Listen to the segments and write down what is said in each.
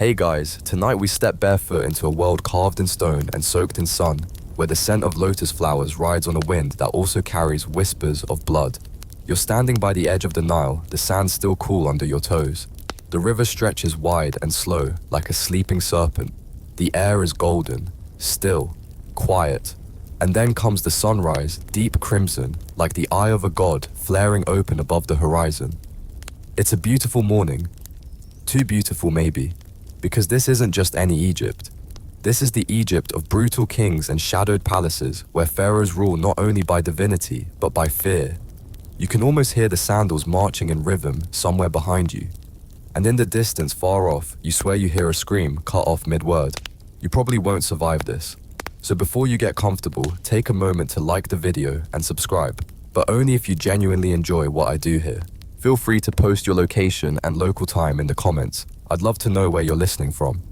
Hey guys, tonight we step barefoot into a world carved in stone and soaked in sun, where the scent of lotus flowers rides on a wind that also carries whispers of blood. You're standing by the edge of the Nile, the sand still cool under your toes. The river stretches wide and slow, like a sleeping serpent. The air is golden, still, quiet. And then comes the sunrise, deep crimson, like the eye of a god flaring open above the horizon. It's a beautiful morning. Too beautiful maybe. Because this isn't just any Egypt. This is the Egypt of brutal kings and shadowed palaces where pharaohs rule not only by divinity, but by fear. You can almost hear the sandals marching in rhythm somewhere behind you. And in the distance far off, you swear you hear a scream cut off mid-word. You probably won't survive this. So before you get comfortable, take a moment to like the video and subscribe, but only if you genuinely enjoy what I do here. Feel free to post your location and local time in the comments. I'd love to know where you're listening from.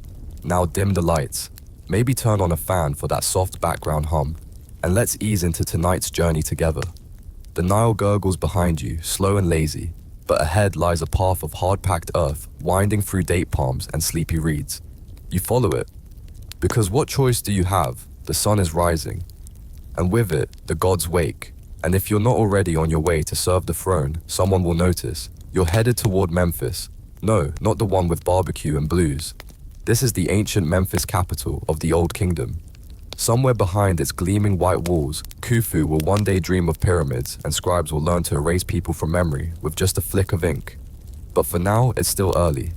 Now dim the lights, maybe turn on a fan for that soft background hum, and let's ease into tonight's journey together. The Nile gurgles behind you, slow and lazy, but ahead lies a path of hard-packed earth winding through date palms and sleepy reeds. You follow it, because what choice do you have? The sun is rising, and with it, the gods wake, and if you're not already on your way to serve the throne, someone will notice. You're headed toward Memphis. No, not the one with barbecue and blues. This is the ancient Memphis capital of the Old Kingdom. Somewhere behind its gleaming white walls, Khufu will one day dream of pyramids and scribes will learn to erase people from memory with just a flick of ink. But for now, it's still early.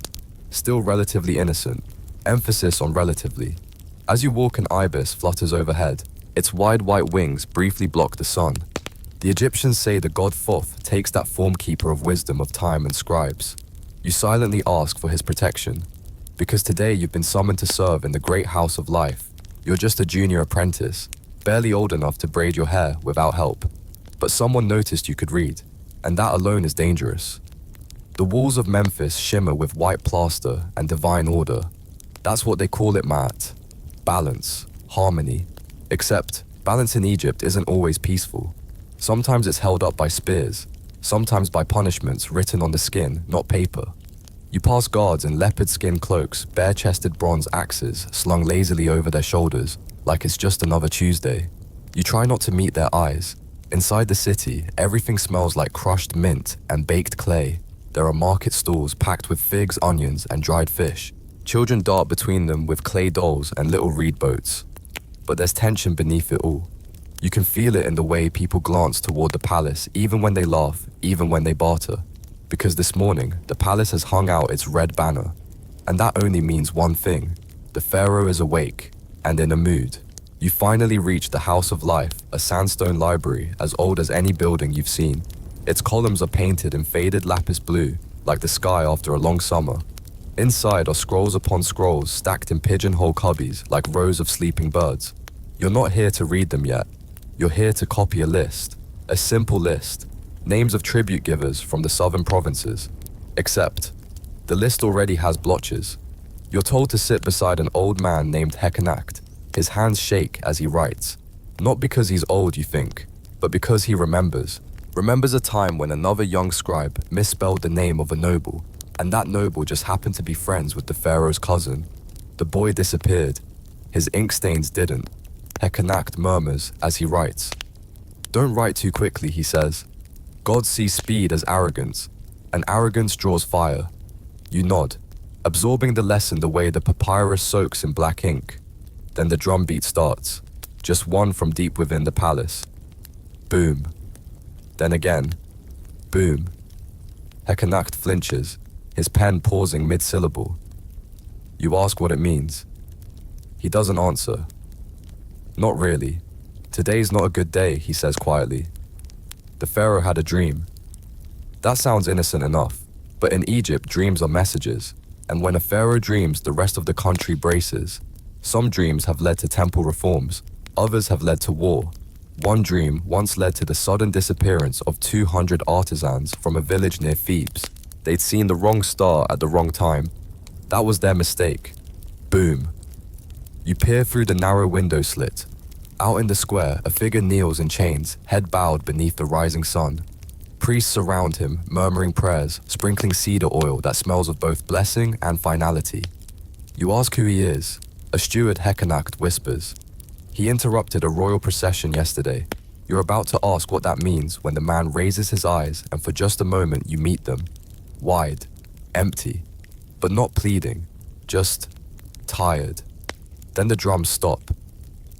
Still relatively innocent. Emphasis on relatively. As you walk, an ibis flutters overhead. Its wide white wings briefly block the sun. The Egyptians say the god Thoth takes that formkeeper of wisdom of time and scribes. You silently ask for his protection, because today you've been summoned to serve in the great house of life. You're just a junior apprentice, barely old enough to braid your hair without help. But someone noticed you could read, and that alone is dangerous. The walls of Memphis shimmer with white plaster and divine order. That's what they call it, Matt. Balance, harmony. Except, balance in Egypt isn't always peaceful. Sometimes it's held up by spears. Sometimes by punishments written on the skin, not paper. You pass guards in leopard skin cloaks, bare-chested bronze axes slung lazily over their shoulders, like it's just another Tuesday. You try not to meet their eyes. Inside the city, everything smells like crushed mint and baked clay. There are market stalls packed with figs, onions, and dried fish. Children dart between them with clay dolls and little reed boats. But there's tension beneath it all. You can feel it in the way people glance toward the palace, even when they laugh, even when they barter. Because this morning, the palace has hung out its red banner. And that only means one thing. The pharaoh is awake, and in a mood. You finally reach the House of Life, a sandstone library as old as any building you've seen. Its columns are painted in faded lapis blue, like the sky after a long summer. Inside are scrolls upon scrolls stacked in pigeonhole cubbies like rows of sleeping birds. You're not here to read them yet. You're here to copy a list, a simple list, names of tribute givers from the southern provinces. Except, the list already has blotches. You're told to sit beside an old man named Hekanakt. His hands shake as he writes. Not because he's old, you think, but because he remembers. Remembers a time when another young scribe misspelled the name of a noble, and that noble just happened to be friends with the pharaoh's cousin. The boy disappeared. His ink stains didn't. Hekanakt murmurs as he writes. Don't write too quickly, he says. God sees speed as arrogance, and arrogance draws fire. You nod, absorbing the lesson the way the papyrus soaks in black ink. Then the drumbeat starts, just one from deep within the palace. Boom. Then again. Boom. Hekanakt flinches, his pen pausing mid-syllable. You ask what it means. He doesn't answer. Not really. Today's not a good day, he says quietly. The pharaoh had a dream. That sounds innocent enough, but in Egypt dreams are messages, and when a pharaoh dreams, the rest of the country braces. Some dreams have led to temple reforms, others have led to war. One dream once led to the sudden disappearance of 200 artisans from a village near Thebes. They'd seen the wrong star at the wrong time. That was their mistake. Boom. You peer through the narrow window slit. Out in the square, a figure kneels in chains, head bowed beneath the rising sun. Priests surround him, murmuring prayers, sprinkling cedar oil that smells of both blessing and finality. You ask who he is. A steward Hekanacht whispers. He interrupted a royal procession yesterday. You're about to ask what that means when the man raises his eyes and for just a moment you meet them. Wide, empty, but not pleading, just tired. Then the drums stop,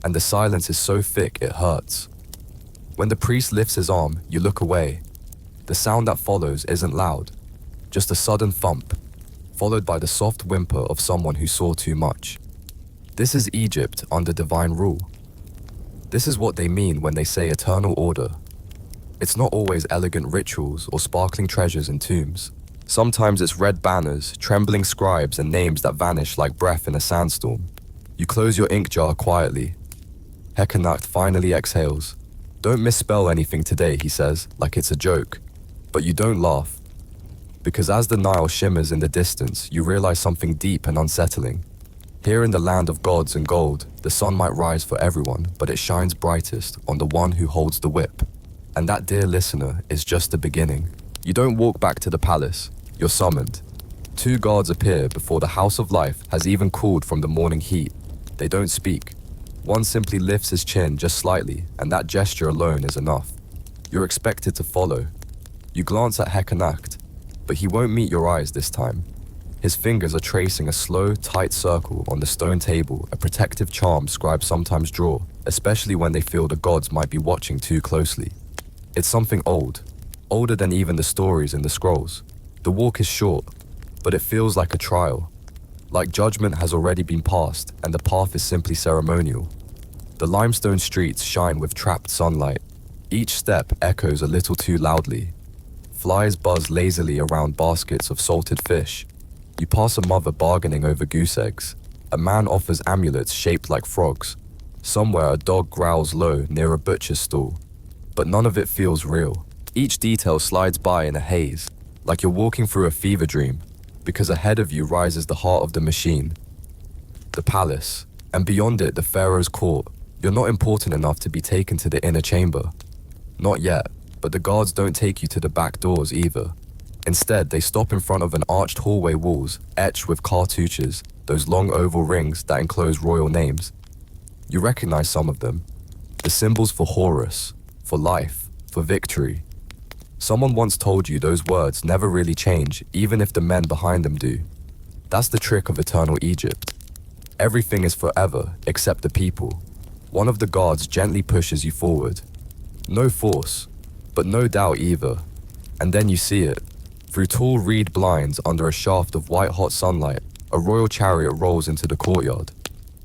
and the silence is so thick it hurts. When the priest lifts his arm, you look away. The sound that follows isn't loud, just a sudden thump, followed by the soft whimper of someone who saw too much. This is Egypt under divine rule. This is what they mean when they say eternal order. It's not always elegant rituals or sparkling treasures in tombs. Sometimes it's red banners, trembling scribes, and names that vanish like breath in a sandstorm. You close your ink jar quietly. Hekanacht finally exhales. Don't misspell anything today, he says, like it's a joke. But you don't laugh. Because as the Nile shimmers in the distance, you realize something deep and unsettling. Here in the land of gods and gold, the sun might rise for everyone, but it shines brightest on the one who holds the whip. And that, dear listener, is just the beginning. You don't walk back to the palace, you're summoned. Two guards appear before the house of life has even cooled from the morning heat. They don't speak. One simply lifts his chin just slightly, and that gesture alone is enough. You're expected to follow. You glance at Hekanacht, but he won't meet your eyes this time. His fingers are tracing a slow, tight circle on the stone table, a protective charm scribes sometimes draw, especially when they feel the gods might be watching too closely. It's something old, older than even the stories in the scrolls. The walk is short, but it feels like a trial, like judgment has already been passed and the path is simply ceremonial. The limestone streets shine with trapped sunlight. Each step echoes a little too loudly. Flies buzz lazily around baskets of salted fish. You pass a mother bargaining over goose eggs. A man offers amulets shaped like frogs. Somewhere a dog growls low near a butcher's stall. But none of it feels real. Each detail slides by in a haze, like you're walking through a fever dream, because ahead of you rises the heart of the machine. The palace, and beyond it the Pharaoh's court. You're not important enough to be taken to the inner chamber. Not yet, but the guards don't take you to the back doors either. Instead, they stop in front of an arched hallway walls, etched with cartouches, those long oval rings that enclose royal names. You recognize some of them. The symbols for Horus, for life, for victory. Someone once told you those words never really change, even if the men behind them do. That's the trick of eternal Egypt. Everything is forever, except the people. One of the guards gently pushes you forward. No force, but no doubt either. And then you see it. Through tall reed blinds under a shaft of white-hot sunlight, a royal chariot rolls into the courtyard.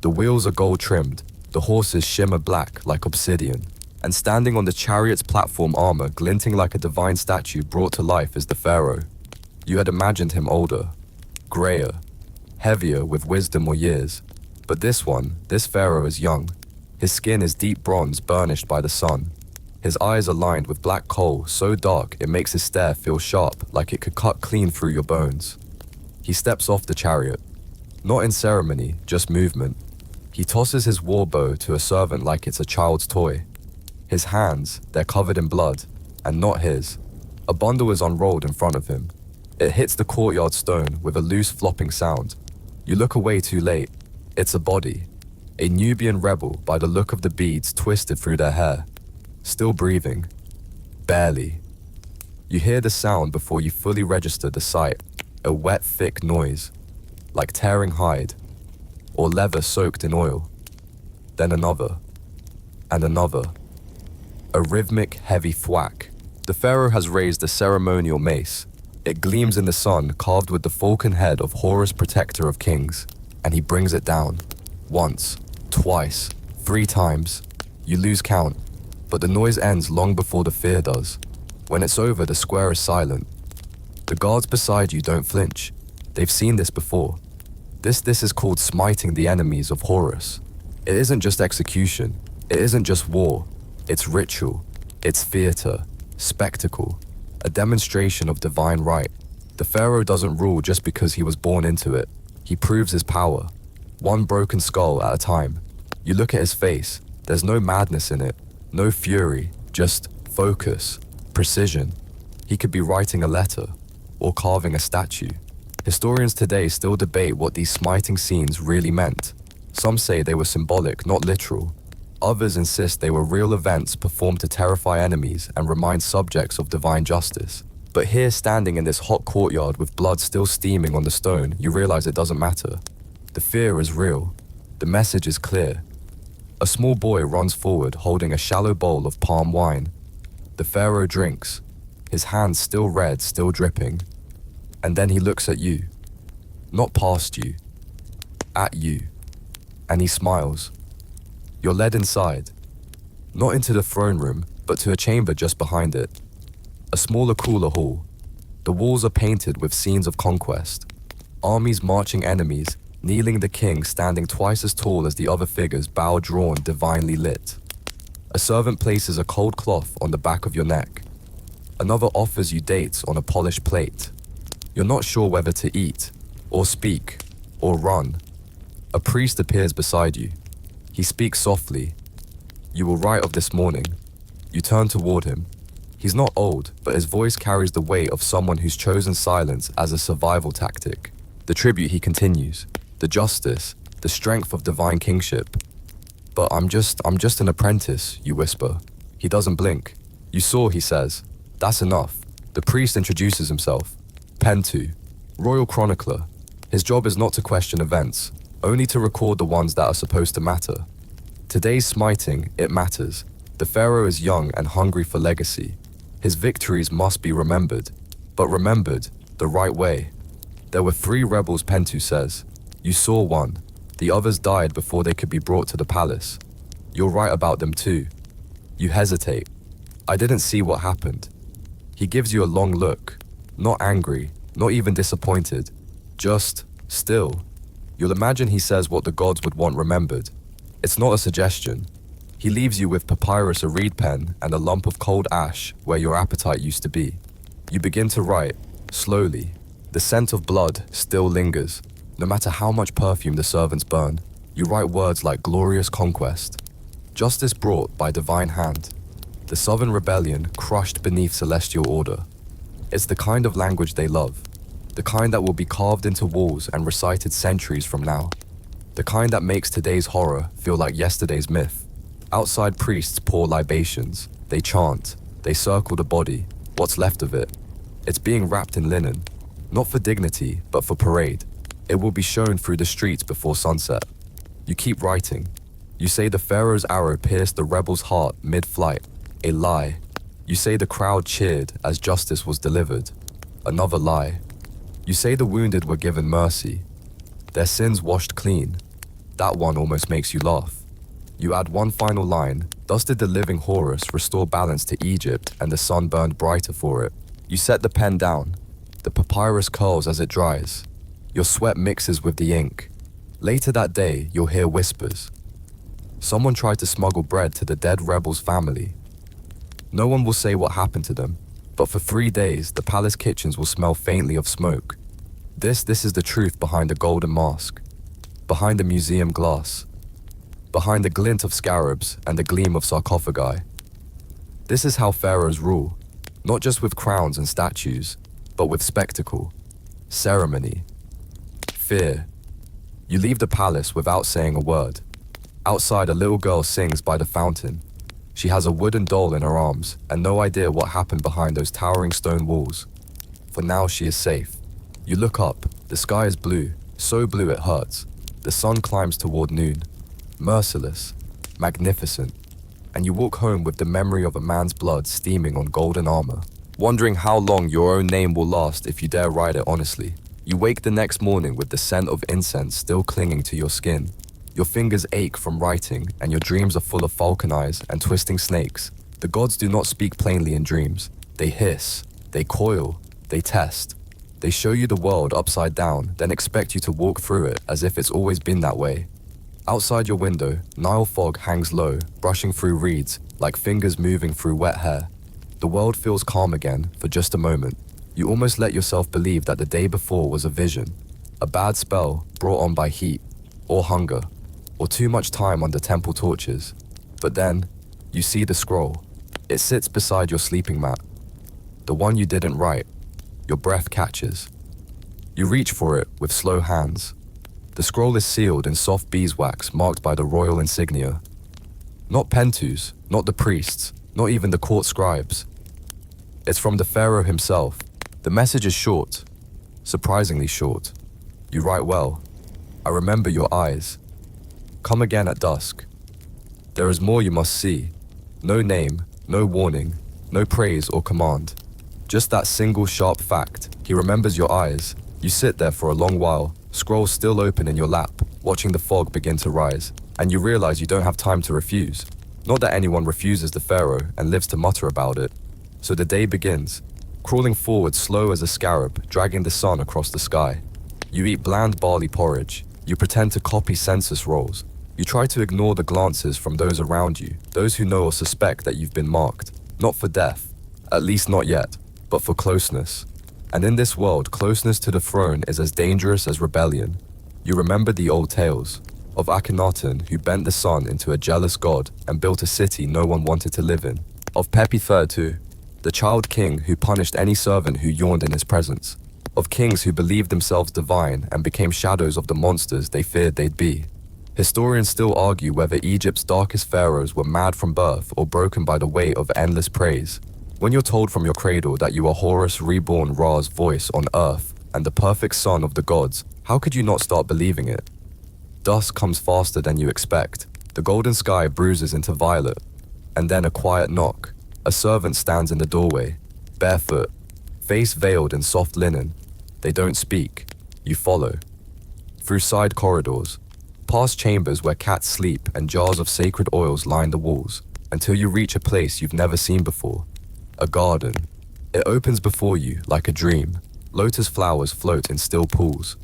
The wheels are gold-trimmed, the horses shimmer black like obsidian, and standing on the chariot's platform armor glinting like a divine statue brought to life is the pharaoh. You had imagined him older, grayer, heavier with wisdom or years. But this pharaoh is young. His skin is deep bronze burnished by the sun. His eyes are lined with black coal so dark it makes his stare feel sharp, like it could cut clean through your bones. He steps off the chariot. Not in ceremony, just movement. He tosses his war bow to a servant like it's a child's toy. His hands, they're covered in blood, and not his. A bundle is unrolled in front of him. It hits the courtyard stone with a loose flopping sound. You look away too late. It's a body. A Nubian rebel by the look of the beads twisted through their hair. Still breathing. Barely. You hear the sound before you fully register the sight. A wet, thick noise. Like tearing hide. Or leather soaked in oil. Then another. And another. A rhythmic, heavy thwack. The pharaoh has raised a ceremonial mace. It gleams in the sun, carved with the falcon head of Horus, protector of kings. And he brings it down. Once, twice, 3 times. You lose count. But the noise ends long before the fear does. When it's over, the square is silent. The guards beside you don't flinch. They've seen this before. This is called smiting the enemies of Horus. It isn't just execution. It isn't just war. It's ritual. It's theater. Spectacle. A demonstration of divine right. The pharaoh doesn't rule just because he was born into it. He proves his power. One broken skull at a time. You look at his face. There's no madness in it. No fury, just focus, precision. He could be writing a letter or carving a statue. Historians today still debate what these smiting scenes really meant. Some say they were symbolic, not literal. Others insist they were real events performed to terrify enemies and remind subjects of divine justice. But here, standing in this hot courtyard with blood still steaming on the stone, you realize it doesn't matter. The fear is real. The message is clear. A small boy runs forward holding a shallow bowl of palm wine. The pharaoh drinks, his hands still red, still dripping. And then he looks at you. Not past you. At you. And he smiles. You're led inside. Not into the throne room, but to a chamber just behind it. A smaller, cooler hall. The walls are painted with scenes of conquest. Armies marching enemies, kneeling the king standing twice as tall as the other figures, bow drawn, divinely lit. A servant places a cold cloth on the back of your neck. Another offers you dates on a polished plate. You're not sure whether to eat, or speak, or run. A priest appears beside you. He speaks softly. You will write of this morning. You turn toward him. He's not old, but his voice carries the weight of someone who's chosen silence as a survival tactic. The tribute he continues. The justice, the strength of divine kingship. But I'm just an apprentice, you whisper. He doesn't blink. You saw, he says. That's enough. The priest introduces himself. Pentu, royal chronicler. His job is not to question events, only to record the ones that are supposed to matter. Today's smiting, it matters. The pharaoh is young and hungry for legacy. His victories must be remembered, but remembered the right way. There were 3 rebels, Pentu says. You saw one. The others died before they could be brought to the palace. You'll write about them too. You hesitate. I didn't see what happened. He gives you a long look. Not angry, not even disappointed. Just still. You'll imagine he says what the gods would want remembered. It's not a suggestion. He leaves you with papyrus, a reed pen, and a lump of cold ash where your appetite used to be. You begin to write, slowly. The scent of blood still lingers. No matter how much perfume the servants burn, you write words like glorious conquest. Justice brought by divine hand. The southern rebellion crushed beneath celestial order. It's the kind of language they love. The kind that will be carved into walls and recited centuries from now. The kind that makes today's horror feel like yesterday's myth. Outside priests pour libations. They chant. They circle the body. What's left of it? It's being wrapped in linen. Not for dignity, but for parade. It will be shown through the streets before sunset. You keep writing. You say the pharaoh's arrow pierced the rebel's heart mid-flight. A lie. You say the crowd cheered as justice was delivered. Another lie. You say the wounded were given mercy. Their sins washed clean. That one almost makes you laugh. You add one final line. Thus did the living Horus restore balance to Egypt, and the sun burned brighter for it. You set the pen down. The papyrus curls as it dries. Your sweat mixes with the ink. Later that day, you'll hear whispers. Someone tried to smuggle bread to the dead rebel's family. No one will say what happened to them, but for 3 days, the palace kitchens will smell faintly of smoke. This is the truth behind the golden mask, behind the museum glass, behind the glint of scarabs and the gleam of sarcophagi. This is how pharaohs rule, not just with crowns and statues, but with spectacle, ceremony, fear. You leave the palace without saying a word. Outside, a little girl sings by the fountain. She has a wooden doll in her arms and no idea what happened behind those towering stone walls. For now, she is safe. You look up. The sky is blue, so blue it hurts. The sun climbs toward noon. Merciless, magnificent. And you walk home with the memory of a man's blood steaming on golden armor, wondering how long your own name will last if you dare write it honestly. You wake the next morning with the scent of incense still clinging to your skin. Your fingers ache from writing, and your dreams are full of falcon eyes and twisting snakes. The gods do not speak plainly in dreams. They hiss, they coil, they test. They show you the world upside down, then expect you to walk through it as if it's always been that way. Outside your window, Nile fog hangs low, brushing through reeds, like fingers moving through wet hair. The world feels calm again, for just a moment. You almost let yourself believe that the day before was a vision, a bad spell brought on by heat, or hunger, or too much time under temple torches. But then, you see the scroll. It sits beside your sleeping mat. The one you didn't write. Your breath catches. You reach for it with slow hands. The scroll is sealed in soft beeswax marked by the royal insignia. Not pentus, not the priests, not even the court scribes. It's from the Pharaoh himself. The message is short, surprisingly short. You write well. I remember your eyes. Come again at dusk. There is more you must see. No name, no warning, no praise or command. Just that single sharp fact. He remembers your eyes. You sit there for a long while, scroll still open in your lap, watching the fog begin to rise, and you realize you don't have time to refuse. Not that anyone refuses the Pharaoh and lives to mutter about it. So the day begins, crawling forward slow as a scarab, dragging the sun across the sky. You eat bland barley porridge. You pretend to copy census rolls. You try to ignore the glances from those around you, those who know or suspect that you've been marked, not for death, at least not yet, but for closeness. And in this world, closeness to the throne is as dangerous as rebellion. You remember the old tales of Akhenaten, who bent the sun into a jealous god and built a city no one wanted to live in. Of Pepi III, the child king who punished any servant who yawned in his presence. Of kings who believed themselves divine and became shadows of the monsters they feared they'd be. Historians still argue whether Egypt's darkest pharaohs were mad from birth or broken by the weight of endless praise. When you're told from your cradle that you are Horus reborn Ra's voice on earth and the perfect son of the gods, how could you not start believing it? Dusk comes faster than you expect. The golden sky bruises into violet, and then a quiet knock. A servant stands in the doorway, barefoot, face veiled in soft linen. They don't speak. You follow. Through side corridors, past chambers where cats sleep and jars of sacred oils line the walls, until you reach a place you've never seen before. A garden. It opens before you like a dream. Lotus flowers float in still pools.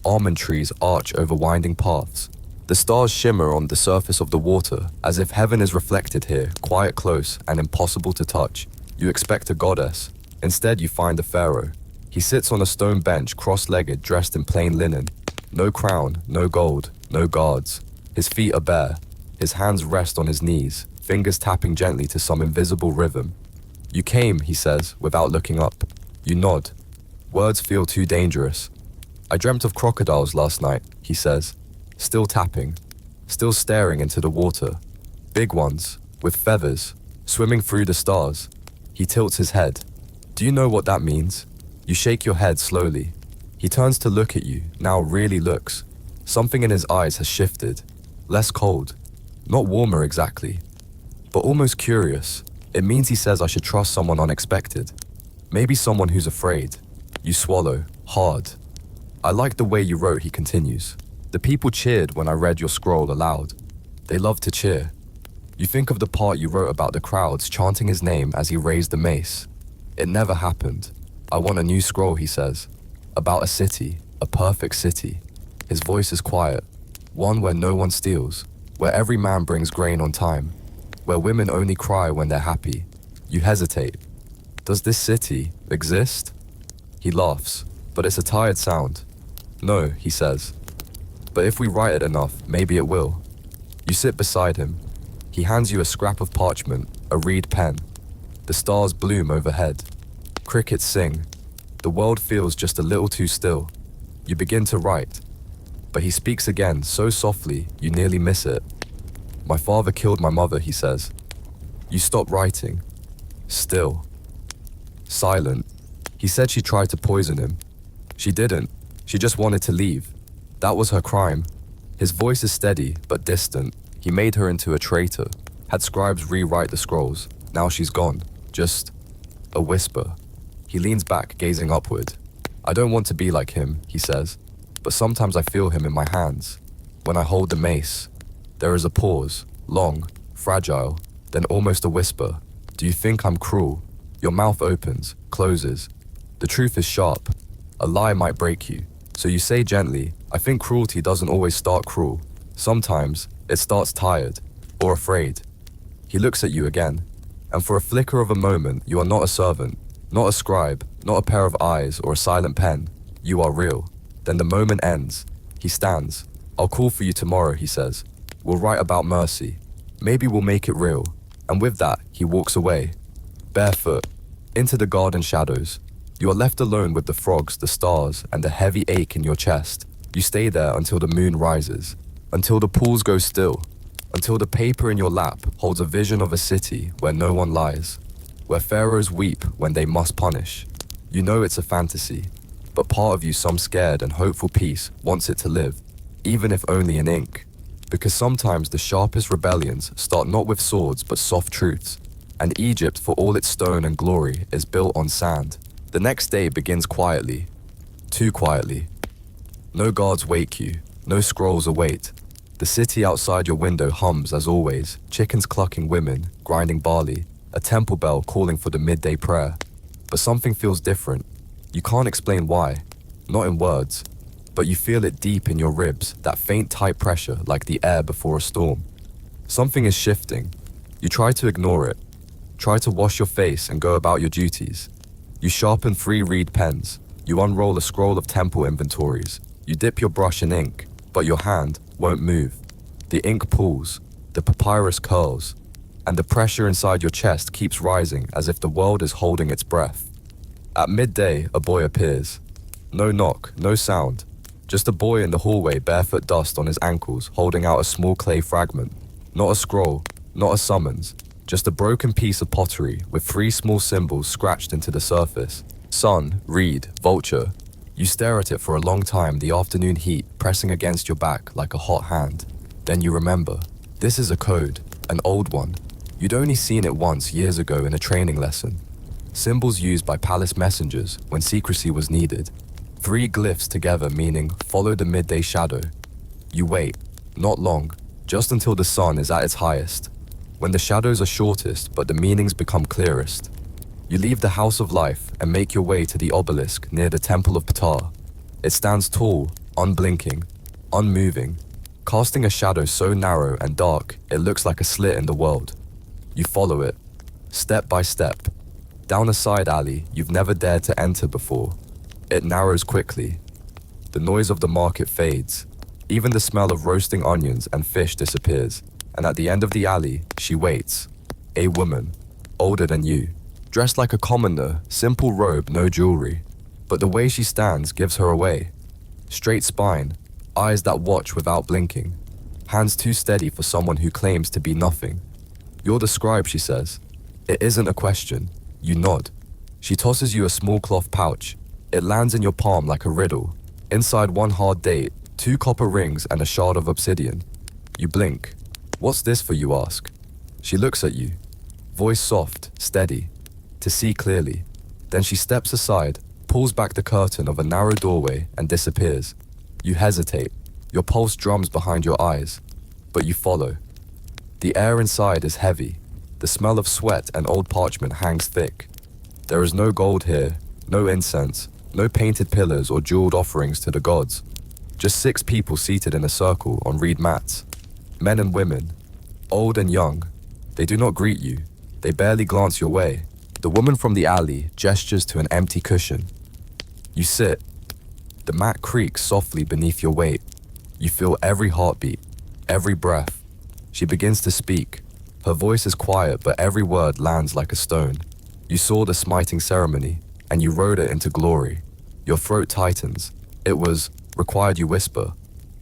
Almond trees arch over winding paths. The stars shimmer on the surface of the water, as if heaven is reflected here, quiet, close, and impossible to touch. You expect a goddess. Instead, you find the pharaoh. He sits on a stone bench, cross-legged, dressed in plain linen. No crown, no gold, no guards. His feet are bare. His hands rest on his knees, fingers tapping gently to some invisible rhythm. You came, he says, without looking up. You nod. Words feel too dangerous. I dreamt of crocodiles last night, he says, still tapping, still staring into the water. Big ones, with feathers, swimming through the stars. He tilts his head. Do you know what that means? You shake your head slowly. He turns to look at you, now really looks. Something in his eyes has shifted. Less cold. Not warmer exactly, but almost curious. It means he says I should trust someone unexpected. Maybe someone who's afraid. You swallow, hard. I like the way you wrote, he continues. The people cheered when I read your scroll aloud. They love to cheer. You think of the part you wrote about the crowds chanting his name as he raised the mace. It never happened. I want a new scroll, he says. About a city, a perfect city. His voice is quiet. One where no one steals. Where every man brings grain on time. Where women only cry when they're happy. You hesitate. Does this city exist? He laughs, but it's a tired sound. No, he says. But if we write it enough, maybe it will. You sit beside him. He hands you a scrap of parchment, a reed pen. The stars bloom overhead. Crickets sing. The world feels just a little too still. You begin to write. But he speaks again so softly, you nearly miss it. My father killed my mother, he says. You stop writing. Still. Silent. He said she tried to poison him. She didn't. She just wanted to leave. That was her crime. His voice is steady, but distant. He made her into a traitor. Had scribes rewrite the scrolls. Now she's gone. Just a whisper. He leans back, gazing upward. I don't want to be like him, he says. But sometimes I feel him in my hands. When I hold the mace. There is a pause, long, fragile, then almost a whisper. Do you think I'm cruel? Your mouth opens, closes. The truth is sharp. A lie might break you. So you say gently, I think cruelty doesn't always start cruel. Sometimes it starts tired or afraid. He looks at you again, and for a flicker of a moment, you are not a servant, not a scribe, not a pair of eyes or a silent pen. You are real. Then the moment ends. He stands. I'll call for you tomorrow, he says. We'll write about mercy. Maybe we'll make it real. And with that, he walks away, barefoot, into the garden shadows. You are left alone with the frogs, the stars, and the heavy ache in your chest. You stay there until the moon rises, until the pools go still, until the paper in your lap holds a vision of a city where no one lies, where pharaohs weep when they must punish. You know it's a fantasy, but part of you, some scared and hopeful piece, wants it to live, even if only in ink. Because sometimes the sharpest rebellions start not with swords but soft truths, and Egypt, for all its stone and glory, is built on sand. The next day begins quietly, too quietly. No guards wake you, no scrolls await. The city outside your window hums as always, chickens clucking, women grinding barley, a temple bell calling for the midday prayer. But something feels different. You can't explain why, not in words, but you feel it deep in your ribs, that faint tight pressure like the air before a storm. Something is shifting. You try to ignore it, try to wash your face and go about your duties. You sharpen 3 reed pens, you unroll a scroll of temple inventories, you dip your brush in ink, but your hand won't move. The ink pools, the papyrus curls, and the pressure inside your chest keeps rising as if the world is holding its breath. At midday, a boy appears. No knock, no sound, just a boy in the hallway, barefoot, dust on his ankles, holding out a small clay fragment. Not a scroll, not a summons, just a broken piece of pottery with 3 small symbols scratched into the surface. Sun, reed, vulture. You stare at it for a long time, the afternoon heat pressing against your back like a hot hand. Then you remember. This is a code, an old one. You'd only seen it once years ago in a training lesson. Symbols used by palace messengers when secrecy was needed. 3 glyphs together meaning follow the midday shadow. You wait, not long, just until the sun is at its highest, when the shadows are shortest but the meanings become clearest. You leave the house of life and make your way to the obelisk near the temple of Ptah. It stands tall, unblinking, unmoving, casting a shadow so narrow and dark it looks like a slit in the world. You follow it, step by step, down a side alley you've never dared to enter before. It narrows quickly. The noise of the market fades. Even the smell of roasting onions and fish disappears. And at the end of the alley, she waits. A woman, older than you, dressed like a commoner, simple robe, no jewelry. But the way she stands gives her away. Straight spine, eyes that watch without blinking, hands too steady for someone who claims to be nothing. You're the scribe, she says. It isn't a question. You nod. She tosses you a small cloth pouch. It lands in your palm like a riddle. Inside 1 hard date, 2 copper rings and a shard of obsidian. You blink. What's this for, you ask? She looks at you, voice soft, steady, to see clearly. Then she steps aside, pulls back the curtain of a narrow doorway and disappears. You hesitate. Your pulse drums behind your eyes, but you follow. The air inside is heavy. The smell of sweat and old parchment hangs thick. There is no gold here, no incense, no painted pillars or jeweled offerings to the gods. Just 6 people seated in a circle on reed mats. Men and women, old and young. They do not greet you. They barely glance your way. The woman from the alley gestures to an empty cushion. You sit. The mat creaks softly beneath your weight. You feel every heartbeat, every breath. She begins to speak. Her voice is quiet, but every word lands like a stone. You saw the smiting ceremony, and you rode it into glory. Your throat tightens. It was required you whisper.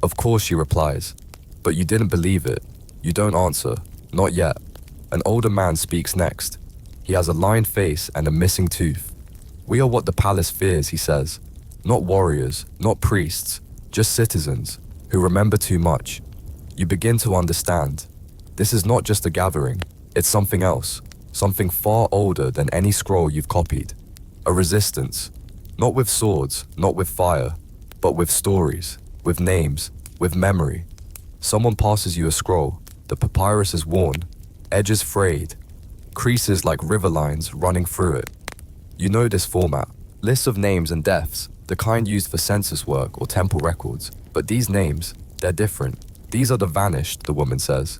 Of course, she replies. But you didn't believe it. You don't answer. Not yet. An older man speaks next. He has a lined face and a missing tooth. We are what the palace fears, he says. Not warriors, not priests, just citizens who remember too much. You begin to understand. This is not just a gathering. It's something else. Something far older than any scroll you've copied. A resistance. Not with swords, not with fire, but with stories, with names, with memory. Someone passes you a scroll. The papyrus is worn, edges frayed, creases like river lines running through it. You know this format. Lists of names and deaths, the kind used for census work or temple records. But these names, they're different. These are the vanished, the woman says.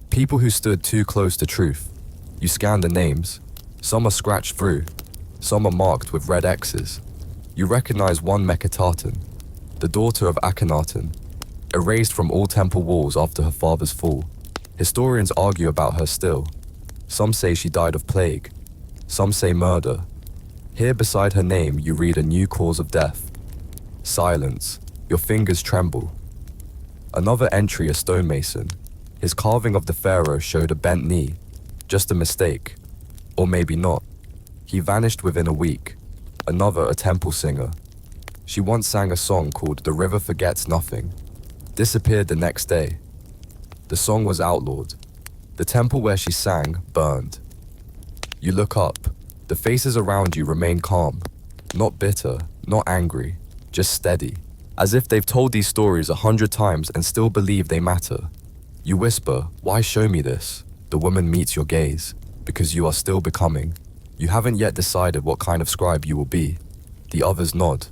People who stood too close to truth. You scan the names. Some are scratched through. Some are marked with red X's. You recognize one Meketaten, the daughter of Akhenaten, erased from all temple walls after her father's fall. Historians argue about her still. Some say she died of plague. Some say murder. Here beside her name you read a new cause of death. Silence. Your fingers tremble. Another entry, a stonemason. His carving of the pharaoh showed a bent knee. Just a mistake. Or maybe not. He vanished within a week. Another, a temple singer. She once sang a song called The River Forgets Nothing. Disappeared the next day. The song was outlawed. The temple where she sang burned. You look up. The faces around you remain calm. Not bitter, not angry, just steady. As if they've told these stories 100 times and still believe they matter. You whisper, "Why show me this?" The woman meets your gaze. Because you are still becoming. You haven't yet decided what kind of scribe you will be. The others nod.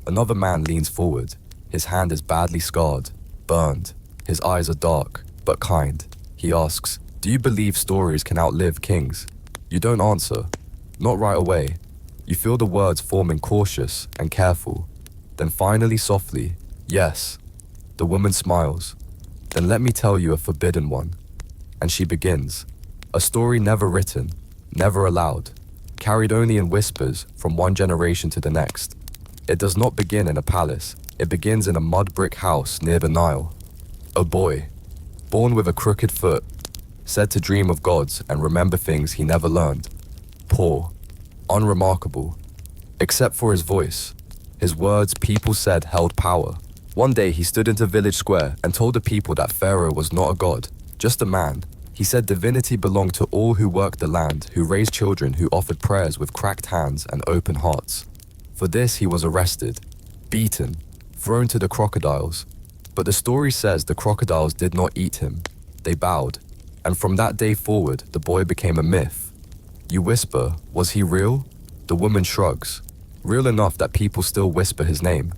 Another man leans forward. His hand is badly scarred, burned. His eyes are dark, but kind. He asks, "Do you believe stories can outlive kings?" You don't answer. Not right away. You feel the words forming cautious and careful. Then finally softly, "Yes." The woman smiles. "Then let me tell you a forbidden one." And she begins. A story never written, never allowed, carried only in whispers from one generation to the next. It does not begin in a palace. It begins in a mud brick house near the Nile. A boy, born with a crooked foot, said to dream of gods and remember things he never learned. Poor, unremarkable, except for his voice. His words, people said, held power. One day he stood into village square and told the people that Pharaoh was not a god, just a man. He said divinity belonged to all who worked the land, who raised children, who offered prayers with cracked hands and open hearts. For this he was arrested, beaten, thrown to the crocodiles. But the story says the crocodiles did not eat him. They bowed, and from that day forward the boy became a myth. You whisper, "Was he real?" The woman shrugs. Real enough that people still whisper his name.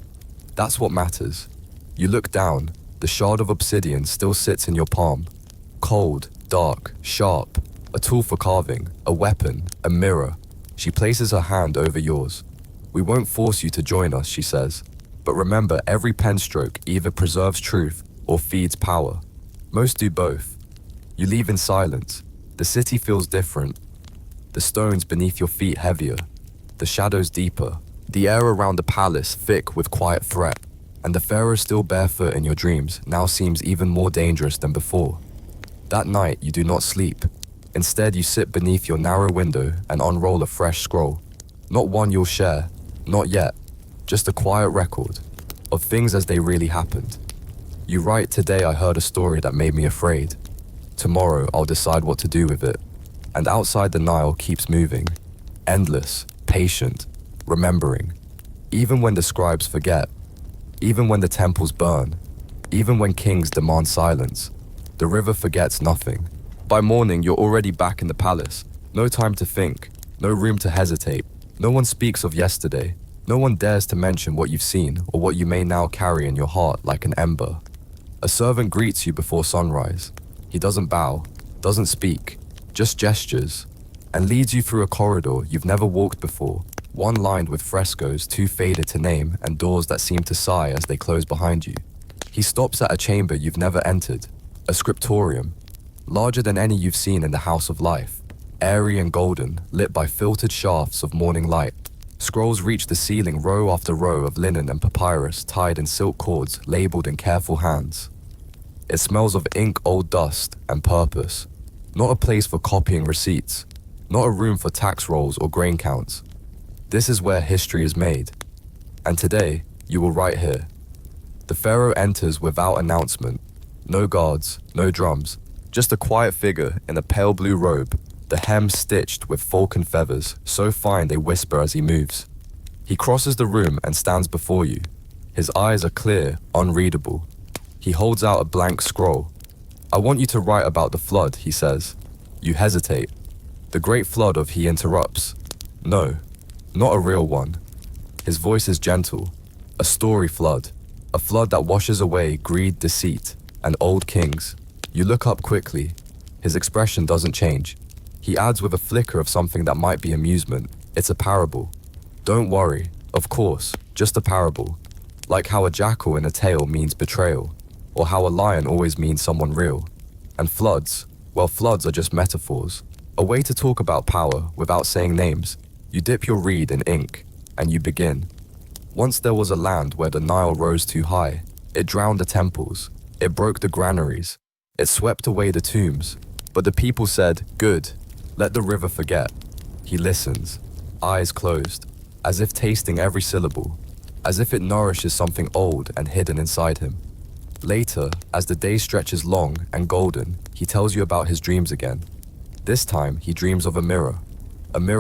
That's what matters. You look down, the shard of obsidian still sits in your palm. Cold, dark, sharp, a tool for carving, a weapon, a mirror. She places her hand over yours. "We won't force you to join us," she says. "But remember, every pen stroke either preserves truth or feeds power. Most do both." You leave in silence. The city feels different. The stones beneath your feet heavier. The shadows deeper. The air around the palace thick with quiet threat. And the pharaoh still barefoot in your dreams now seems even more dangerous than before. That night you do not sleep. Instead you sit beneath your narrow window and unroll a fresh scroll. Not one you'll share, not yet. Just a quiet record of things as they really happened. You write, "Today I heard a story that made me afraid. Tomorrow I'll decide what to do with it." And outside the Nile keeps moving. Endless, patient, remembering. Even when the scribes forget. Even when the temples burn. Even when kings demand silence. The river forgets nothing. By morning you're already back in the palace. No time to think. No room to hesitate. No one speaks of yesterday. No one dares to mention what you've seen or what you may now carry in your heart like an ember. A servant greets you before sunrise. He doesn't bow, doesn't speak, just gestures, and leads you through a corridor you've never walked before, one lined with frescoes too faded to name and doors that seem to sigh as they close behind you. He stops at a chamber you've never entered, a scriptorium, larger than any you've seen in the House of Life, airy and golden, lit by filtered shafts of morning light. Scrolls reach the ceiling, row after row of linen and papyrus tied in silk cords labeled in careful hands. It smells of ink, old dust, and purpose. Not a place for copying receipts. Not a room for tax rolls or grain counts. This is where history is made. And today, you will write here. The pharaoh enters without announcement. No guards, no drums. Just a quiet figure in a pale blue robe, the hem stitched with falcon feathers, so fine they whisper as he moves. He crosses the room and stands before you. His eyes are clear, unreadable. He holds out a blank scroll. "I want you to write about the flood," he says. You hesitate. The great flood of he interrupts. "No, not a real one." His voice is gentle. A story flood. A flood that washes away greed, deceit, and old kings. You look up quickly. His expression doesn't change. He adds with a flicker of something that might be amusement. "It's a parable." Don't worry, of course, just a parable. Like how a jackal in a tale means betrayal, or how a lion always means someone real. And floods, well, floods are just metaphors. A way to talk about power without saying names. You dip your reed in ink, and you begin. Once there was a land where the Nile rose too high. It drowned the temples. It broke the granaries. It swept away the tombs. But the people said, "Good, let the river forget." He listens, eyes closed, as if tasting every syllable, as if it nourishes something old and hidden inside him. Later, as the day stretches long and golden, he tells you about his dreams again. This time, he dreams of a mirror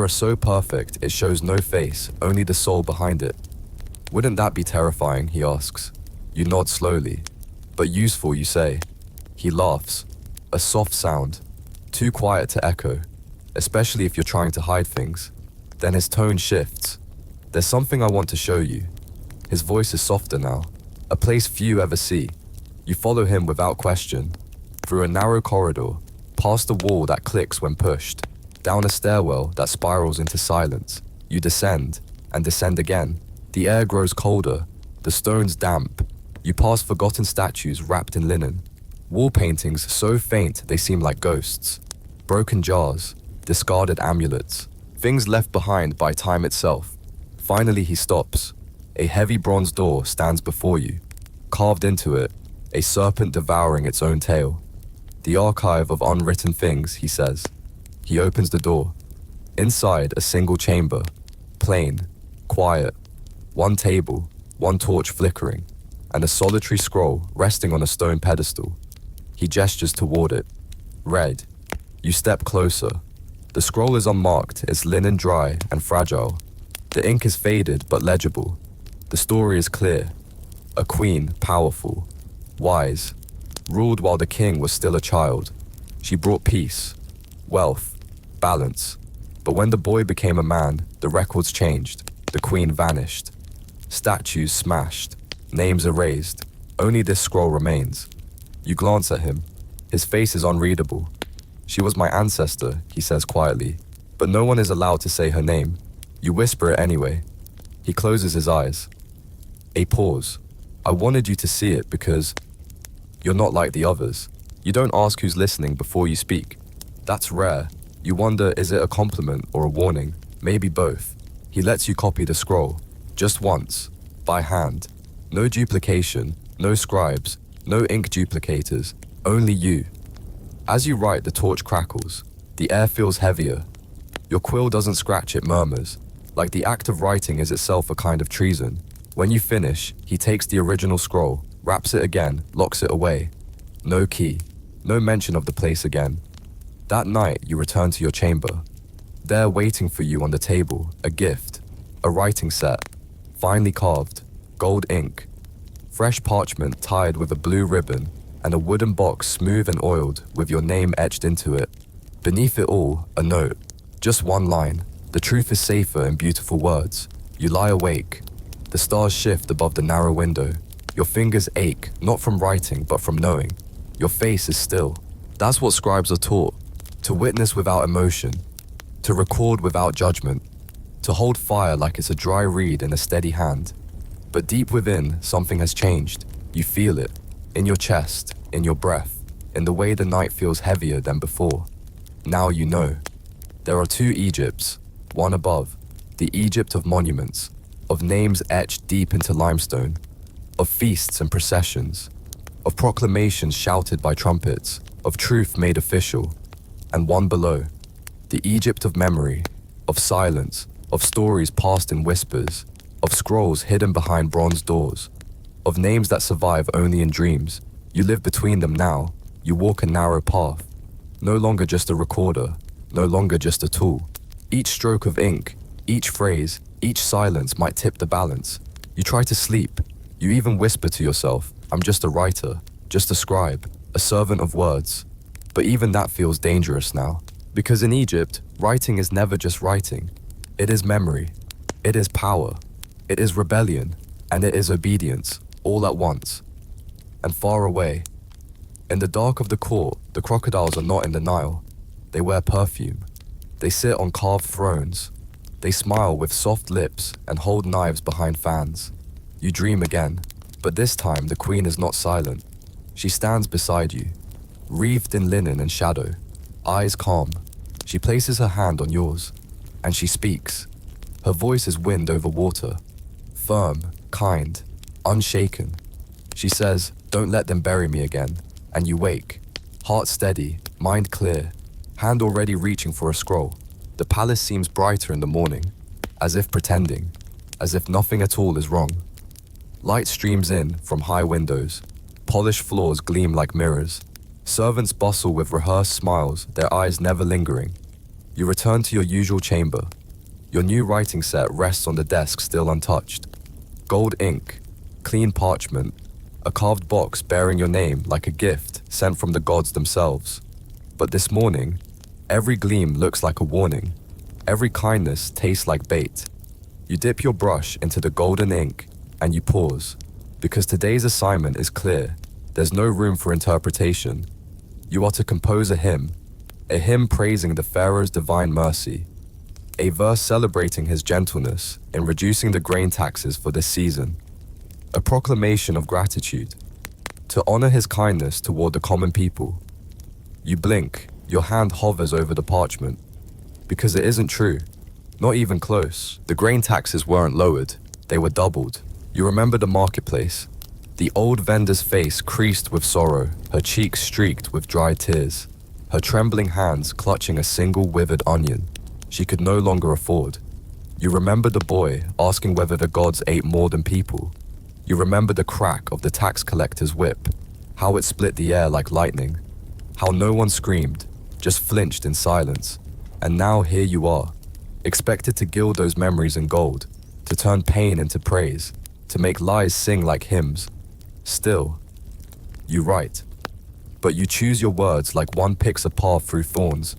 so perfect it shows no face, only the soul behind it. "Wouldn't that be terrifying?" he asks. You nod slowly. "But useful, you say." He laughs, a soft sound, too quiet to echo, especially if you're trying to hide things. Then his tone shifts. "There's something I want to show you." His voice is softer now, a place few ever see. You follow him without question, through a narrow corridor, past a wall that clicks when pushed, down a stairwell that spirals into silence. You descend, and descend again. The air grows colder, the stones damp. You pass forgotten statues wrapped in linen, wall paintings so faint they seem like ghosts, broken jars, discarded amulets, things left behind by time itself. Finally he stops. A heavy bronze door stands before you. Carved into it, a serpent devouring its own tail. "The archive of unwritten things," he says. He opens the door. Inside, a single chamber, plain, quiet, one table, one torch flickering, and a solitary scroll resting on a stone pedestal. He gestures toward it. Read. You step closer. The scroll is unmarked, its linen dry and fragile. The ink is faded but legible. The story is clear. A queen, powerful, wise, ruled while the king was still a child. She brought peace, wealth, balance. But when the boy became a man, the records changed. The queen vanished. Statues smashed, names erased. Only this scroll remains. You glance at him. His face is unreadable. "She was my ancestor," he says quietly, but no one is allowed to say her name. You whisper it anyway. He closes his eyes. A pause. "I wanted you to see it because you're not like the others. You don't ask who's listening before you speak. That's rare. You wonder, is it a compliment or a warning? Maybe both." He lets you copy the scroll. Just once. By hand. No duplication. No scribes. No ink duplicators. Only you. As you write, the torch crackles. The air feels heavier. Your quill doesn't scratch, it murmurs. Like the act of writing is itself a kind of treason. When you finish, he takes the original scroll, wraps it again, locks it away. No key. No mention of the place again. That night, you return to your chamber. There waiting for you on the table, a gift. A writing set. Finely carved. Gold ink. Fresh parchment tied with a blue ribbon, and a wooden box smooth and oiled with your name etched into it. Beneath it all, a note. Just one line. The truth is safer in beautiful words. You lie awake. The stars shift above the narrow window. Your fingers ache, not from writing, but from knowing. Your face is still. That's what scribes are taught. To witness without emotion. To record without judgment. To hold fire like it's a dry reed in a steady hand. But deep within, something has changed. You feel it. In your chest, in your breath, in the way the night feels heavier than before. Now you know. There are two Egypts, one above, the Egypt of monuments, of names etched deep into limestone, of feasts and processions, of proclamations shouted by trumpets, of truth made official, and one below, the Egypt of memory, of silence, of stories passed in whispers, of scrolls hidden behind bronze doors, of names that survive only in dreams. You live between them now. You walk a narrow path. No longer just a recorder, no longer just a tool. Each stroke of ink, each phrase, each silence might tip the balance. You try to sleep. You even whisper to yourself, "I'm just a writer, just a scribe, a servant of words." But even that feels dangerous now. Because in Egypt, writing is never just writing. It is memory. It is power. It is rebellion. And it is obedience, all at once. And far away, in the dark of the court, the crocodiles are not in the Nile. They wear perfume. They sit on carved thrones. They smile with soft lips and hold knives behind fans. You dream again, but this time the queen is not silent. She stands beside you, wreathed in linen and shadow, eyes calm. She places her hand on yours, and she speaks. Her voice is wind over water, firm, kind, unshaken. She says, "Don't let them bury me again." And you wake, heart steady, mind clear, hand already reaching for a scroll. The palace seems brighter in the morning, as if pretending, as if nothing at all is wrong. Light streams in from high windows. Polished floors gleam like mirrors. Servants bustle with rehearsed smiles, their eyes never lingering. You return to your usual chamber. Your new writing set rests on the desk still untouched. Gold ink, clean parchment, a carved box bearing your name like a gift sent from the gods themselves. But this morning, every gleam looks like a warning. Every kindness tastes like bait. You dip your brush into the golden ink and you pause, because today's assignment is clear. There's no room for interpretation. You are to compose a hymn praising the Pharaoh's divine mercy, a verse celebrating his gentleness in reducing the grain taxes for this season, a proclamation of gratitude, to honor his kindness toward the common people. You blink, your hand hovers over the parchment, because it isn't true, not even close. The grain taxes weren't lowered, they were doubled. You remember the marketplace, the old vendor's face creased with sorrow, her cheeks streaked with dry tears, her trembling hands clutching a single withered onion she could no longer afford. You remember the boy asking whether the gods ate more than people. You remember the crack of the tax collector's whip, how it split the air like lightning, how no one screamed, just flinched in silence. And now here you are, expected to gild those memories in gold, to turn pain into praise, to make lies sing like hymns. Still, you write. But you choose your words like one picks a path through thorns.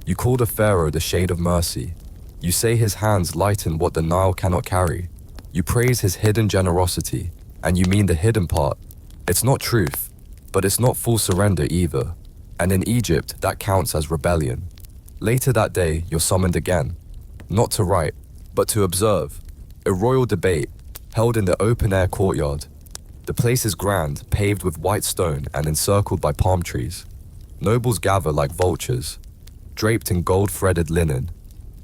You call the Pharaoh the shade of mercy. You say his hands lighten what the Nile cannot carry. You praise his hidden generosity, and you mean the hidden part. It's not truth, but it's not full surrender either. And in Egypt, that counts as rebellion. Later that day, you're summoned again, not to write, but to observe. A royal debate, held in the open-air courtyard. The place is grand, paved with white stone and encircled by palm trees. Nobles gather like vultures, draped in gold-threaded linen.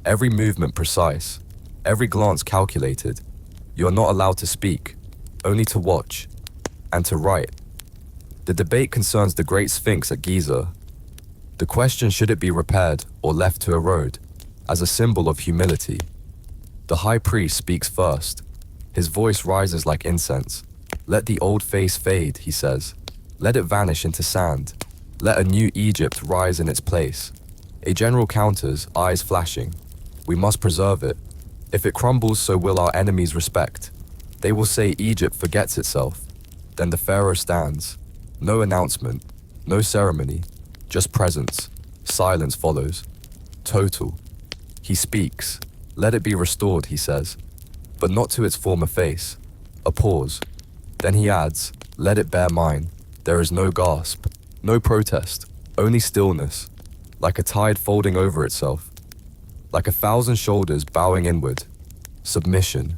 Every movement precise, every glance calculated. You are not allowed to speak, only to watch, and to write. The debate concerns the Great Sphinx at Giza. The question, should it be repaired or left to erode, as a symbol of humility. The high priest speaks first. His voice rises like incense. "Let the old face fade," he says. "Let it vanish into sand. Let a new Egypt rise in its place." A general counters, eyes flashing. "We must preserve it. If it crumbles, so will our enemies respect. They will say Egypt forgets itself." Then the Pharaoh stands. No announcement, no ceremony, just presence. Silence follows. Total. He speaks. "Let it be restored," he says, but not to its former face. A pause. Then he adds, "Let it bear mine." There is no gasp, no protest, only stillness, like a tide folding over itself, like a thousand shoulders bowing inward. Submission.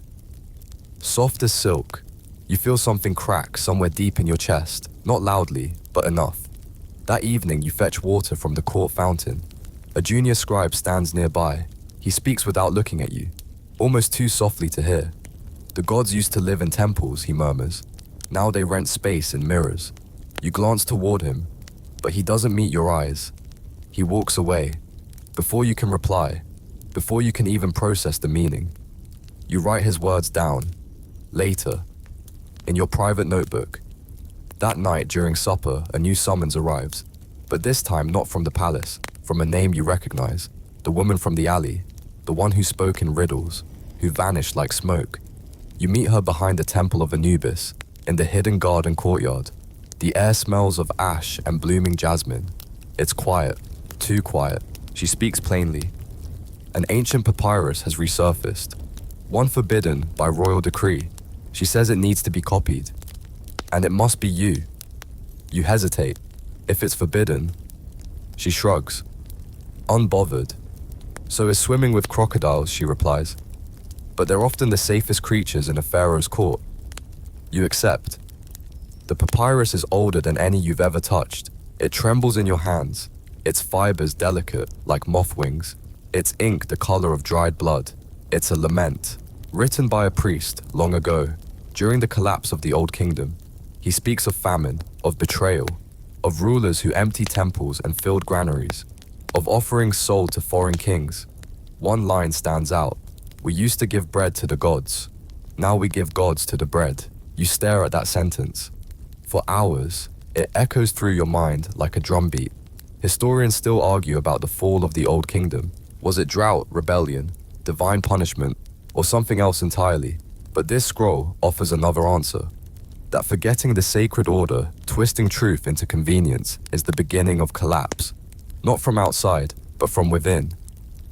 Soft as silk, you feel something crack somewhere deep in your chest, not loudly, but enough. That evening you fetch water from the court fountain. A junior scribe stands nearby. He speaks without looking at you, almost too softly to hear. "The gods used to live in temples," he murmurs. "Now they rent space in mirrors." You glance toward him, but he doesn't meet your eyes. He walks away. Before you can reply, before you can even process the meaning, you write his words down. Later, in your private notebook. That night during supper, a new summons arrives, but this time not from the palace, from a name you recognize. The woman from the alley, the one who spoke in riddles, who vanished like smoke. You meet her behind the temple of Anubis, in the hidden garden courtyard. The air smells of ash and blooming jasmine. It's quiet, too quiet. She speaks plainly. An ancient papyrus has resurfaced, one forbidden by royal decree. She says it needs to be copied, and it must be you. You hesitate. If it's forbidden, she shrugs, unbothered. "So is swimming with crocodiles," she replies. "But they're often the safest creatures in a pharaoh's court." You accept. The papyrus is older than any you've ever touched. It trembles in your hands, its fibers delicate like moth wings, its ink the color of dried blood. It's a lament, written by a priest long ago, during the collapse of the Old Kingdom. He speaks of famine, of betrayal, of rulers who emptied temples and filled granaries, of offerings sold to foreign kings. One line stands out: "We used to give bread to the gods. Now we give gods to the bread." You stare at that sentence. For hours, it echoes through your mind like a drumbeat. Historians still argue about the fall of the Old Kingdom. Was it drought, rebellion, divine punishment, or something else entirely? But this scroll offers another answer. That forgetting the sacred order, twisting truth into convenience, is the beginning of collapse. Not from outside, but from within.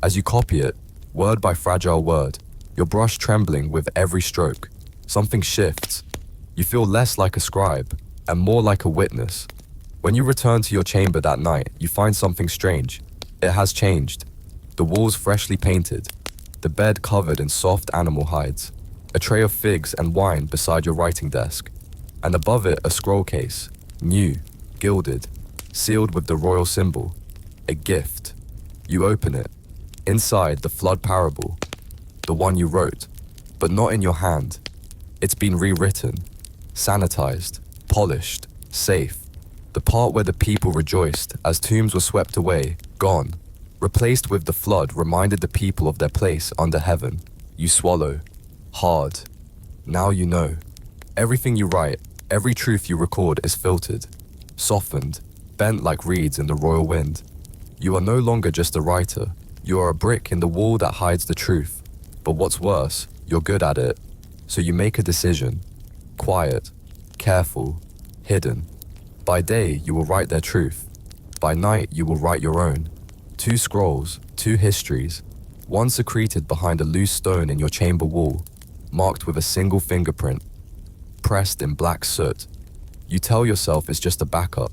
As you copy it, word by fragile word, your brush trembling with every stroke, something shifts. You feel less like a scribe, and more like a witness. When you return to your chamber that night, you find something strange. It has changed. The walls freshly painted, the bed covered in soft animal hides, a tray of figs and wine beside your writing desk, and above it a scroll case, new, gilded, sealed with the royal symbol, a gift. You open it. Inside, the flood parable, the one you wrote, but not in your hand. It's been rewritten, sanitized, polished, safe. The part where the people rejoiced as tombs were swept away, gone, replaced with the flood reminded the people of their place under heaven. You swallow, hard. Now you know. Everything you write, every truth you record is filtered, softened, bent like reeds in the royal wind. You are no longer just a writer. You are a brick in the wall that hides the truth. But what's worse, you're good at it. So you make a decision. Quiet, careful, hidden. By day, you will write their truth. By night, you will write your own. 2 scrolls, 2 histories, one secreted behind a loose stone in your chamber wall, marked with a single fingerprint, pressed in black soot. You tell yourself it's just a backup,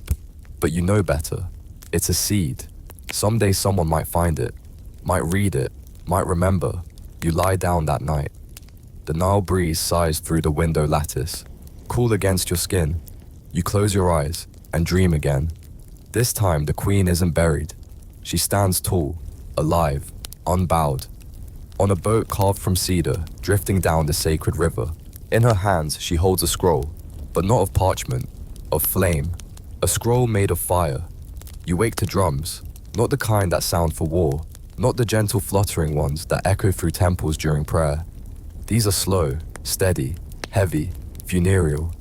but you know better. It's a seed. Someday someone might find it, might read it, might remember. You lie down that night. The Nile breeze sighs through the window lattice, cool against your skin. You close your eyes and dream again. This time the queen isn't buried. She stands tall, alive, unbowed, on a boat carved from cedar, drifting down the sacred river. In her hands she holds a scroll, but not of parchment, of flame, a scroll made of fire. You wake to drums, not the kind that sound for war, not the gentle fluttering ones that echo through temples during prayer. These are slow, steady, heavy, funereal,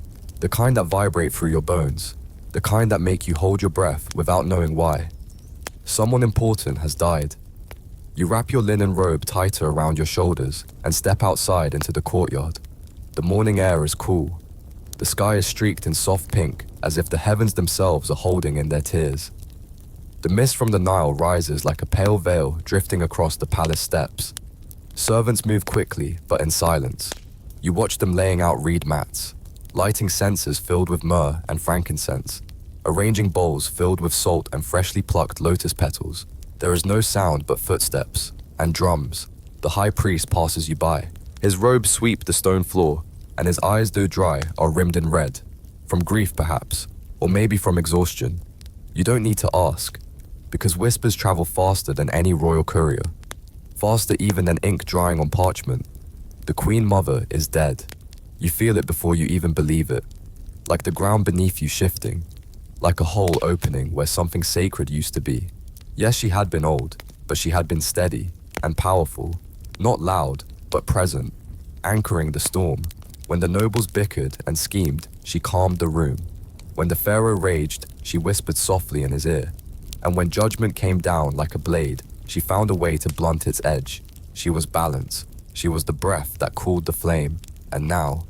the kind that vibrate through your bones, the kind that make you hold your breath without knowing why. Someone important has died. You wrap your linen robe tighter around your shoulders and step outside into the courtyard. The morning air is cool. The sky is streaked in soft pink, as if the heavens themselves are holding in their tears. The mist from the Nile rises like a pale veil drifting across the palace steps. Servants move quickly, but in silence. You watch them laying out reed mats, lighting censers filled with myrrh and frankincense, arranging bowls filled with salt and freshly plucked lotus petals. There is no sound but footsteps and drums. The high priest passes you by. His robes sweep the stone floor, and his eyes, though dry, are rimmed in red. From grief, perhaps, or maybe from exhaustion. You don't need to ask, because whispers travel faster than any royal courier, faster even than ink drying on parchment. The Queen Mother is dead. You feel it before you even believe it, like the ground beneath you shifting, like a hole opening where something sacred used to be. Yes, she had been old, but she had been steady and powerful, not loud, but present, anchoring the storm. When the nobles bickered and schemed, she calmed the room. When the pharaoh raged, she whispered softly in his ear. And when judgment came down like a blade, she found a way to blunt its edge. She was balance. She was the breath that cooled the flame. And now,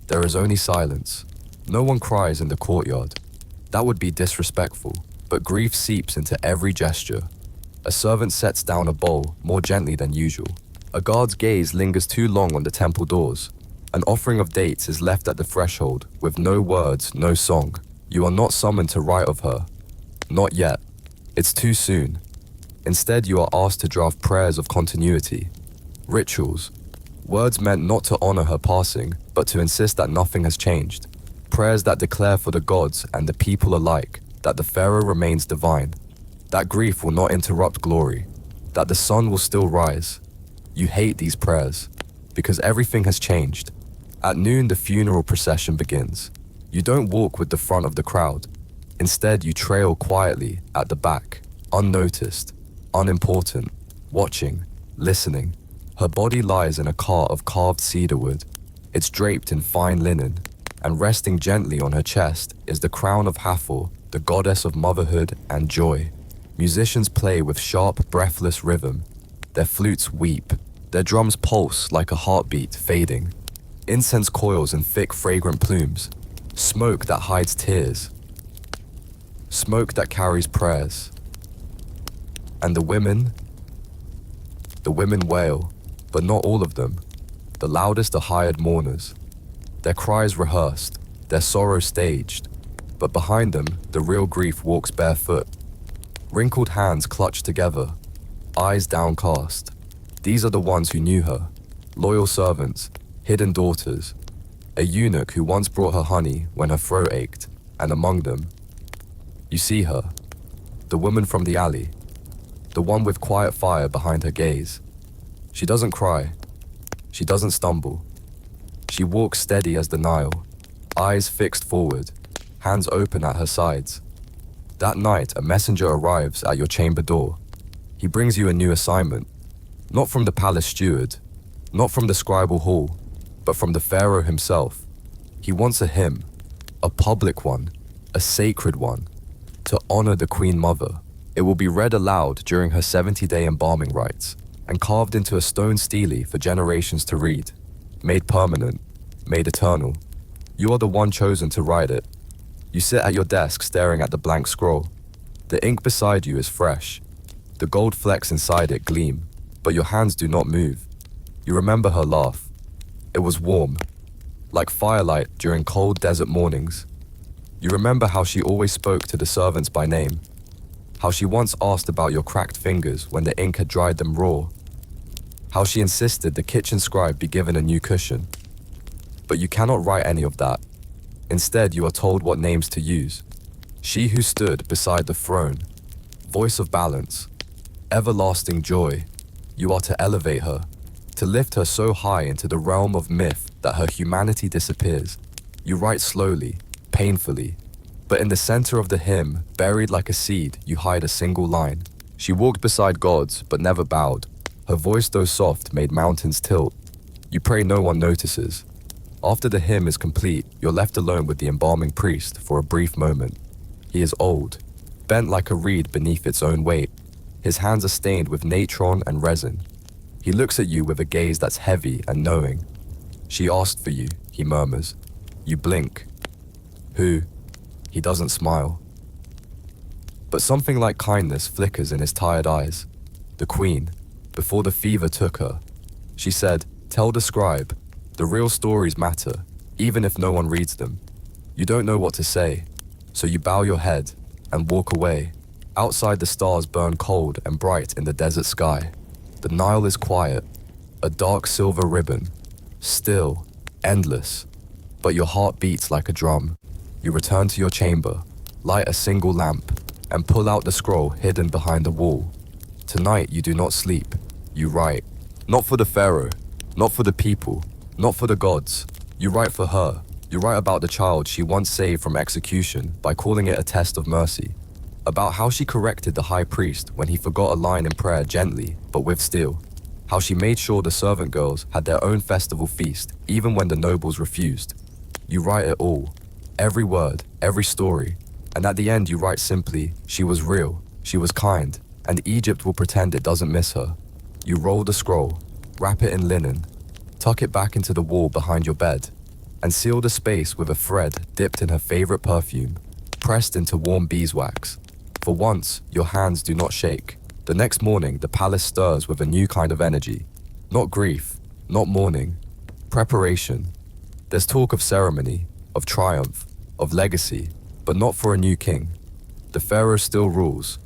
there is only silence. No one cries in the courtyard. That would be disrespectful, but grief seeps into every gesture. A servant sets down a bowl more gently than usual. A guard's gaze lingers too long on the temple doors. An offering of dates is left at the threshold with no words, no song. You are not summoned to write of her. Not yet. It's too soon. Instead, you are asked to draft prayers of continuity, rituals, words meant not to honor her passing, but to insist that nothing has changed. Prayers that declare for the gods and the people alike that the pharaoh remains divine, that grief will not interrupt glory, that the sun will still rise, You hate these prayers, because everything has changed. At noon, the funeral procession begins. You don't walk with the front of the crowd. Instead, you trail quietly at the back, unnoticed, unimportant, watching, listening. Her body lies in a cart of carved cedar wood. It's draped in fine linen, and resting gently on her chest is the crown of Hathor, the goddess of motherhood and joy. Musicians play with sharp, breathless rhythm. Their flutes weep. Their drums pulse like a heartbeat fading. Incense coils in thick, fragrant plumes. Smoke that hides tears. Smoke that carries prayers. And the women wail, but not all of them. The loudest are hired mourners. Their cries rehearsed, their sorrow staged. But behind them, the real grief walks barefoot. Wrinkled hands clutched together, eyes downcast. These are the ones who knew her, loyal servants, hidden daughters. A eunuch who once brought her honey when her throat ached, and among them, you see her, the woman from the alley, the one with quiet fire behind her gaze. She doesn't cry. She doesn't stumble. She walks steady as the Nile, eyes fixed forward, hands open at her sides. That night, a messenger arrives at your chamber door. He brings you a new assignment, not from the palace steward, not from the scribal hall, but from the pharaoh himself. He wants a hymn, a public one, a sacred one, to honor the Queen Mother. It will be read aloud during her 70-day embalming rites, and carved into a stone stele for generations to read. Made permanent, made eternal. You are the one chosen to write it. You sit at your desk staring at the blank scroll. The ink beside you is fresh. The gold flecks inside it gleam, but your hands do not move. You remember her laugh. It was warm, like firelight during cold desert mornings. You remember how she always spoke to the servants by name, how she once asked about your cracked fingers when the ink had dried them raw, how she insisted the kitchen scribe be given a new cushion. But you cannot write any of that. Instead, you are told what names to use. She who stood beside the throne, voice of balance, everlasting joy. You are to elevate her, to lift her so high into the realm of myth that her humanity disappears. You write slowly, painfully, but in the center of the hymn, buried like a seed, you hide a single line. She walked beside gods, but never bowed. Her voice, though soft, made mountains tilt. You pray no one notices. After the hymn is complete, you're left alone with the embalming priest for a brief moment. He is old, bent like a reed beneath its own weight. His hands are stained with natron and resin. He looks at you with a gaze that's heavy and knowing. She asked for you, he murmurs. You blink. Who? He doesn't smile. But something like kindness flickers in his tired eyes. The queen, before the fever took her. She said, "Tell the scribe. The real stories matter, even if no one reads them." You don't know what to say, so you bow your head and walk away. Outside, the stars burn cold and bright in the desert sky. The Nile is quiet, a dark silver ribbon, still, endless, but your heart beats like a drum. You return to your chamber, light a single lamp, and pull out the scroll hidden behind the wall. Tonight you do not sleep, you write. Not for the pharaoh, not for the people, not for the gods. You write for her. You write about the child she once saved from execution by calling it a test of mercy. About how she corrected the high priest when he forgot a line in prayer gently, but with steel. How she made sure the servant girls had their own festival feast, even when the nobles refused. You write it all. Every word, every story. And at the end you write simply, she was real, she was kind, and Egypt will pretend it doesn't miss her. You roll the scroll, wrap it in linen, tuck it back into the wall behind your bed, and seal the space with a thread dipped in her favorite perfume, pressed into warm beeswax. For once, your hands do not shake. The next morning, the palace stirs with a new kind of energy. Not grief, not mourning, preparation. There's talk of ceremony, of triumph, of legacy, but not for a new king. The pharaoh still rules.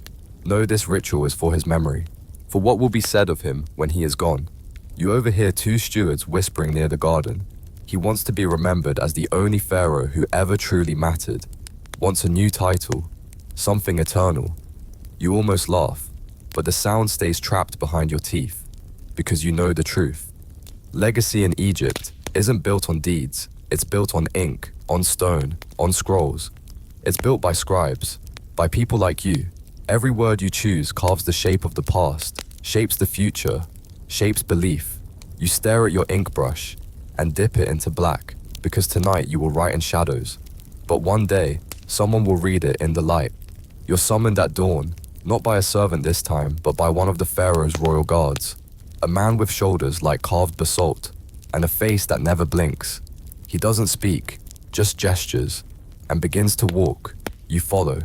Know this ritual is for his memory, for what will be said of him when he is gone. You overhear two stewards whispering near the garden. He wants to be remembered as the only pharaoh who ever truly mattered. Wants a new title, something eternal. You almost laugh, but the sound stays trapped behind your teeth. because you know the truth. Legacy in Egypt isn't built on deeds, it's built on ink, on stone, on scrolls. It's built by scribes, by people like you. Every word you choose carves the shape of the past, shapes the future, shapes belief. You stare at your ink brush and dip it into black, because tonight you will write in shadows. But one day, someone will read it in the light. You're summoned at dawn, not by a servant this time, but by one of the Pharaoh's royal guards. A man with shoulders like carved basalt, and a face that never blinks. He doesn't speak, just gestures, and begins to walk. You follow.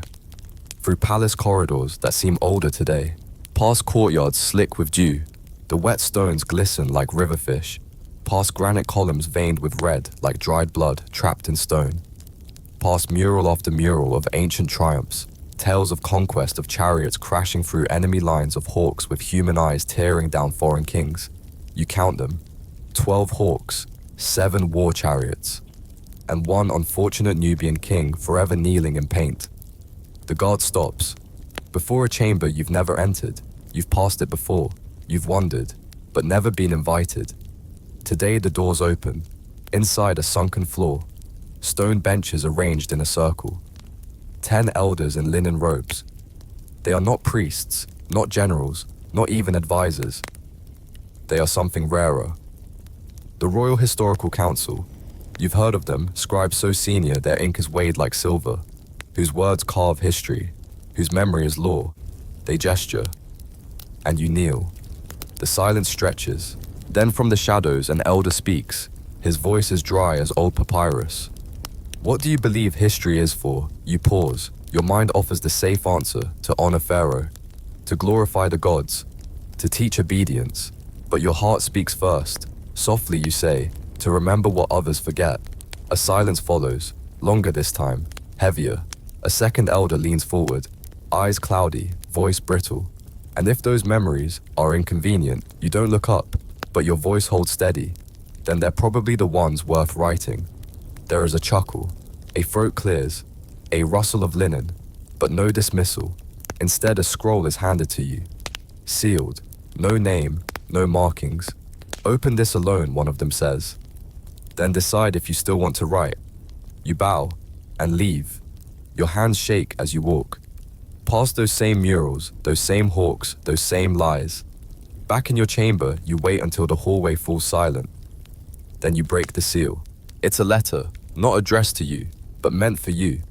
Through palace corridors that seem older today, past courtyards slick with dew, the wet stones glisten like riverfish, past granite columns veined with red like dried blood trapped in stone, past mural after mural of ancient triumphs, tales of conquest of chariots crashing through enemy lines of hawks with human eyes tearing down foreign kings. You count them, 12 hawks, 7 war chariots, and one unfortunate Nubian king forever kneeling in paint. The guard stops. Before a chamber you've never entered, you've passed it before, you've wandered, but never been invited. Today the doors open, inside a sunken floor, stone benches arranged in a circle. 10 elders in linen robes. They are not priests, not generals, not even advisors. They are something rarer. The Royal Historical Council. You've heard of them, scribes so senior their ink is weighed like silver, whose words carve history, whose memory is law. They gesture, and you kneel. The silence stretches. Then from the shadows an elder speaks. His voice is dry as old papyrus. What do you believe history is for? You pause. Your mind offers the safe answer: to honor Pharaoh, to glorify the gods, to teach obedience. But your heart speaks first. Softly you say, to remember what others forget. A silence follows, longer this time, heavier. A second elder leans forward, eyes cloudy, voice brittle. And if those memories are inconvenient, you don't look up, but your voice holds steady. Then they're probably the ones worth writing. There is a chuckle, a throat clears, a rustle of linen, but no dismissal. Instead, a scroll is handed to you. Sealed, no name, no markings. Open this alone, one of them says. Then decide if you still want to write. You bow and leave. Your hands shake as you walk. Past those same murals, those same hawks, those same lies. Back in your chamber, you wait until the hallway falls silent. Then you break the seal. It's a letter, not addressed to you, but meant for you.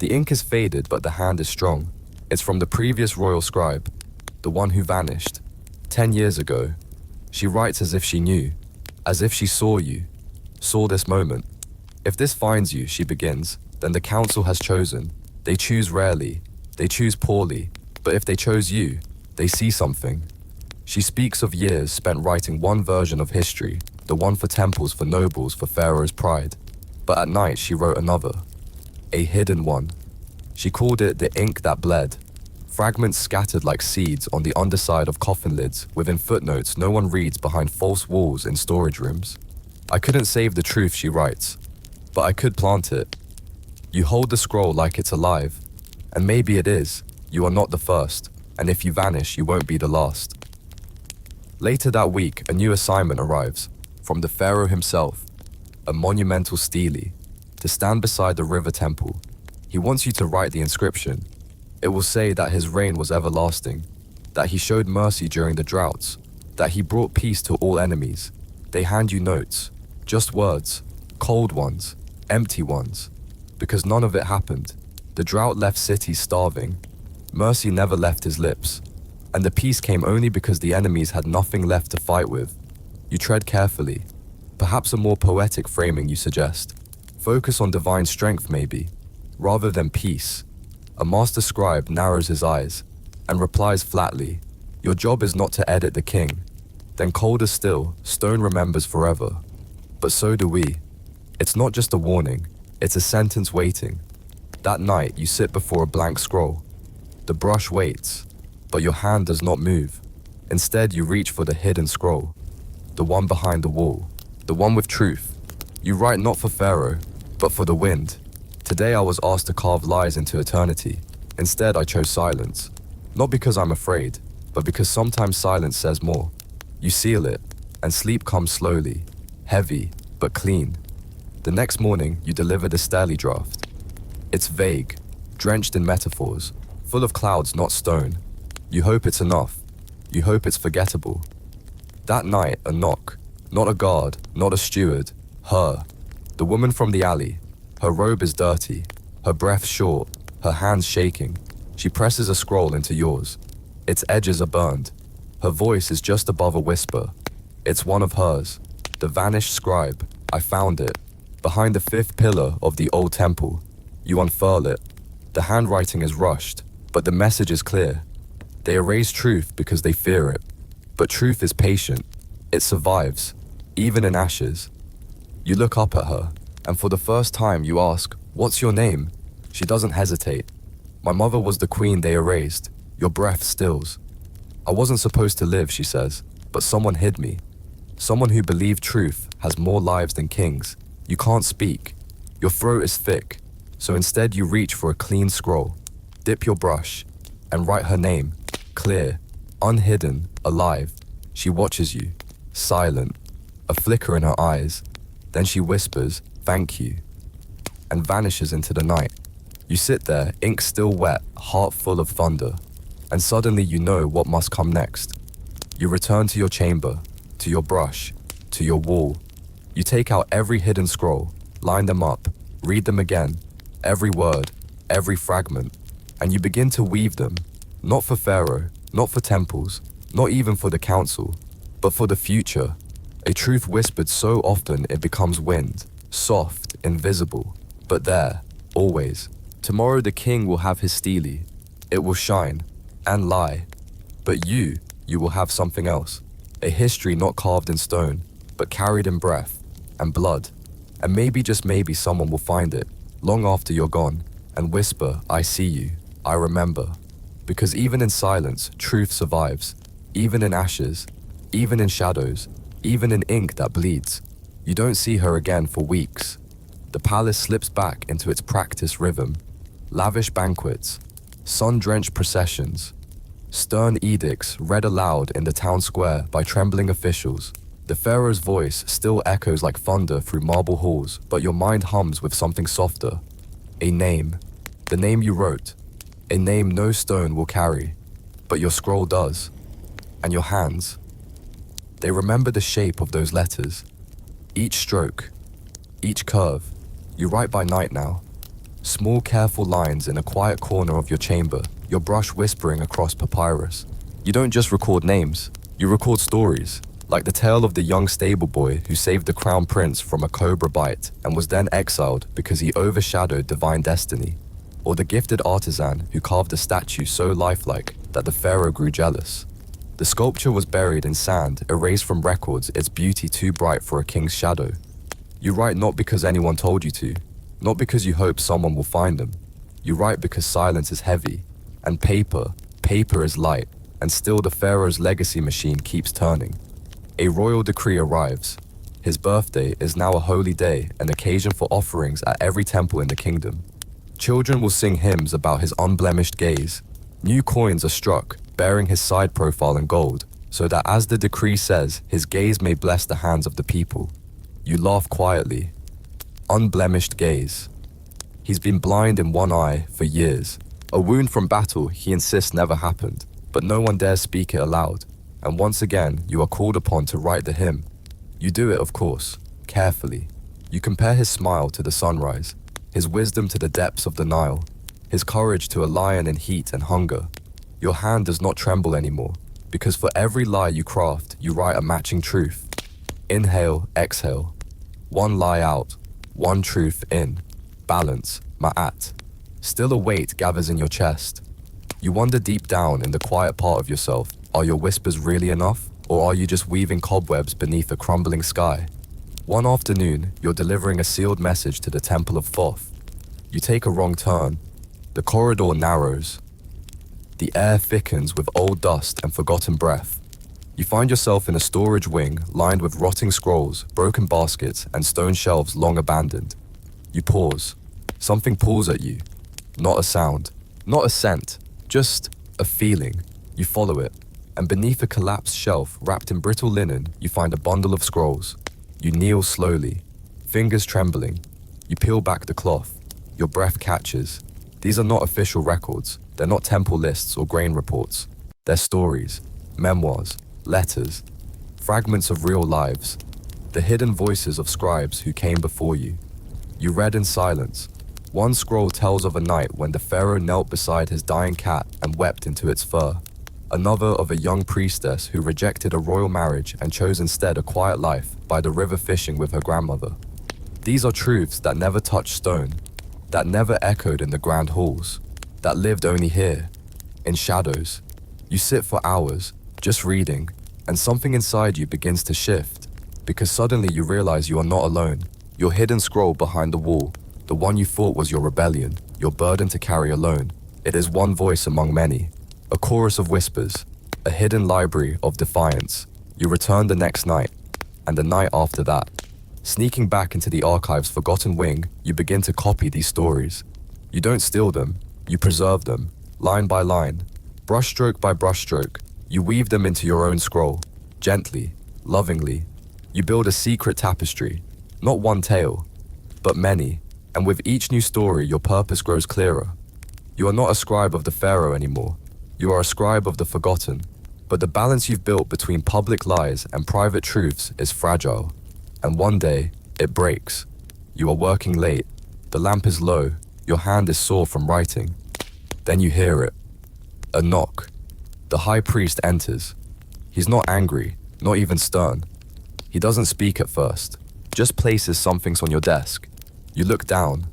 The ink is faded, but the hand is strong. It's from the previous royal scribe, the one who vanished 10 years ago. She writes as if she knew, as if she saw you, saw this moment. If this finds you, she begins, then the council has chosen. They choose rarely, they choose poorly, but if they chose you, they see something. She speaks of years spent writing one version of history, the one for temples, for nobles, for Pharaoh's pride. But at night she wrote another, a hidden one. She called it the ink that bled. Fragments scattered like seeds on the underside of coffin lids, within footnotes no one reads behind false walls in storage rooms. I couldn't save the truth, she writes, but I could plant it. You hold the scroll like it's alive, and maybe it is. You are not the first, and if you vanish, you won't be the last. Later that week, a new assignment arrives, from the Pharaoh himself, a monumental stele, to stand beside the river temple. He wants you to write the inscription. It will say that his reign was everlasting, that he showed mercy during the droughts, that he brought peace to all enemies. They hand you notes, just words, cold ones, empty ones, because none of it happened. The drought left cities starving. Mercy never left his lips, and the peace came only because the enemies had nothing left to fight with. You tread carefully, perhaps a more poetic framing you suggest. Focus on divine strength maybe, rather than peace. A master scribe narrows his eyes and replies flatly, your job is not to edit the king. Then colder still, stone remembers forever. But so do we. It's not just a warning, it's a sentence waiting. That night you sit before a blank scroll. The brush waits, but your hand does not move. Instead you reach for the hidden scroll, the one behind the wall, the one with truth. You write not for Pharaoh, but for the wind. Today I was asked to carve lies into eternity. Instead I chose silence. Not because I'm afraid, but because sometimes silence says more. You seal it, and sleep comes slowly, heavy, but clean. The next morning, you deliver the Sterling draft. It's vague, drenched in metaphors, full of clouds, not stone. You hope it's enough. You hope it's forgettable. That night, a knock. Not a guard, not a steward. Her. The woman from the alley. Her robe is dirty. Her breath short. Her hands shaking. She presses a scroll into yours. Its edges are burned. Her voice is just above a whisper. It's one of hers. The vanished scribe. I found it. Behind the fifth pillar of the old temple. You unfurl it. The handwriting is rushed, but the message is clear. They erase truth because they fear it. But truth is patient. It survives, even in ashes. You look up at her, and for the first time you ask, "What's your name?" She doesn't hesitate. "My mother was the queen they erased." Your breath stills. "I wasn't supposed to live," she says, "but someone hid me." Someone who believed truth has more lives than kings. You can't speak. Your throat is thick, so instead you reach for a clean scroll, dip your brush, and write her name, clear, unhidden, alive. She watches you, silent, a flicker in her eyes. Then she whispers, "Thank you," and vanishes into the night. You sit there, ink still wet, heart full of thunder, and suddenly you know what must come next. You return to your chamber, to your brush, to your wall. You take out every hidden scroll, line them up, read them again, every word, every fragment, and you begin to weave them, not for Pharaoh, not for temples, not even for the council, but for the future. A truth whispered so often it becomes wind, soft, invisible, but there, always. Tomorrow the king will have his stele. It will shine, and lie. But you will have something else. A history not carved in stone, but carried in breath and blood. And maybe, just maybe, someone will find it, long after you're gone, and whisper, "I see you, I remember." Because even in silence, truth survives. Even in ashes, even in shadows, even in ink that bleeds. You don't see her again for weeks. The palace slips back into its practiced rhythm. Lavish banquets, sun-drenched processions, stern edicts read aloud in the town square by trembling officials. The pharaoh's voice still echoes like thunder through marble halls, but your mind hums with something softer. A name. The name you wrote. A name no stone will carry, but your scroll does. And your hands. They remember the shape of those letters. Each stroke. Each curve. You write by night now. Small, careful lines in a quiet corner of your chamber, your brush whispering across papyrus. You don't just record names, you record stories, like the tale of the young stable boy who saved the crown prince from a cobra bite and was then exiled because he overshadowed divine destiny, or the gifted artisan who carved a statue so lifelike that the pharaoh grew jealous. The sculpture was buried in sand, erased from records, its beauty too bright for a king's shadow. You write not because anyone told you to, not because you hope someone will find them. You write because silence is heavy, and paper is light, and still the pharaoh's legacy machine keeps turning. A royal decree arrives. His birthday is now a holy day, an occasion for offerings at every temple in the kingdom. Children will sing hymns about his unblemished gaze. New coins are struck, bearing his side profile in gold, so that as the decree says, his gaze may bless the hands of the people. You laugh quietly. Unblemished gaze. He's been blind in one eye for years. A wound from battle he insists never happened, but no one dares speak it aloud. And once again, you are called upon to write the hymn. You do it, of course, carefully. You compare his smile to the sunrise, his wisdom to the depths of the Nile, his courage to a lion in heat and hunger. Your hand does not tremble anymore, because for every lie you craft, you write a matching truth. Inhale, exhale. One lie out, one truth in. Balance, ma'at. Still a weight gathers in your chest. You wonder deep down in the quiet part of yourself, are your whispers really enough? Or are you just weaving cobwebs beneath a crumbling sky? One afternoon, you're delivering a sealed message to the Temple of Thoth. You take a wrong turn. The corridor narrows. The air thickens with old dust and forgotten breath. You find yourself in a storage wing lined with rotting scrolls, broken baskets, and stone shelves long abandoned. You pause. Something pulls at you. Not a sound, not a scent, just a feeling. You follow it. And beneath a collapsed shelf wrapped in brittle linen, you find a bundle of scrolls. You kneel slowly, fingers trembling. You peel back the cloth. Your breath catches. These are not official records. They're not temple lists or grain reports. They're stories, memoirs, letters, fragments of real lives, the hidden voices of scribes who came before you. You read in silence. One scroll tells of a night when the pharaoh knelt beside his dying cat and wept into its fur. Another of a young priestess who rejected a royal marriage and chose instead a quiet life by the river fishing with her grandmother. These are truths that never touched stone, that never echoed in the grand halls, that lived only here, in shadows. You sit for hours, just reading, and something inside you begins to shift, because suddenly you realize you are not alone. Your hidden scroll behind the wall, the one you thought was your rebellion, your burden to carry alone. It is one voice among many, a chorus of whispers, a hidden library of defiance. You return the next night, and the night after that. Sneaking back into the archive's forgotten wing, you begin to copy these stories. You don't steal them, you preserve them, line by line, brushstroke by brushstroke. You weave them into your own scroll, gently, lovingly. You build a secret tapestry, not one tale, but many, and with each new story your purpose grows clearer. You are not a scribe of the pharaoh anymore. You are a scribe of the forgotten, but the balance you've built between public lies and private truths is fragile, and one day, it breaks. You are working late, the lamp is low, your hand is sore from writing. Then you hear it. A knock. The high priest enters. He's not angry, not even stern. He doesn't speak at first, just places some things on your desk. You look down.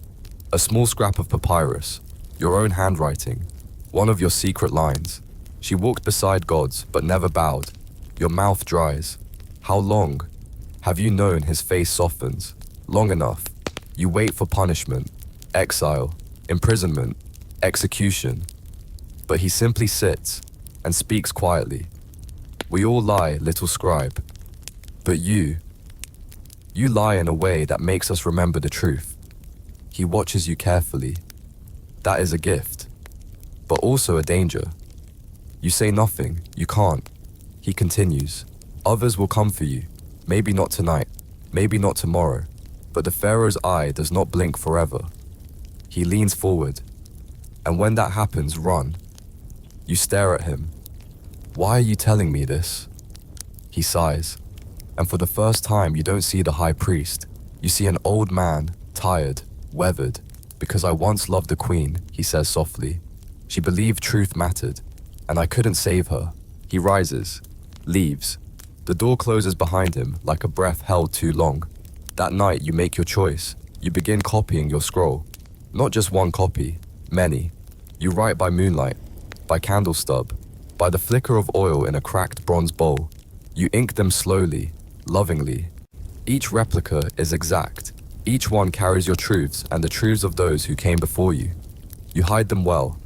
A small scrap of papyrus, your own handwriting, one of your secret lines. She walked beside gods, but never bowed. Your mouth dries. How long? Have you known his face softens? Long enough. You wait for punishment, exile, imprisonment, execution. But he simply sits and speaks quietly. We all lie, little scribe. But you lie in a way that makes us remember the truth. He watches you carefully. That is a gift, but also a danger. You say nothing, you can't. He continues. Others will come for you. Maybe not tonight, maybe not tomorrow, but the pharaoh's eye does not blink forever. He leans forward, and when that happens, run. You stare at him. Why are you telling me this? He sighs, and for the first time you don't see the high priest. You see an old man, tired, weathered. Because I once loved the queen, he says softly. She believed truth mattered, and I couldn't save her. He rises, leaves. The door closes behind him like a breath held too long. That night you make your choice. You begin copying your scroll. Not just one copy, many. You write by moonlight, by candle stub, by the flicker of oil in a cracked bronze bowl. You ink them slowly, lovingly. Each replica is exact. Each one carries your truths and the truths of those who came before you. You hide them well.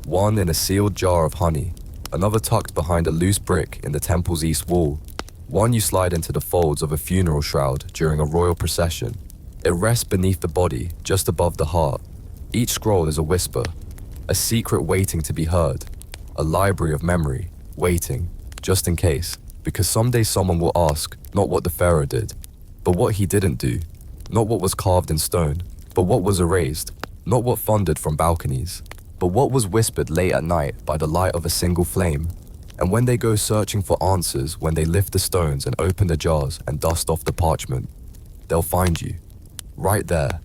One in a sealed jar of honey, another tucked behind a loose brick in the temple's east wall. One you slide into the folds of a funeral shroud during a royal procession. It rests beneath the body, just above the heart. Each scroll is a whisper, a secret waiting to be heard, a library of memory, waiting, just in case, because someday someone will ask not what the pharaoh did, but what he didn't do. Not what was carved in stone, but what was erased. Not what thundered from balconies, but what was whispered late at night by the light of a single flame. And when they go searching for answers, when they lift the stones and open the jars and dust off the parchment, they'll find you, right there,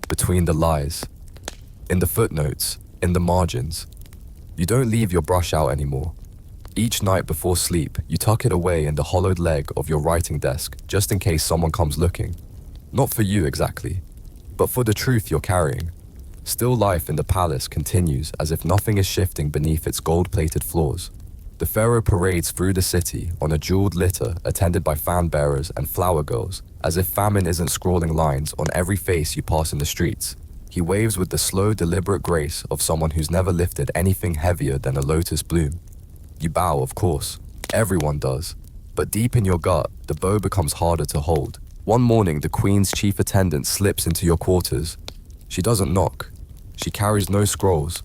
between the lies, in the footnotes, in the margins. You don't leave your brush out anymore. Each night before sleep, you tuck it away in the hollowed leg of your writing desk, just in case someone comes looking. Not for you exactly, but for the truth you're carrying. Still life in the palace continues as if nothing is shifting beneath its gold-plated floors. The pharaoh parades through the city on a jeweled litter attended by fan bearers and flower girls, as if famine isn't scrawling lines on every face you pass in the streets. He waves with the slow, deliberate grace of someone who's never lifted anything heavier than a lotus bloom. You bow, of course. Everyone does. But deep in your gut, the bow becomes harder to hold. One morning, the queen's chief attendant slips into your quarters. She doesn't knock. She carries no scrolls,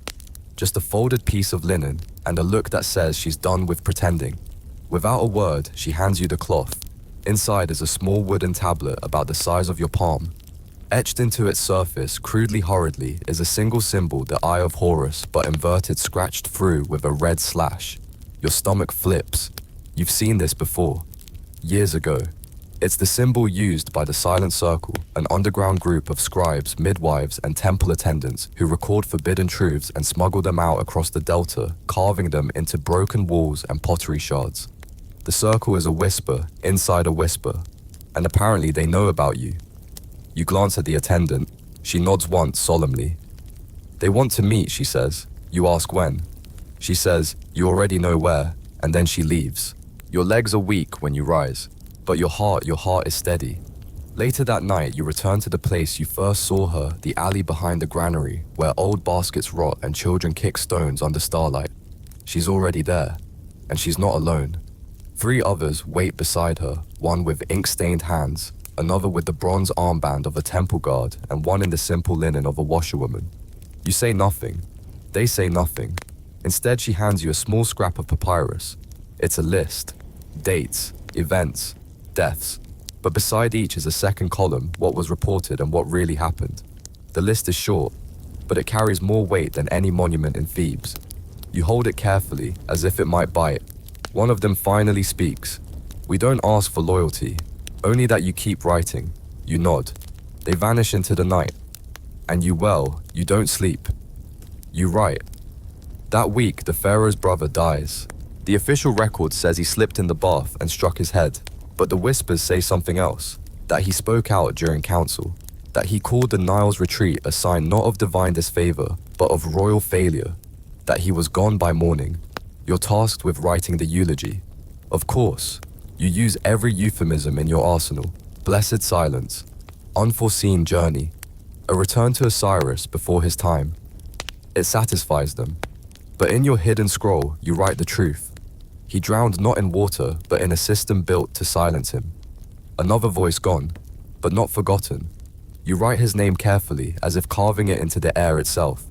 just a folded piece of linen, and a look that says she's done with pretending. Without a word, she hands you the cloth. Inside is a small wooden tablet about the size of your palm. Etched into its surface, crudely hurriedly, is a single symbol, the Eye of Horus, but inverted, scratched through with a red slash. Your stomach flips. You've seen this before. Years ago. It's the symbol used by the Silent Circle, an underground group of scribes, midwives, and temple attendants who record forbidden truths and smuggle them out across the delta, carving them into broken walls and pottery shards. The circle is a whisper inside a whisper, and apparently they know about you. You glance at the attendant. She nods once solemnly. They want to meet, she says. You ask when. She says, you already know where, and then she leaves. Your legs are weak when you rise, but your heart is steady. Later that night, you return to the place you first saw her, the alley behind the granary, where old baskets rot and children kick stones under starlight. She's already there, and she's not alone. 3 others wait beside her, one with ink-stained hands, another with the bronze armband of a temple guard, and one in the simple linen of a washerwoman. You say nothing. They say nothing. Instead, she hands you a small scrap of papyrus. It's a list. Dates, events, deaths. But beside each is a second column, what was reported and what really happened. The list is short, but it carries more weight than any monument in Thebes. You hold it carefully, as if it might bite. One of them finally speaks. We don't ask for loyalty, only that you keep writing. You nod. They vanish into the night. And you don't sleep. You write. That week, the pharaoh's brother dies. The official record says he slipped in the bath and struck his head, but the whispers say something else, that he spoke out during council, that he called the Nile's retreat a sign not of divine disfavor, but of royal failure, that he was gone by morning. You're tasked with writing the eulogy. Of course, you use every euphemism in your arsenal. Blessed silence, unforeseen journey, a return to Osiris before his time. It satisfies them. But in your hidden scroll, you write the truth. He drowned not in water, but in a system built to silence him. Another voice gone, but not forgotten. You write his name carefully, as if carving it into the air itself.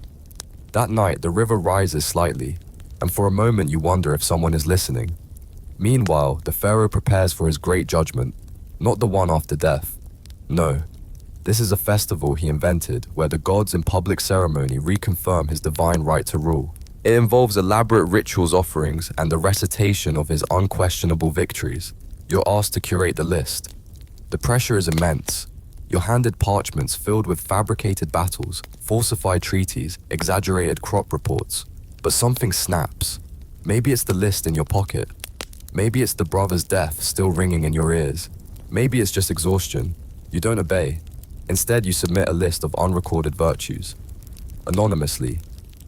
That night, the river rises slightly, and for a moment you wonder if someone is listening. Meanwhile, the pharaoh prepares for his great judgment, not the one after death. No, this is a festival he invented where the gods in public ceremony reconfirm his divine right to rule. It involves elaborate rituals, offerings, and the recitation of his unquestionable victories. You're asked to curate the list. The pressure is immense. You're handed parchments filled with fabricated battles, falsified treaties, exaggerated crop reports. But something snaps. Maybe it's the list in your pocket. Maybe it's the brother's death still ringing in your ears. Maybe it's just exhaustion. You don't obey. Instead, you submit a list of unrecorded virtues. Anonymously.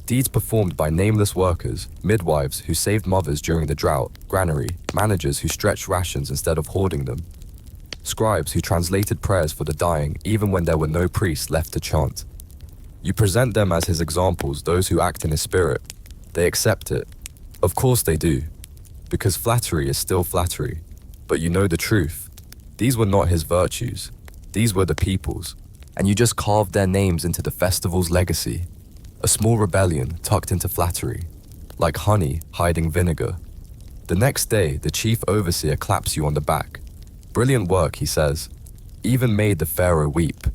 Deeds performed by nameless workers, midwives who saved mothers during the drought, granary, managers who stretched rations instead of hoarding them, scribes who translated prayers for the dying even when there were no priests left to chant. You present them as his examples, those who act in his spirit. They accept it. Of course they do. Because flattery is still flattery. But you know the truth. These were not his virtues. These were the people's. And you just carved their names into the festival's legacy. A small rebellion tucked into flattery. Like honey hiding vinegar. The next day, the chief overseer claps you on the back. Brilliant work, he says. Even made the pharaoh weep.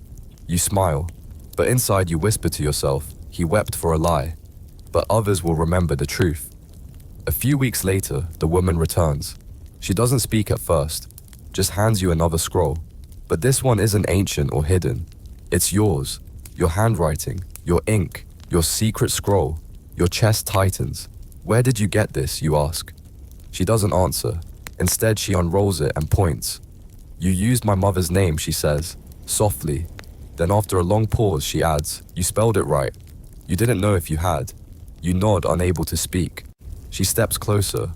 You smile. But inside you whisper to yourself, he wept for a lie. But others will remember the truth. A few weeks later, the woman returns. She doesn't speak at first, just hands you another scroll. But this one isn't ancient or hidden. It's yours, your handwriting, your ink, your secret scroll. Your chest tightens. Where did you get this, you ask? She doesn't answer. Instead, she unrolls it and points. You used my mother's name, she says, softly. Then after a long pause, she adds, you spelled it right. You didn't know if you had. You nod, unable to speak. She steps closer,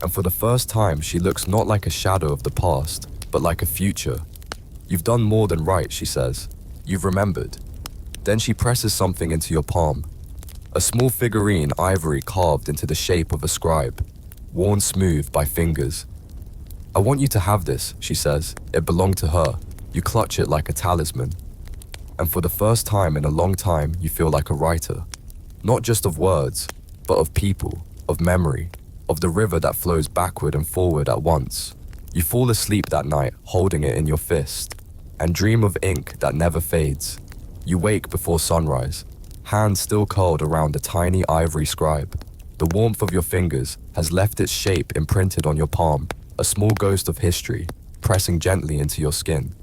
and for the first time she looks not like a shadow of the past, but like a future. You've done more than right, she says. You've remembered. Then she presses something into your palm. A small figurine, ivory carved into the shape of a scribe, worn smooth by fingers. I want you to have this, she says. It belonged to her. You clutch it like a talisman. And for the first time in a long time, you feel like a writer. Not just of words, but of people. of memory, of the river that flows backward and forward at once. You fall asleep that night holding it in your fist, and dream of ink that never fades. You wake before sunrise, hands still curled around a tiny ivory scribe. The warmth of your fingers has left its shape imprinted on your palm, a small ghost of history, pressing gently into your skin.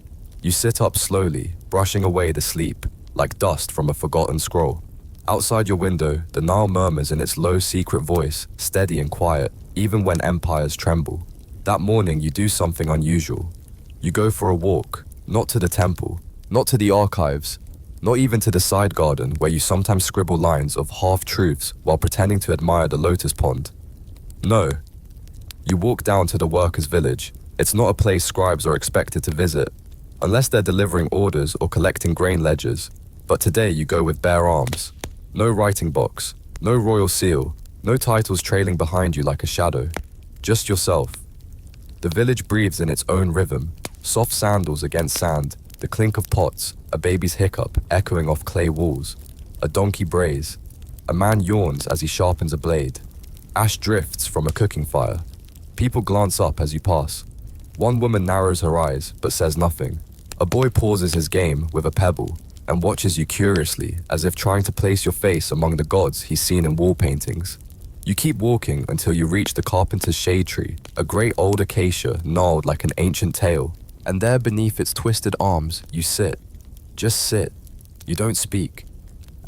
You sit up slowly, brushing away the sleep, like dust from a forgotten scroll. Outside your window, the Nile murmurs in its low secret voice, steady and quiet, even when empires tremble. That morning you do something unusual. You go for a walk, not to the temple, not to the archives, not even to the side garden where you sometimes scribble lines of half-truths while pretending to admire the lotus pond. No. You walk down to the workers' village. It's not a place scribes are expected to visit, unless they're delivering orders or collecting grain ledgers. But today you go with bare arms. No writing box, no royal seal, no titles trailing behind you like a shadow. Just yourself. The village breathes in its own rhythm, soft sandals against sand, the clink of pots, a baby's hiccup echoing off clay walls, a donkey brays. A man yawns as he sharpens a blade. Ash drifts from a cooking fire. People glance up as you pass. One woman narrows her eyes but says nothing. A boy pauses his game with a pebble and watches you curiously as if trying to place your face among the gods he's seen in wall paintings. You keep walking until you reach the carpenter's shade tree, a great old acacia gnarled like an ancient tale. And there beneath its twisted arms, you sit. Just sit. You don't speak.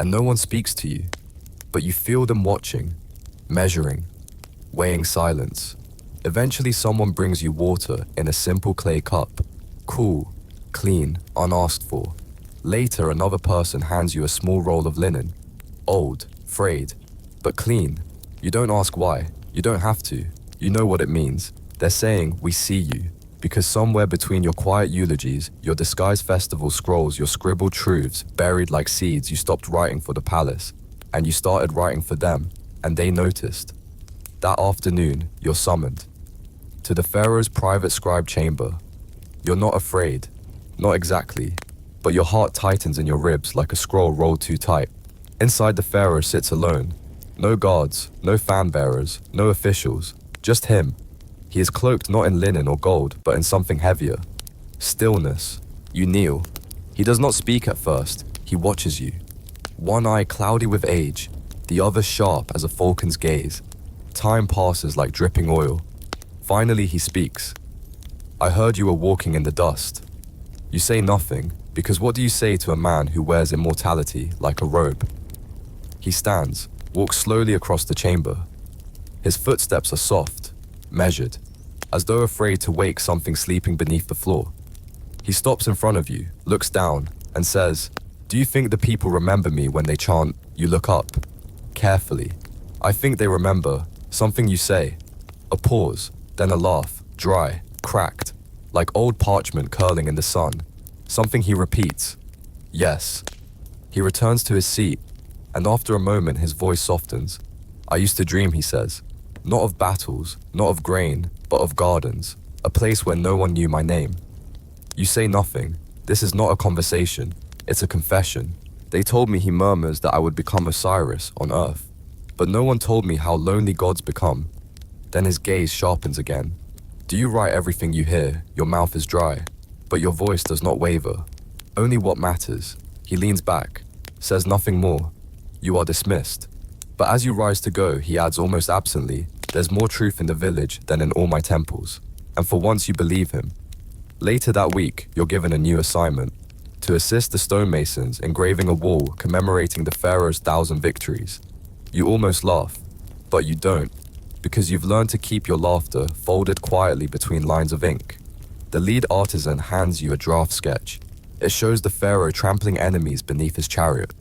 And no one speaks to you. But you feel them watching, measuring, weighing silence. Eventually someone brings you water in a simple clay cup. Cool, clean, unasked for. Later another person hands you a small roll of linen. Old, frayed, but clean. You don't ask why. You don't have to. You know what it means. They're saying, we see you. Because somewhere between your quiet eulogies, your disguised festival scrolls your scribbled truths buried like seeds you stopped writing for the palace, and you started writing for them, and they noticed. That afternoon, you're summoned to the Pharaoh's private scribe chamber. You're not afraid, not exactly, but your heart tightens in your ribs like a scroll rolled too tight. Inside the Pharaoh sits alone. No guards, no fan bearers, no officials, just him. He is cloaked not in linen or gold, but in something heavier. Stillness. You kneel. He does not speak at first. He watches you. One eye cloudy with age, the other sharp as a falcon's gaze. Time passes like dripping oil. Finally he speaks. I heard you were walking in the dust. You say nothing, because what do you say to a man who wears immortality like a robe? He stands, walks slowly across the chamber. His footsteps are soft, measured, as though afraid to wake something sleeping beneath the floor. He stops in front of you, looks down, and says, do you think the people remember me when they chant, you look up? Carefully. I think they remember something you say. A pause, then a laugh, dry, cracked, like old parchment curling in the sun. Something he repeats. Yes. He returns to his seat, and after a moment his voice softens. I used to dream, he says. Not of battles, not of grain, but of gardens, a place where no one knew my name. You say nothing. This is not a conversation. It's a confession. They told me, he murmurs, that I would become Osiris on earth. But no one told me how lonely gods become. Then his gaze sharpens again. Do you write everything you hear? Your mouth is dry, but your voice does not waver. Only what matters. He leans back, says nothing more. You are dismissed. But as you rise to go, he adds almost absently, there's more truth in the village than in all my temples. And for once you believe him. Later that week, you're given a new assignment. To assist the stonemasons engraving a wall commemorating the Pharaoh's 1,000 victories. You almost laugh, but you don't, because you've learned to keep your laughter folded quietly between lines of ink. The lead artisan hands you a draft sketch. It shows the Pharaoh trampling enemies beneath his chariot.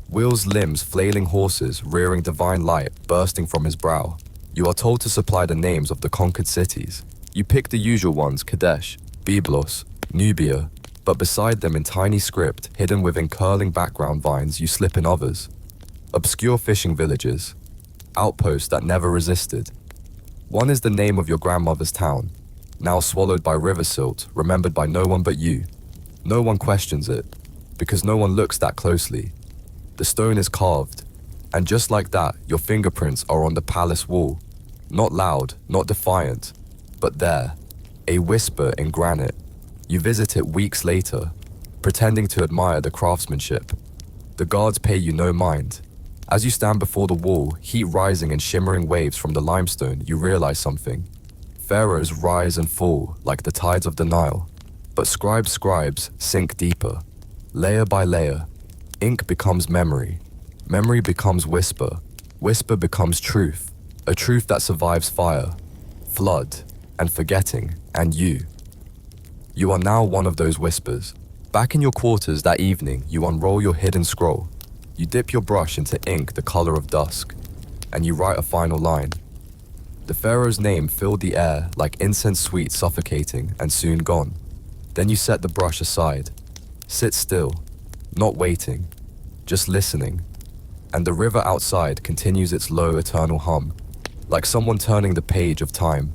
Wheels, limbs, flailing horses, rearing divine light bursting from his brow. You are told to supply the names of the conquered cities. You pick the usual ones, Kadesh, Byblos, Nubia, but beside them in tiny script, hidden within curling background vines, you slip in others. Obscure fishing villages, outposts that never resisted. One is the name of your grandmother's town, now swallowed by river silt, remembered by no one but you. No one questions it, because no one looks that closely. The stone is carved, And just like that, your fingerprints are on the palace wall. Not loud, not defiant, but there, a whisper in granite. You visit it weeks later, pretending to admire the craftsmanship. The guards pay you no mind. As you stand before the wall, heat rising in shimmering waves from the limestone, you realize something. Pharaohs rise and fall like the tides of the Nile, but scribes sink deeper. Layer by layer, ink becomes memory. Memory becomes whisper. Whisper becomes truth. A truth that survives fire, flood, and forgetting, and you. You are now one of those whispers. Back in your quarters that evening, you unroll your hidden scroll. You dip your brush into ink the color of dusk, and you write a final line. The pharaoh's name filled the air like incense sweet suffocating and soon gone. Then you set the brush aside. Sit still, not waiting, just listening. And the river outside continues its low eternal hum, like someone turning the page of time.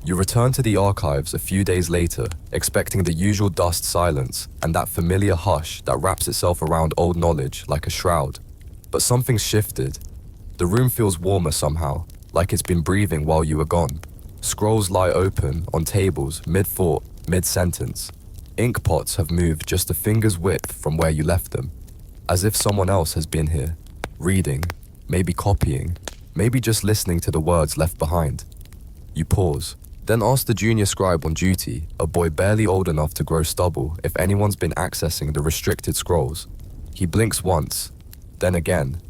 You return to the archives a few days later, expecting the usual dust silence and that familiar hush that wraps itself around old knowledge like a shroud. But something's shifted. The room feels warmer somehow, like it's been breathing while you were gone. Scrolls lie open on tables mid-thought, mid-sentence. Ink pots have moved just a finger's width from where you left them, as if someone else has been here, reading, maybe copying, maybe just listening to the words left behind. You pause. Then ask the junior scribe on duty, a boy barely old enough to grow stubble, if anyone's been accessing the restricted scrolls. He blinks once, then again,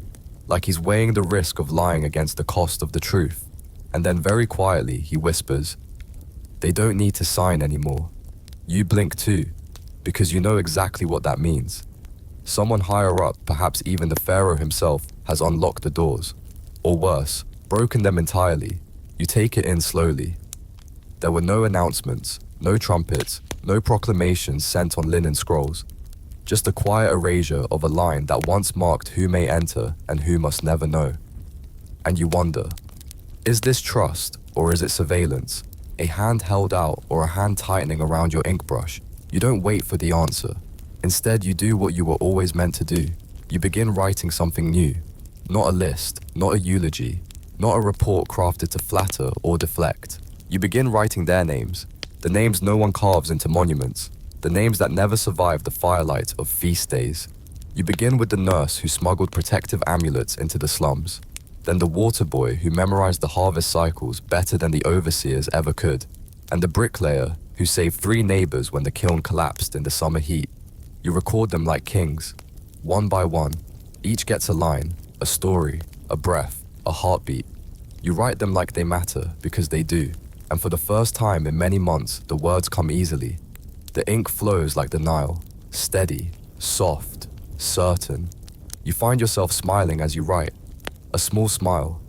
like he's weighing the risk of lying against the cost of the truth. And then very quietly, he whispers, "They don't need to sign anymore." You blink too, because you know exactly what that means. Someone higher up, perhaps even the pharaoh himself, has unlocked the doors. Or worse, broken them entirely. You take it in slowly. There were no announcements, no trumpets, no proclamations sent on linen scrolls. Just a quiet erasure of a line that once marked who may enter and who must never know. And you wonder, is this trust or is it surveillance? A hand held out or a hand tightening around your ink brush? You don't wait for the answer. Instead, you do what you were always meant to do. You begin writing something new. Not a list, not a eulogy, not a report crafted to flatter or deflect. You begin writing their names, the names no one carves into monuments, the names that never survived the firelight of feast days. You begin with the nurse who smuggled protective amulets into the slums, then the water boy who memorized the harvest cycles better than the overseers ever could, and the bricklayer who saved 3 neighbors when the kiln collapsed in the summer heat. You record them like kings, one by one. Each gets a line, a story, a breath, a heartbeat. You write them like they matter because they do. And for the first time in many months, the words come easily. The ink flows like the Nile, steady, soft, certain. You find yourself smiling as you write, a small smile,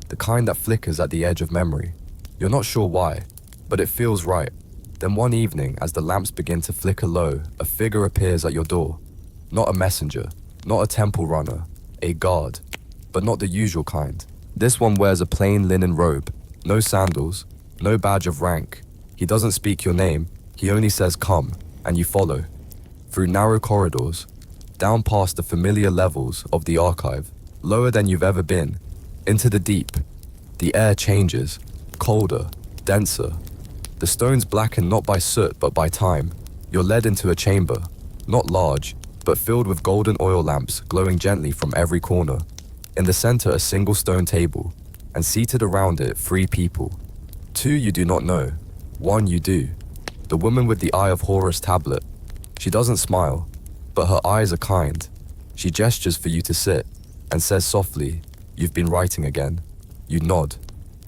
the kind that flickers at the edge of memory. You're not sure why, but it feels right. Then one evening, as the lamps begin to flicker low, a figure appears at your door. Not a messenger, not a temple runner, a guard, but not the usual kind. This one wears a plain linen robe, no sandals, no badge of rank. He doesn't speak your name, he only says come, and you follow. Through narrow corridors, down past the familiar levels of the archive, lower than you've ever been, into the deep. The air changes, colder, denser. The stones blacken not by soot but by time. You're led into a chamber, not large, but filled with golden oil lamps glowing gently from every corner. In the center, a single stone table, and seated around it, 3 people. 2 you do not know, 1 you do. The woman with the Eye of Horus tablet. She doesn't smile, but her eyes are kind. She gestures for you to sit, and says softly, "You've been writing again." You nod.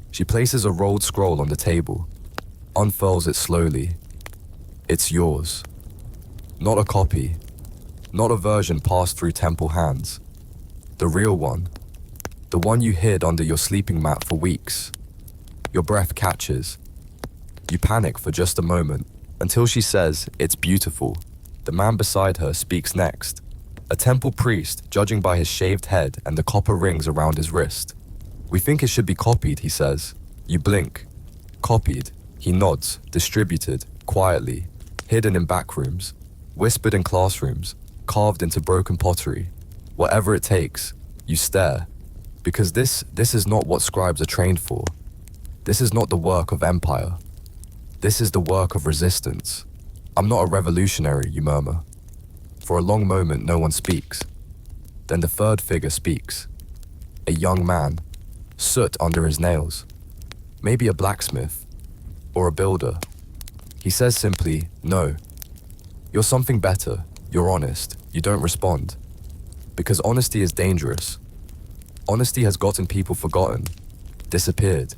She places a rolled scroll on the table, unfurls it slowly. It's yours. Not a copy, not a version passed through temple hands. The real one. The one you hid under your sleeping mat for weeks. Your breath catches. You panic for just a moment, until she says, "It's beautiful." The man beside her speaks next. A temple priest, judging by his shaved head and the copper rings around his wrist. "We think it should be copied," he says. You blink. Copied. He nods, distributed, quietly, hidden in back rooms, whispered in classrooms, carved into broken pottery. Whatever it takes, you stare. Because this is not what scribes are trained for. This is not the work of empire. This is the work of resistance. I'm not a revolutionary, you murmur. For a long moment, no one speaks. Then the third figure speaks. A young man, soot under his nails. Maybe a blacksmith, or a builder. He says simply, no. You're something better, you're honest, you don't respond. Because honesty is dangerous. Honesty has gotten people forgotten, disappeared,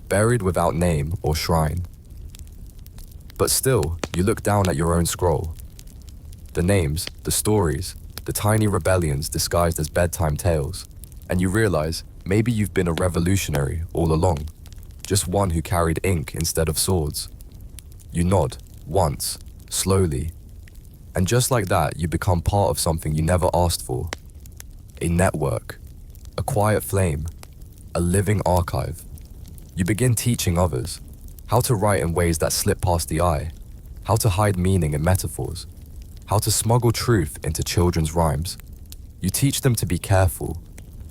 buried without name or shrine. But still, you look down at your own scroll. The names, the stories, the tiny rebellions disguised as bedtime tales, and you realize maybe you've been a revolutionary all along, just one who carried ink instead of swords. You nod, once, slowly, and just like that you become part of something you never asked for. A network, a quiet flame, a living archive. You begin teaching others how to write in ways that slip past the eye, how to hide meaning in metaphors, how to smuggle truth into children's rhymes. You teach them to be careful,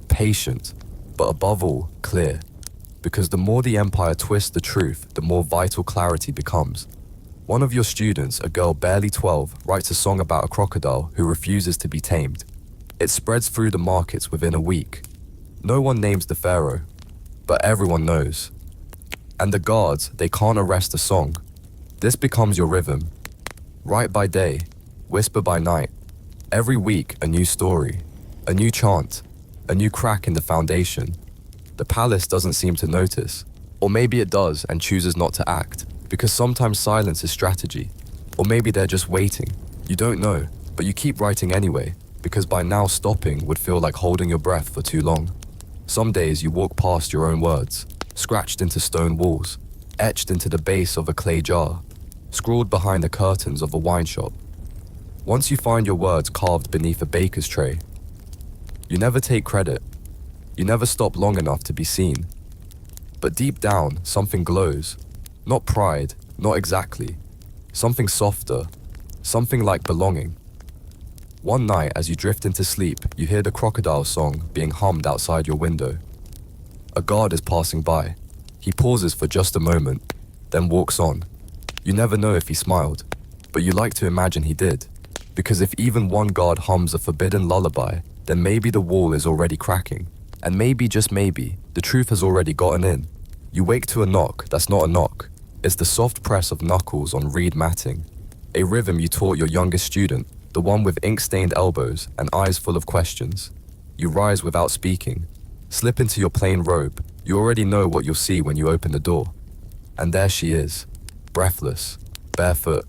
patient, but above all, clear. Because the more the empire twists the truth, the more vital clarity becomes. One of your students, a girl barely 12, writes a song about a crocodile who refuses to be tamed. It spreads through the markets within a week. No one names the pharaoh, but everyone knows. And the guards, they can't arrest the song. This becomes your rhythm. Write by day, whisper by night. Every week, a new story, a new chant, a new crack in the foundation. The palace doesn't seem to notice. Or maybe it does and chooses not to act, because sometimes silence is strategy. Or maybe they're just waiting. You don't know, but you keep writing anyway, because by now stopping would feel like holding your breath for too long. Some days you walk past your own words, scratched into stone walls, etched into the base of a clay jar, scrawled behind the curtains of a wine shop. Once you find your words carved beneath a baker's tray, you never take credit. You never stop long enough to be seen. But deep down, something glows. Not pride, not exactly. Something softer, something like belonging. One night, as you drift into sleep, you hear the crocodile song being hummed outside your window. A guard is passing by. He pauses for just a moment, then walks on. You never know if he smiled, but you like to imagine he did. Because if even one guard hums a forbidden lullaby, then maybe the wall is already cracking. And maybe, just maybe, the truth has already gotten in. You wake to a knock that's not a knock. It's the soft press of knuckles on reed matting. A rhythm you taught your youngest student, the one with ink-stained elbows and eyes full of questions. You rise without speaking. Slip into your plain robe. You already know what you'll see when you open the door. And there she is, breathless, barefoot,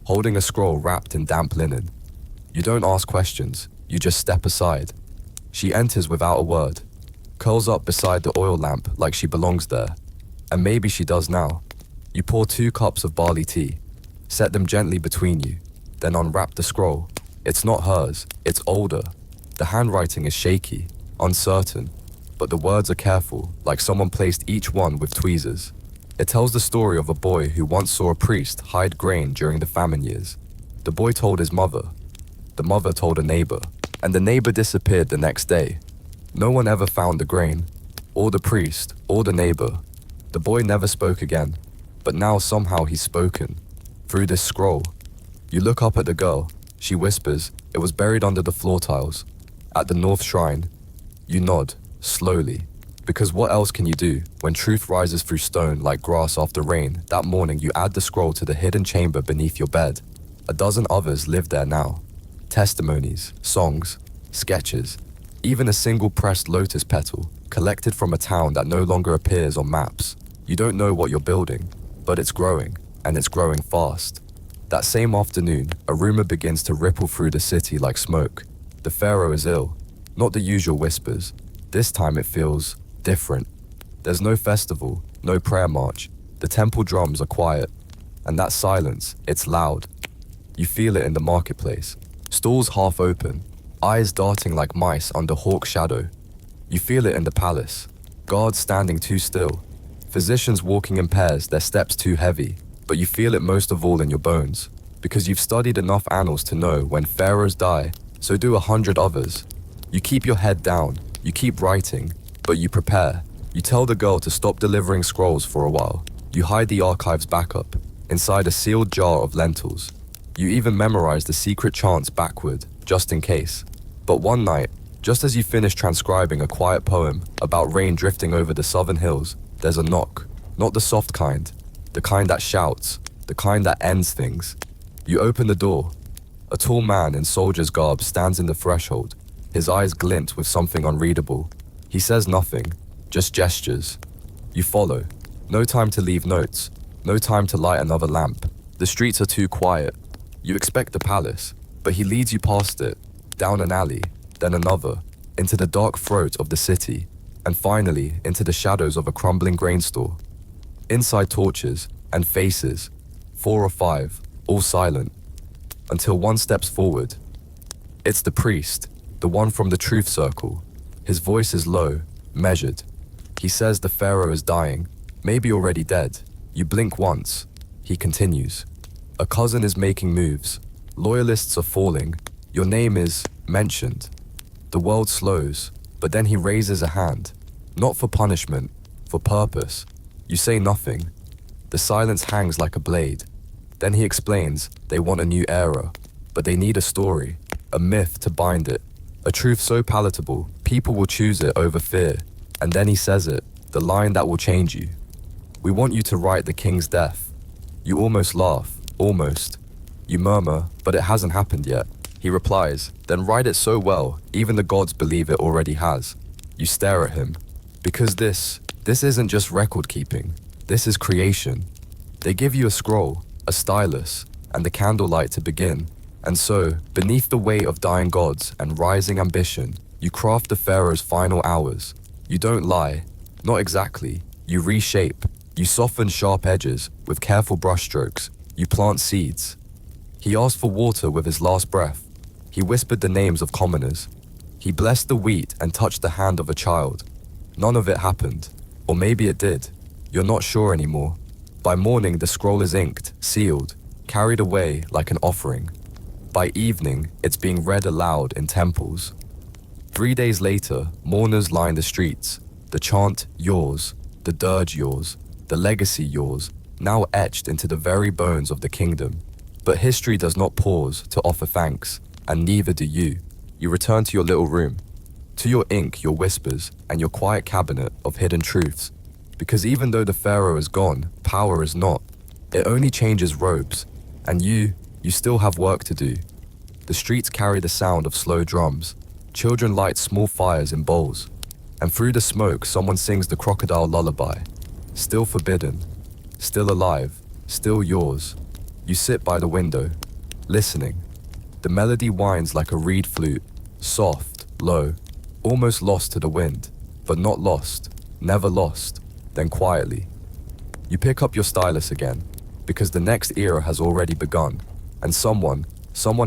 holding a scroll wrapped in damp linen. You don't ask questions, you just step aside. She enters without a word, curls up beside the oil lamp like she belongs there. And maybe she does now. You pour 2 cups of barley tea, set them gently between you, then unwrap the scroll. It's not hers, it's older. The handwriting is shaky, uncertain, but the words are careful, like someone placed each one with tweezers. It tells the story of a boy who once saw a priest hide grain during the famine years. The boy told his mother. The mother told a neighbor, and the neighbor disappeared the next day. No one ever found the grain, or the priest, or the neighbor. The boy never spoke again, but now somehow he's spoken, through this scroll. You look up at the girl. She whispers, it was buried under the floor tiles, at the North Shrine. You nod, slowly, because what else can you do when truth rises through stone like grass after rain? That morning you add the scroll to the hidden chamber beneath your bed. A dozen others live there now. Testimonies, songs, sketches, even a single pressed lotus petal collected from a town that no longer appears on maps. You don't know what you're building, but it's growing, and it's growing fast. That same afternoon, a rumor begins to ripple through the city like smoke. The pharaoh is ill. Not the usual whispers. This time it feels different. There's no festival, no prayer march. The temple drums are quiet. And that silence, it's loud. You feel it in the marketplace. Stalls half open, eyes darting like mice under hawk shadow. You feel it in the palace. Guards standing too still. Physicians walking in pairs, their steps too heavy. But you feel it most of all in your bones, because you've studied enough annals to know when pharaohs die, so do 100 others. You keep your head down, you keep writing, But you prepare. You tell the girl to stop delivering scrolls for a while. You hide the archive's backup inside a sealed jar of lentils. You even memorize the secret chants backward, just in case. But one night, just as you finish transcribing a quiet poem about rain drifting over the southern hills, there's a knock. Not the soft kind, the kind that shouts, the kind that ends things. You open the door. A tall man in soldier's garb stands in the threshold. His eyes glint with something unreadable. He says nothing, just gestures. You follow. No time to leave notes. No time to light another lamp. The streets are too quiet. You expect the palace, but he leads you past it, down an alley, then another, into the dark throat of the city, and finally into the shadows of a crumbling grain store. Inside torches and faces, 4 or 5, all silent, until one steps forward. It's the priest, the one from the truth circle. His voice is low, measured. He says the pharaoh is dying, maybe already dead. You blink once. He continues. A cousin is making moves. Loyalists are falling. Your name is mentioned. The world slows, but then he raises a hand. Not for punishment, for purpose. You say nothing. The silence hangs like a blade. Then he explains they want a new era, but they need a story, a myth to bind it, a truth so palatable, people will choose it over fear. And then he says it, the line that will change you. We want you to write the king's death. You almost laugh, almost. You murmur, but it hasn't happened yet. He replies, then write it so well, even the gods believe it already has. You stare at him. Because this isn't just record keeping. This is creation. They give you a scroll, a stylus, and the candlelight to begin. And so, beneath the weight of dying gods and rising ambition, you craft the pharaoh's final hours. You don't lie, not exactly. You reshape. You soften sharp edges with careful brushstrokes. You plant seeds. He asked for water with his last breath. He whispered the names of commoners. He blessed the wheat and touched the hand of a child. None of it happened. Or maybe it did. You're not sure anymore. By morning, the scroll is inked, sealed, carried away like an offering. By evening, it's being read aloud in temples. 3 days later, mourners line the streets. The chant, yours. The dirge, yours. The legacy, yours. Now etched into the very bones of the kingdom. But history does not pause to offer thanks, and neither do you. You return to your little room. To your ink, your whispers, and your quiet cabinet of hidden truths. Because even though the pharaoh is gone, power is not. It only changes robes. And you still have work to do. The streets carry the sound of slow drums. Children light small fires in bowls. And through the smoke, someone sings the crocodile lullaby. Still forbidden. Still alive. Still yours. You sit by the window, listening. The melody winds like a reed flute. Soft, low, almost lost to the wind. But not lost. Never lost. Then quietly, you pick up your stylus again, because the next era has already begun, and someone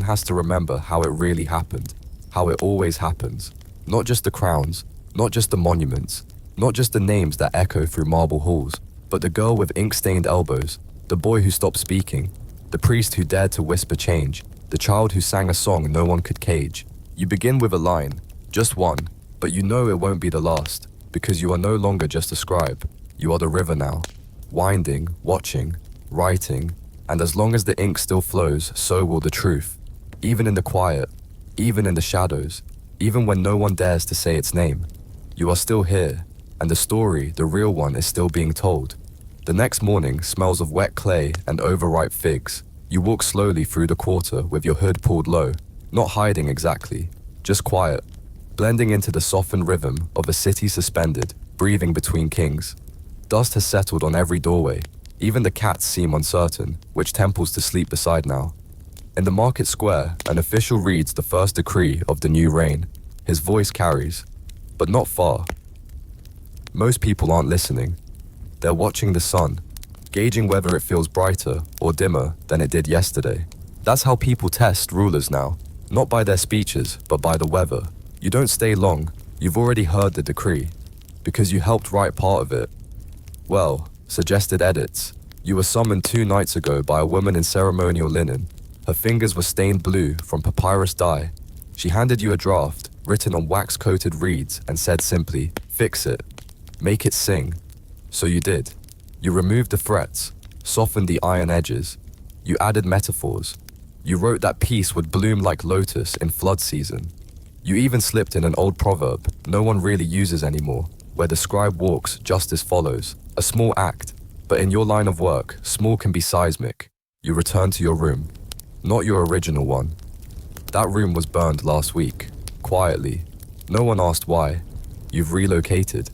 has to remember how it really happened, how it always happens. Not just the crowns, not just the monuments, not just the names that echo through marble halls, but the girl with ink-stained elbows, the boy who stopped speaking, the priest who dared to whisper change, the child who sang a song no one could cage. You begin with a line, just one, but you know it won't be the last. Because you are no longer just a scribe. You are the river now, winding, watching, writing, and as long as the ink still flows, so will the truth. Even in the quiet, even in the shadows, even when no one dares to say its name. You are still here, and the story, the real one, is still being told. The next morning smells of wet clay and overripe figs. You walk slowly through the quarter with your hood pulled low, not hiding exactly, just quiet. Blending into the softened rhythm of a city suspended, breathing between kings. Dust has settled on every doorway. Even the cats seem uncertain, which temples to sleep beside now. In the market square, an official reads the first decree of the new reign. His voice carries, but not far. Most people aren't listening. They're watching the sun, gauging whether it feels brighter or dimmer than it did yesterday. That's how people test rulers now, not by their speeches, but by the weather. You don't stay long, you've already heard the decree, because you helped write part of it. Well, suggested edits. You were summoned 2 nights ago by a woman in ceremonial linen. Her fingers were stained blue from papyrus dye. She handed you a draft, written on wax-coated reeds, and said simply, Fix it. Make it sing. So you did. You removed the frets, softened the iron edges. You added metaphors. You wrote that peace would bloom like lotus in flood season. You even slipped in an old proverb no one really uses anymore, where the scribe walks, justice follows. A small act, but in your line of work, small can be seismic. You return to your room. Not your original one. That room was burned last week, quietly. No one asked why. You've relocated.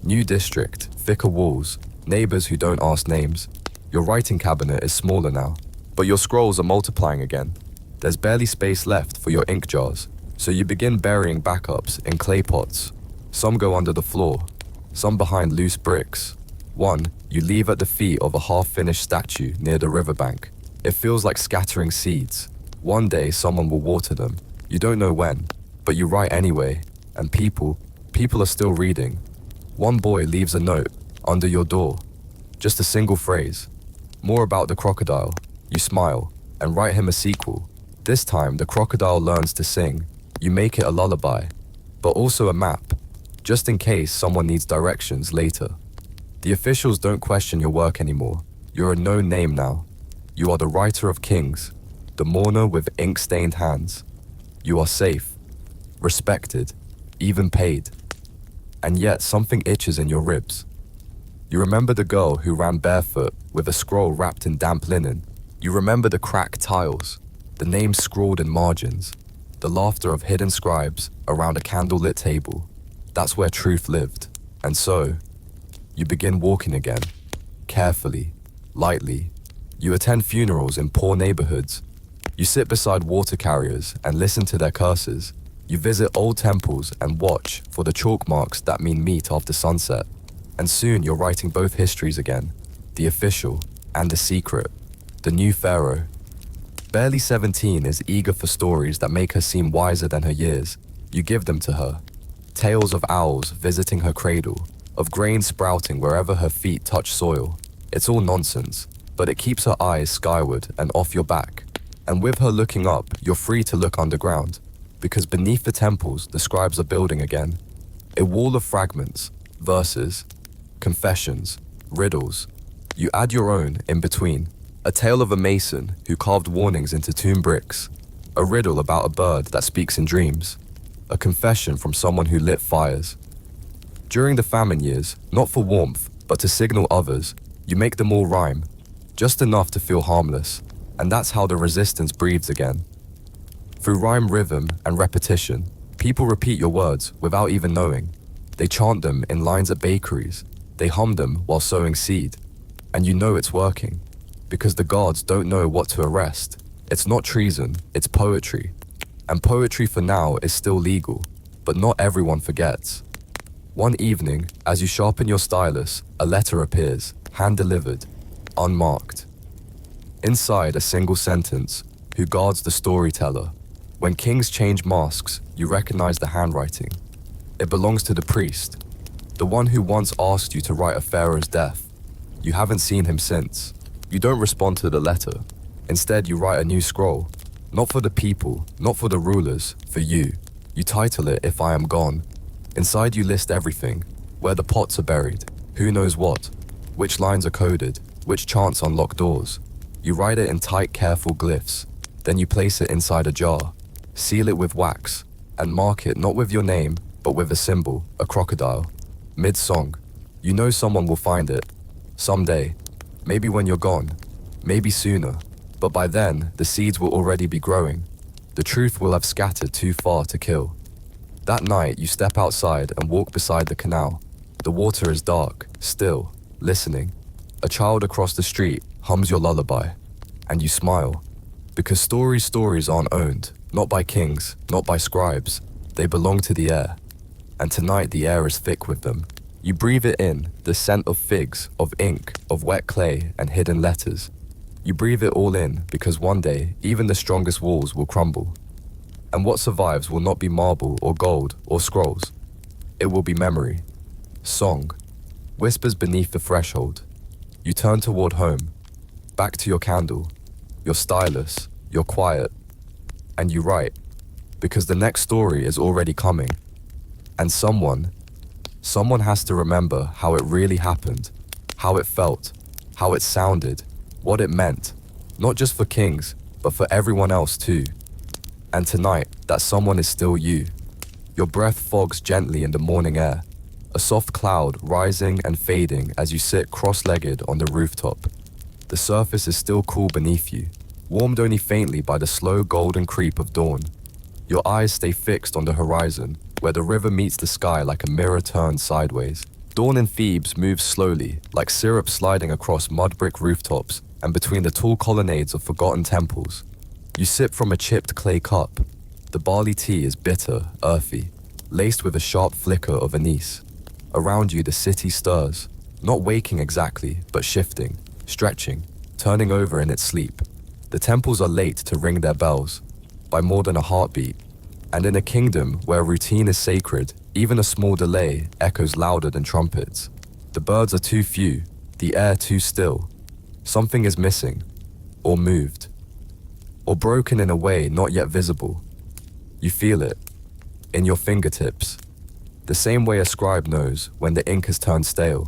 New district, thicker walls, neighbors who don't ask names. Your writing cabinet is smaller now, but your scrolls are multiplying again. There's barely space left for your ink jars, so you begin burying backups in clay pots. Some go under the floor, some behind loose bricks. One, you leave at the feet of a half-finished statue near the riverbank. It feels like scattering seeds. One day someone will water them. You don't know when, but you write anyway, and people are still reading. One boy leaves a note under your door. Just a single phrase. More about the crocodile. You smile and write him a sequel. This time the crocodile learns to sing. You make it a lullaby, but also a map, just in case someone needs directions later. The officials don't question your work anymore. You're a known name now. You are the writer of kings, the mourner with ink-stained hands. You are safe, respected, even paid. And yet something itches in your ribs. You remember the girl who ran barefoot with a scroll wrapped in damp linen. You remember the cracked tiles, the names scrawled in margins, the laughter of hidden scribes around a candlelit table. That's where truth lived. And so, you begin walking again, carefully, lightly. You attend funerals in poor neighborhoods. You sit beside water carriers and listen to their curses. You visit old temples and watch for the chalk marks that mean meet after sunset. And soon you're writing both histories again, the official and the secret, the new pharaoh. Barely 17 is eager for stories that make her seem wiser than her years. You give them to her. Tales of owls visiting her cradle, of grain sprouting wherever her feet touch soil. It's all nonsense, but it keeps her eyes skyward and off your back. And with her looking up, you're free to look underground, because beneath the temples, the scribes are building again. A wall of fragments, verses, confessions, riddles. You add your own in between. A tale of a mason who carved warnings into tomb bricks. A riddle about a bird that speaks in dreams. A confession from someone who lit fires. During the famine years, not for warmth, but to signal others, you make them all rhyme, just enough to feel harmless, and that's how the resistance breathes again. Through rhyme, rhythm, and repetition, people repeat your words without even knowing. They chant them in lines at bakeries. They hum them while sowing seed. And you know it's working, because the guards don't know what to arrest. It's not treason, it's poetry. And poetry for now is still legal, but not everyone forgets. One evening, as you sharpen your stylus, a letter appears, hand-delivered, unmarked. Inside a single sentence, who guards the storyteller? When kings change masks, you recognize the handwriting. It belongs to the priest, the one who once asked you to write a pharaoh's death. You haven't seen him since. You don't respond to the letter. Instead, you write a new scroll. Not for the people, not for the rulers, for you. You title it If I Am Gone. Inside you list everything, where the pots are buried, who knows what, which lines are coded, which chants unlock doors. You write it in tight, careful glyphs. Then you place it inside a jar, seal it with wax, and mark it not with your name, but with a symbol, a crocodile. Mid-song, you know someone will find it. Someday, maybe when you're gone, maybe sooner, but by then, the seeds will already be growing. The truth will have scattered too far to kill. That night, you step outside and walk beside the canal. The water is dark, still, listening. A child across the street hums your lullaby, and you smile. Because stories aren't owned, not by kings, not by scribes. They belong to the air. And tonight the air is thick with them. You breathe it in, the scent of figs, of ink, of wet clay, and hidden letters. You breathe it all in because one day, even the strongest walls will crumble. And what survives will not be marble or gold or scrolls. It will be memory. Song. Whispers beneath the threshold. You turn toward home. Back to your candle. Your stylus. Your quiet. And you write. Because the next story is already coming. And someone Someone has to remember how it really happened, how it felt, how it sounded, what it meant, not just for kings, but for everyone else too. And tonight, that someone is still you. Your breath fogs gently in the morning air, a soft cloud rising and fading as you sit cross-legged on the rooftop. The surface is still cool beneath you, warmed only faintly by the slow golden creep of dawn. Your eyes stay fixed on the horizon, where the river meets the sky like a mirror turned sideways. Dawn in Thebes moves slowly, like syrup sliding across mud brick rooftops and between the tall colonnades of forgotten temples. You sip from a chipped clay cup. The barley tea is bitter, earthy, laced with a sharp flicker of anise. Around you the city stirs, not waking exactly, but shifting, stretching, turning over in its sleep. The temples are late to ring their bells, by more than a heartbeat. And in a kingdom where routine is sacred, even a small delay echoes louder than trumpets. The birds are too few, the air too still. Something is missing, or moved, or broken in a way not yet visible. You feel it, in your fingertips, the same way a scribe knows when the ink has turned stale.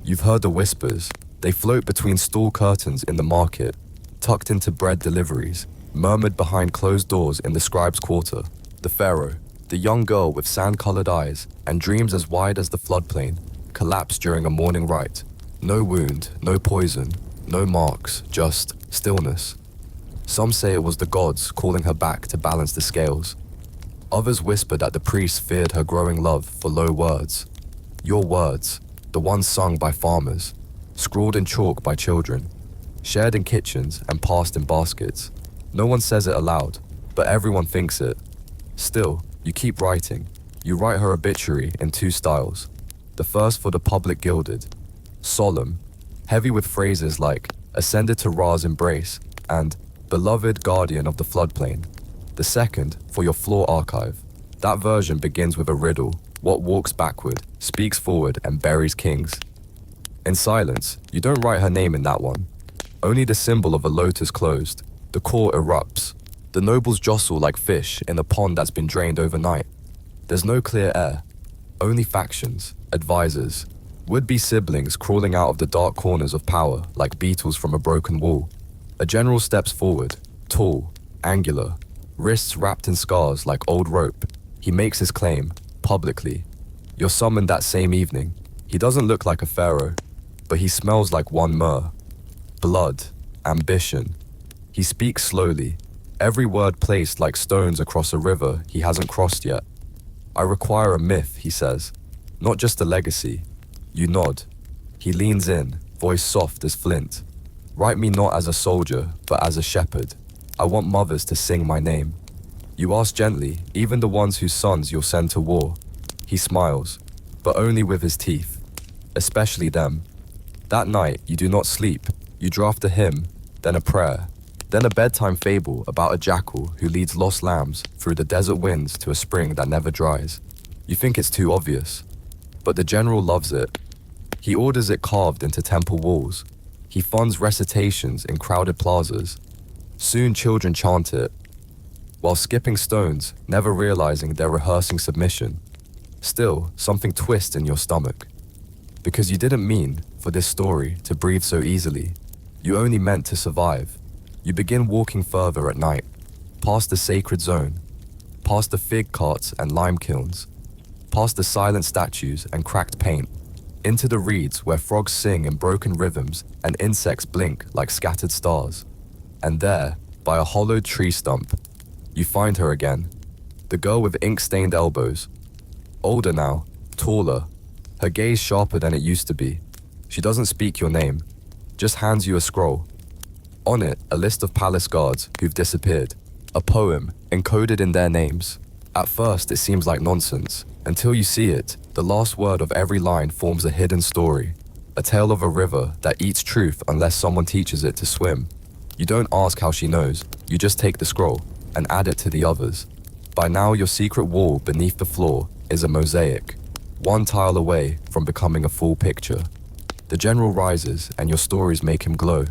You've heard the whispers, they float between stall curtains in the market, tucked into bread deliveries, murmured behind closed doors in the scribe's quarter. The pharaoh, the young girl with sand-colored eyes and dreams as wide as the floodplain, collapsed during a morning rite. No wound, no poison, no marks, just stillness. Some say it was the gods calling her back to balance the scales. Others whispered that the priests feared her growing love for low words. Your words, the ones sung by farmers, scrawled in chalk by children, shared in kitchens and passed in baskets. No one says it aloud, but everyone thinks it. Still, you keep writing. You write her obituary in two styles. The first for the public gilded, solemn, heavy with phrases like ascended to Ra's embrace and beloved guardian of the floodplain. The second for your floor archive. That version begins with a riddle. What walks backward, speaks forward and buries kings. In silence, you don't write her name in that one. Only the symbol of a lotus closed. The core erupts. The nobles jostle like fish in a pond that's been drained overnight. There's no clear air. Only factions, advisors, would-be siblings crawling out of the dark corners of power like beetles from a broken wall. A general steps forward, tall, angular, wrists wrapped in scars like old rope. He makes his claim, publicly. You're summoned that same evening. He doesn't look like a pharaoh, but he smells like one myrrh. Blood, ambition. He speaks slowly, every word placed like stones across a river he hasn't crossed yet. I require a myth, he says, not just a legacy. You nod. He leans in, voice soft as flint. Write me not as a soldier, but as a shepherd. I want mothers to sing my name. You ask gently, even the ones whose sons you'll send to war. He smiles, but only with his teeth. Especially them. That night, you do not sleep. You draft a hymn, then a prayer, then a bedtime fable about a jackal who leads lost lambs through the desert winds to a spring that never dries. You think it's too obvious, but the general loves it. He orders it carved into temple walls. He funds recitations in crowded plazas. Soon children chant it, while skipping stones, never realizing they're rehearsing submission. Still, something twists in your stomach. Because you didn't mean for this story to breathe so easily. You only meant to survive. You begin walking further at night, past the sacred zone, past the fig carts and lime kilns, past the silent statues and cracked paint, into the reeds where frogs sing in broken rhythms and insects blink like scattered stars. And there, by a hollowed tree stump, you find her again, the girl with ink-stained elbows. Older now, taller, her gaze sharper than it used to be. She doesn't speak your name, just hands you a scroll. On it, a list of palace guards who've disappeared, a poem encoded in their names. At first, it seems like nonsense. Until you see it, the last word of every line forms a hidden story, a tale of a river that eats truth unless someone teaches it to swim. You don't ask how she knows, you just take the scroll and add it to the others. By now, your secret wall beneath the floor is a mosaic, one tile away from becoming a full picture. The general rises and your stories make him glow.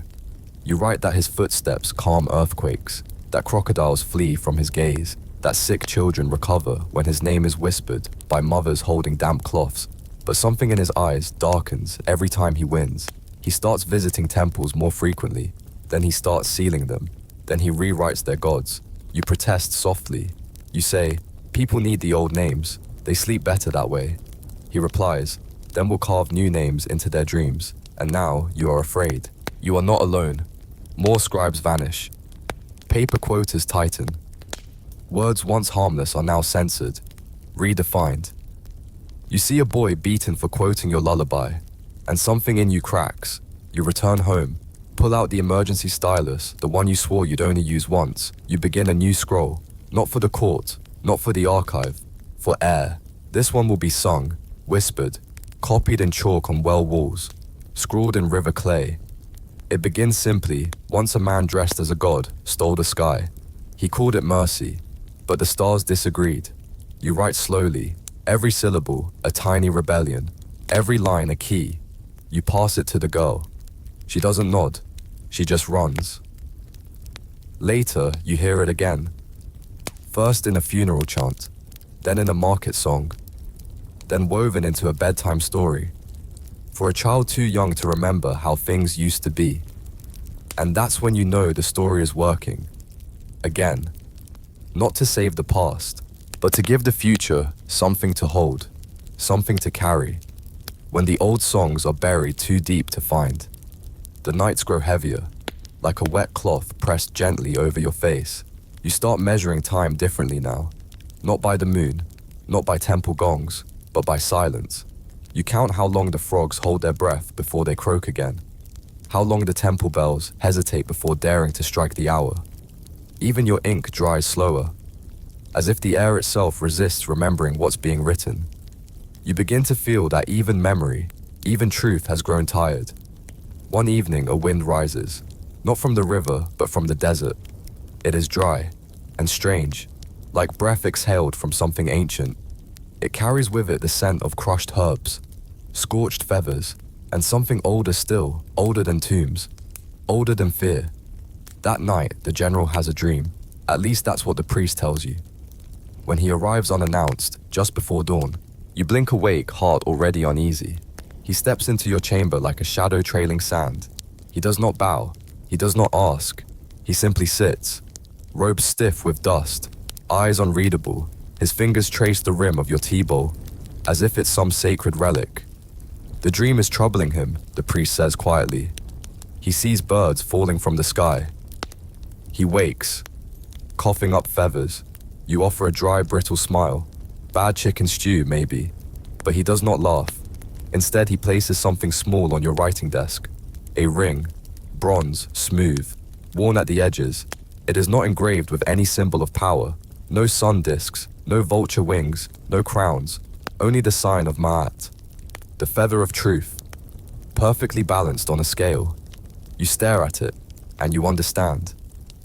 You write that his footsteps calm earthquakes, that crocodiles flee from his gaze, that sick children recover when his name is whispered by mothers holding damp cloths, but something in his eyes darkens every time he wins. He starts visiting temples more frequently, then he starts sealing them, then he rewrites their gods. You protest softly. You say, "People need the old names, they sleep better that way." He replies, "Then we'll carve new names into their dreams." And now you are afraid. You are not alone. More scribes vanish. Paper quotas tighten. Words once harmless are now censored, redefined. You see a boy beaten for quoting your lullaby, and something in you cracks. You return home, pull out the emergency stylus, the one you swore you'd only use once. You begin a new scroll, not for the court, not for the archive, for air. This one will be sung, whispered, copied in chalk on well walls, scrawled in river clay. It begins simply. Once a man dressed as a god stole the sky. He called it mercy, but the stars disagreed. You write slowly, every syllable a tiny rebellion, every line a key. You pass it to the girl. She doesn't nod, she just runs. Later, you hear it again. First in a funeral chant, then in a market song, then woven into a bedtime story. For a child too young to remember how things used to be. And that's when you know the story is working. Again. Not to save the past, but to give the future something to hold, something to carry. When the old songs are buried too deep to find, the nights grow heavier, like a wet cloth pressed gently over your face. You start measuring time differently now, not by the moon, not by temple gongs, but by silence. You count how long the frogs hold their breath before they croak again, how long the temple bells hesitate before daring to strike the hour. Even your ink dries slower, as if the air itself resists remembering what's being written. You begin to feel that even memory, even truth has grown tired. One evening a wind rises, not from the river, but from the desert. It is dry and strange, like breath exhaled from something ancient. It carries with it the scent of crushed herbs, scorched feathers, and something older still, older than tombs, older than fear. That night, the general has a dream. At least that's what the priest tells you. When he arrives unannounced, just before dawn, you blink awake, heart already uneasy. He steps into your chamber like a shadow trailing sand. He does not bow. He does not ask. He simply sits, robes stiff with dust, eyes unreadable. His fingers trace the rim of your tea bowl, as if it's some sacred relic. The dream is troubling him, the priest says quietly. He sees birds falling from the sky. He wakes, coughing up feathers. You offer a dry, brittle smile. Bad chicken stew, maybe. But he does not laugh. Instead, he places something small on your writing desk. A ring, bronze, smooth, worn at the edges. It is not engraved with any symbol of power. No sun discs, no vulture wings, no crowns, only the sign of Ma'at, the feather of truth, perfectly balanced on a scale. You stare at it, and you understand.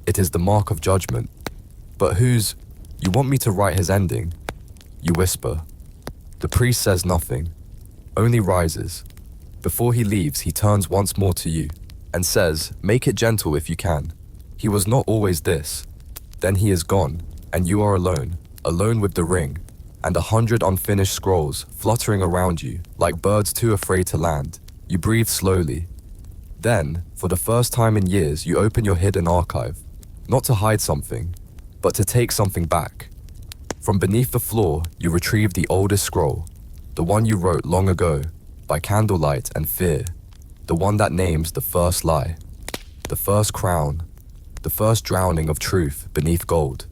It is the mark of judgment. But whose? You want me to write his ending? You whisper. The priest says nothing, only rises. Before he leaves, he turns once more to you, and says, "Make it gentle if you can. He was not always this." Then he is gone, and you are alone. Alone with the ring, and 100 unfinished scrolls fluttering around you like birds too afraid to land. You breathe slowly. Then, for the first time in years, you open your hidden archive, not to hide something, but to take something back. From beneath the floor, you retrieve the oldest scroll, the one you wrote long ago, by candlelight and fear, the one that names the first lie, the first crown, the first drowning of truth beneath gold.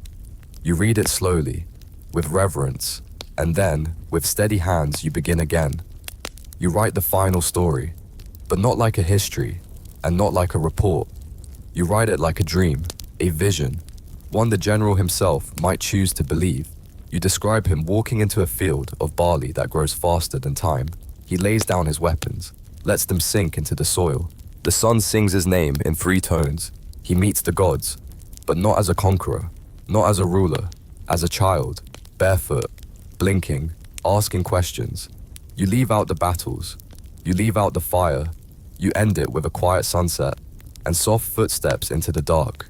You read it slowly, with reverence, and then, with steady hands, you begin again. You write the final story, but not like a history, and not like a report. You write it like a dream, a vision, one the general himself might choose to believe. You describe him walking into a field of barley that grows faster than time. He lays down his weapons, lets them sink into the soil. The sun sings his name in 3 tones. He meets the gods, but not as a conqueror, not as a ruler, as a child, barefoot, blinking, asking questions. You leave out the battles, you leave out the fire, you end it with a quiet sunset and soft footsteps into the dark.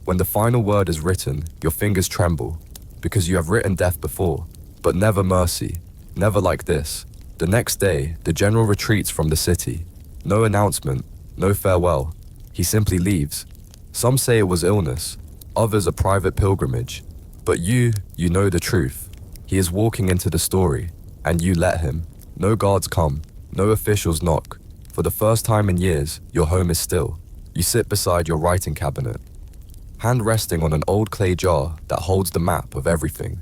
When the final word is written, your fingers tremble, because you have written death before, But never mercy, never like this. The next day, the general retreats from the city. No announcement, no farewell. He simply leaves. Some say it was illness, others a private pilgrimage. But you know the truth. He is walking into the story, and you let him. No guards come, no officials knock. For the first time in years, your home is still. You sit beside your writing cabinet, hand resting on an old clay jar that holds the map of everything.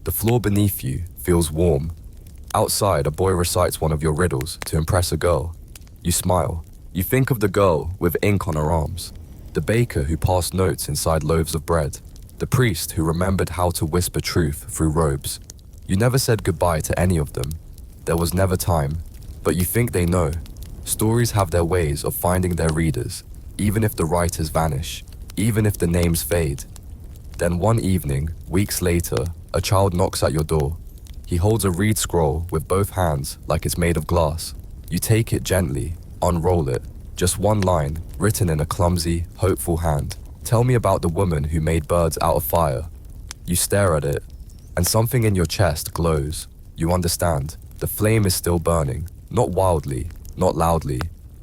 The floor beneath you feels warm. Outside, a boy recites one of your riddles to impress a girl. You smile. You think of the girl with ink on her arms, the baker who passed notes inside loaves of bread, the priest who remembered how to whisper truth through robes. You never said goodbye to any of them. There was never time, but you think they know. Stories have their ways of finding their readers, even if the writers vanish, even if the names fade. Then one evening, weeks later, a child knocks at your door. He holds a reed scroll with both hands like it's made of glass. You take it gently, unroll it. Just one line, written in a clumsy, hopeful hand. Tell me about the woman who made birds out of fire. You stare at it, and something in your chest glows. You understand. The flame is still burning, not wildly, not loudly,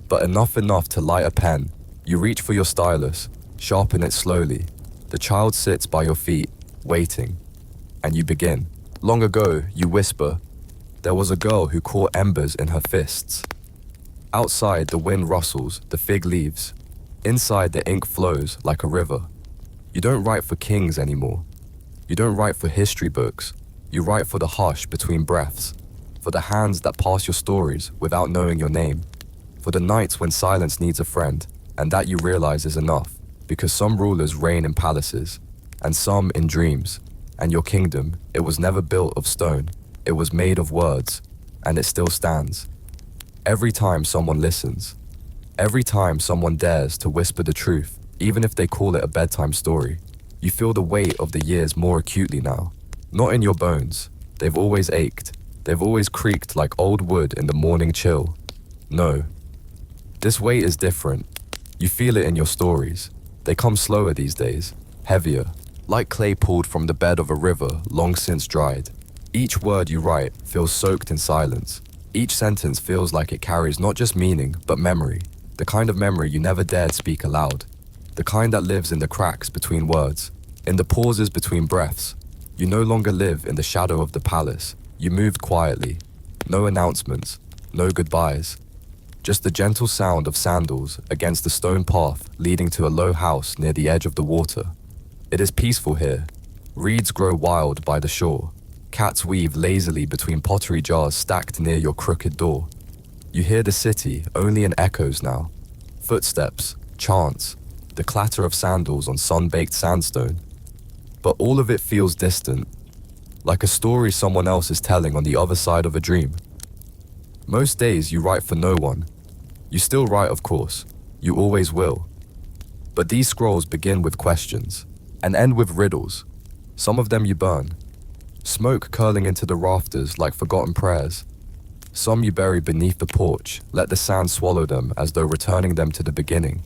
but enough to light a pen. You reach for your stylus, sharpen it slowly. The child sits by your feet, waiting, and you begin. Long ago, you whisper, there was a girl who caught embers in her fists. Outside, the wind rustles, the fig leaves. Inside, the ink flows like a river. You don't write for kings anymore. You don't write for history books. You write for the hush between breaths, for the hands that pass your stories without knowing your name, for the nights when silence needs a friend, and that you realize is enough, because some rulers reign in palaces, and some in dreams, and your kingdom, it was never built of stone, it was made of words, and it still stands. Every time someone listens, every time someone dares to whisper the truth, even if they call it a bedtime story, you feel the weight of the years more acutely now. Not in your bones, they've always ached, they've always creaked like old wood in the morning chill. No, this weight is different. You feel it in your stories. They come slower these days, heavier, like clay pulled from the bed of a river long since dried. Each word you write feels soaked in silence. Each sentence feels like it carries not just meaning, but memory. The kind of memory you never dared speak aloud. The kind that lives in the cracks between words, in the pauses between breaths. You no longer live in the shadow of the palace. You moved quietly. No announcements, no goodbyes. Just the gentle sound of sandals against the stone path leading to a low house near the edge of the water. It is peaceful here. Reeds grow wild by the shore. Cats weave lazily between pottery jars stacked near your crooked door. You hear the city only in echoes now. Footsteps, chants, the clatter of sandals on sun-baked sandstone. But all of it feels distant, like a story someone else is telling on the other side of a dream. Most days you write for no one. You still write, of course. You always will. But these scrolls begin with questions and end with riddles. Some of them you burn. Smoke curling into the rafters like forgotten prayers. Some you bury beneath the porch, let the sand swallow them as though returning them to the beginning.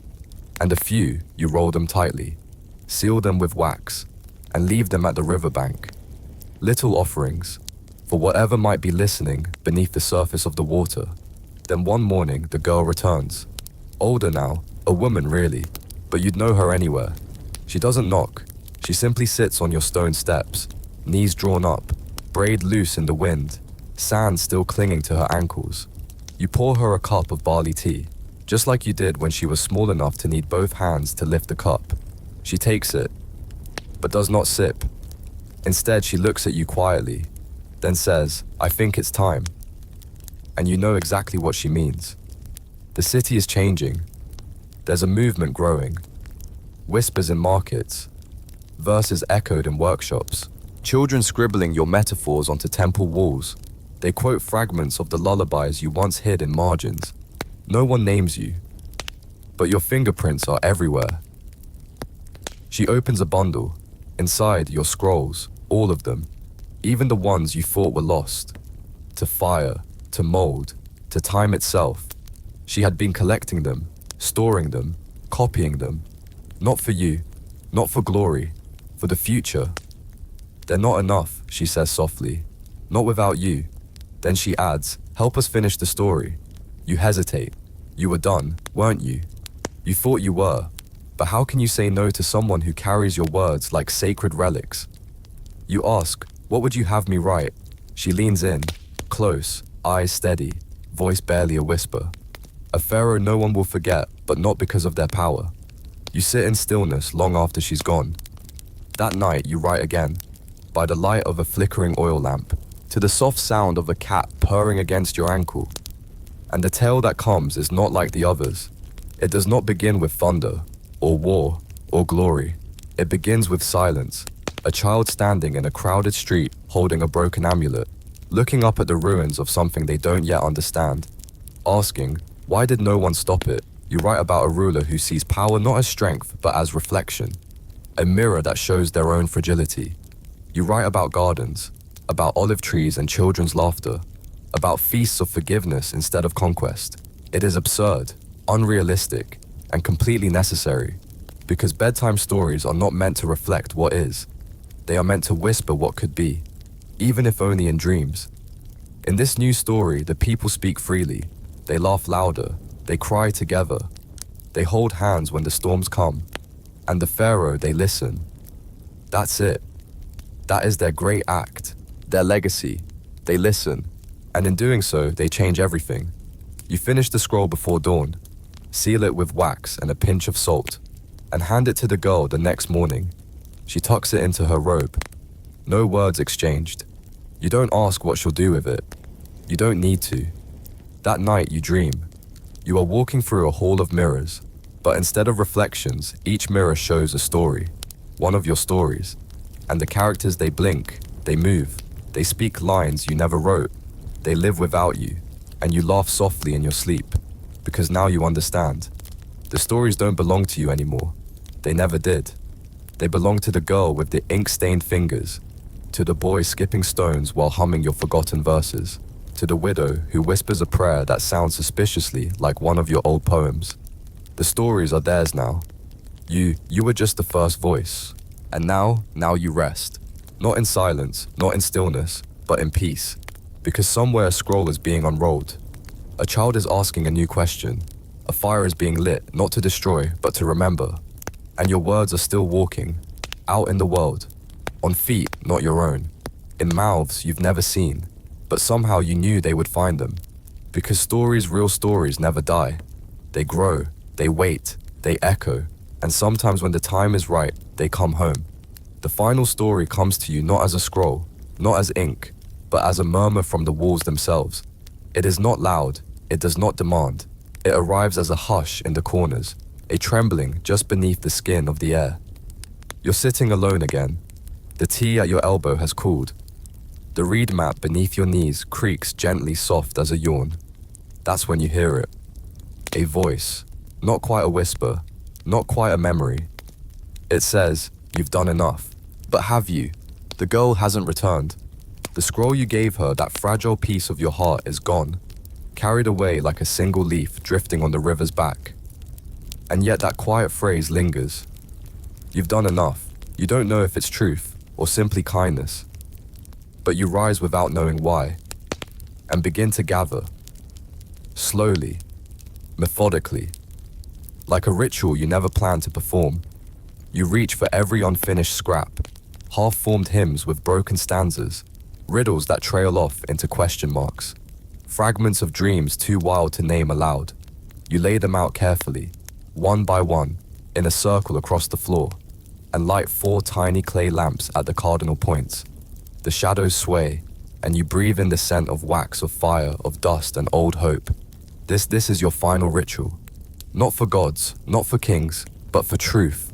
And a few, you roll them tightly, seal them with wax, and leave them at the riverbank. Little offerings, for whatever might be listening beneath the surface of the water. Then one morning, the girl returns. Older now, a woman really, but you'd know her anywhere. She doesn't knock. She simply sits on your stone steps, knees drawn up, braid loose in the wind, sand still clinging to her ankles. You pour her a cup of barley tea, just like you did when she was small enough to need both hands to lift the cup. She takes it, but does not sip. Instead, she looks at you quietly, then says, "I think it's time." And you know exactly what she means. The city is changing. There's a movement growing. Whispers in markets, verses echoed in workshops, children scribbling your metaphors onto temple walls. They quote fragments of the lullabies you once hid in margins. No one names you, but your fingerprints are everywhere. She opens a bundle. Inside, your scrolls, all of them, even the ones you thought were lost. To fire, to mold, to time itself. She had been collecting them, storing them, copying them. Not for you, not for glory, for the future. They're not enough, she says softly. Not without you. Then she adds, help us finish the story. You hesitate. You were done, weren't you? You thought you were. But how can you say no to someone who carries your words like sacred relics? You ask, what would you have me write? She leans in, close, eyes steady, voice barely a whisper. A pharaoh no one will forget, but not because of their power. You sit in stillness long after she's gone. That night you write again, by the light of a flickering oil lamp, to the soft sound of a cat purring against your ankle. And the tale that comes is not like the others. It does not begin with thunder, or war, or glory. It begins with silence. A child standing in a crowded street holding a broken amulet, looking up at the ruins of something they don't yet understand. Asking, why did no one stop it? You write about a ruler who sees power not as strength, but as reflection. A mirror that shows their own fragility. You write about gardens, about olive trees and children's laughter, about feasts of forgiveness instead of conquest. It is absurd, unrealistic, and completely necessary, because bedtime stories are not meant to reflect what is. They are meant to whisper what could be, even if only in dreams. In this new story, the people speak freely. They laugh louder, they cry together, they hold hands when the storms come, and the pharaoh, they listen. That's it. That is their great act, their legacy. They listen, and in doing so, they change everything. You finish the scroll before dawn, seal it with wax and a pinch of salt, and hand it to the girl the next morning. She tucks it into her robe. No words exchanged. You don't ask what she'll do with it. You don't need to. That night you dream. You are walking through a hall of mirrors, but instead of reflections, each mirror shows a story, one of your stories. And the characters, they blink, they move, they speak lines you never wrote. They live without you, and you laugh softly in your sleep, because now you understand. The stories don't belong to you anymore. They never did. They belong to the girl with the ink-stained fingers, to the boy skipping stones while humming your forgotten verses, to the widow who whispers a prayer that sounds suspiciously like one of your old poems. The stories are theirs now. You were just the first voice. And now you rest. Not in silence, not in stillness, but in peace. Because somewhere a scroll is being unrolled. A child is asking a new question. A fire is being lit, not to destroy, but to remember. And your words are still walking, out in the world. On feet, not your own. In mouths you've never seen. But somehow you knew they would find them. Because stories, real stories, never die. They grow, they wait, they echo. And sometimes when the time is right, they come home. The final story comes to you not as a scroll, not as ink, but as a murmur from the walls themselves. It is not loud, it does not demand. It arrives as a hush in the corners, a trembling just beneath the skin of the air. You're sitting alone again. The tea at your elbow has cooled. The reed mat beneath your knees creaks gently soft as a yawn. That's when you hear it. A voice, not quite a whisper, not quite a memory. It says, you've done enough. But have you? The girl hasn't returned. The scroll you gave her, that fragile piece of your heart, is gone, carried away like a single leaf drifting on the river's back. And yet that quiet phrase lingers. You've done enough. You don't know if it's truth or simply kindness. But you rise without knowing why, and begin to gather. Slowly, methodically, like a ritual you never planned to perform. You reach for every unfinished scrap, half-formed hymns with broken stanzas, riddles that trail off into question marks, fragments of dreams too wild to name aloud. You lay them out carefully, one by one, in a circle across the floor, and light 4 tiny clay lamps at the cardinal points. The shadows sway, and you breathe in the scent of wax, of fire, of dust, and old hope. This is your final ritual. Not for gods, not for kings, but for truth.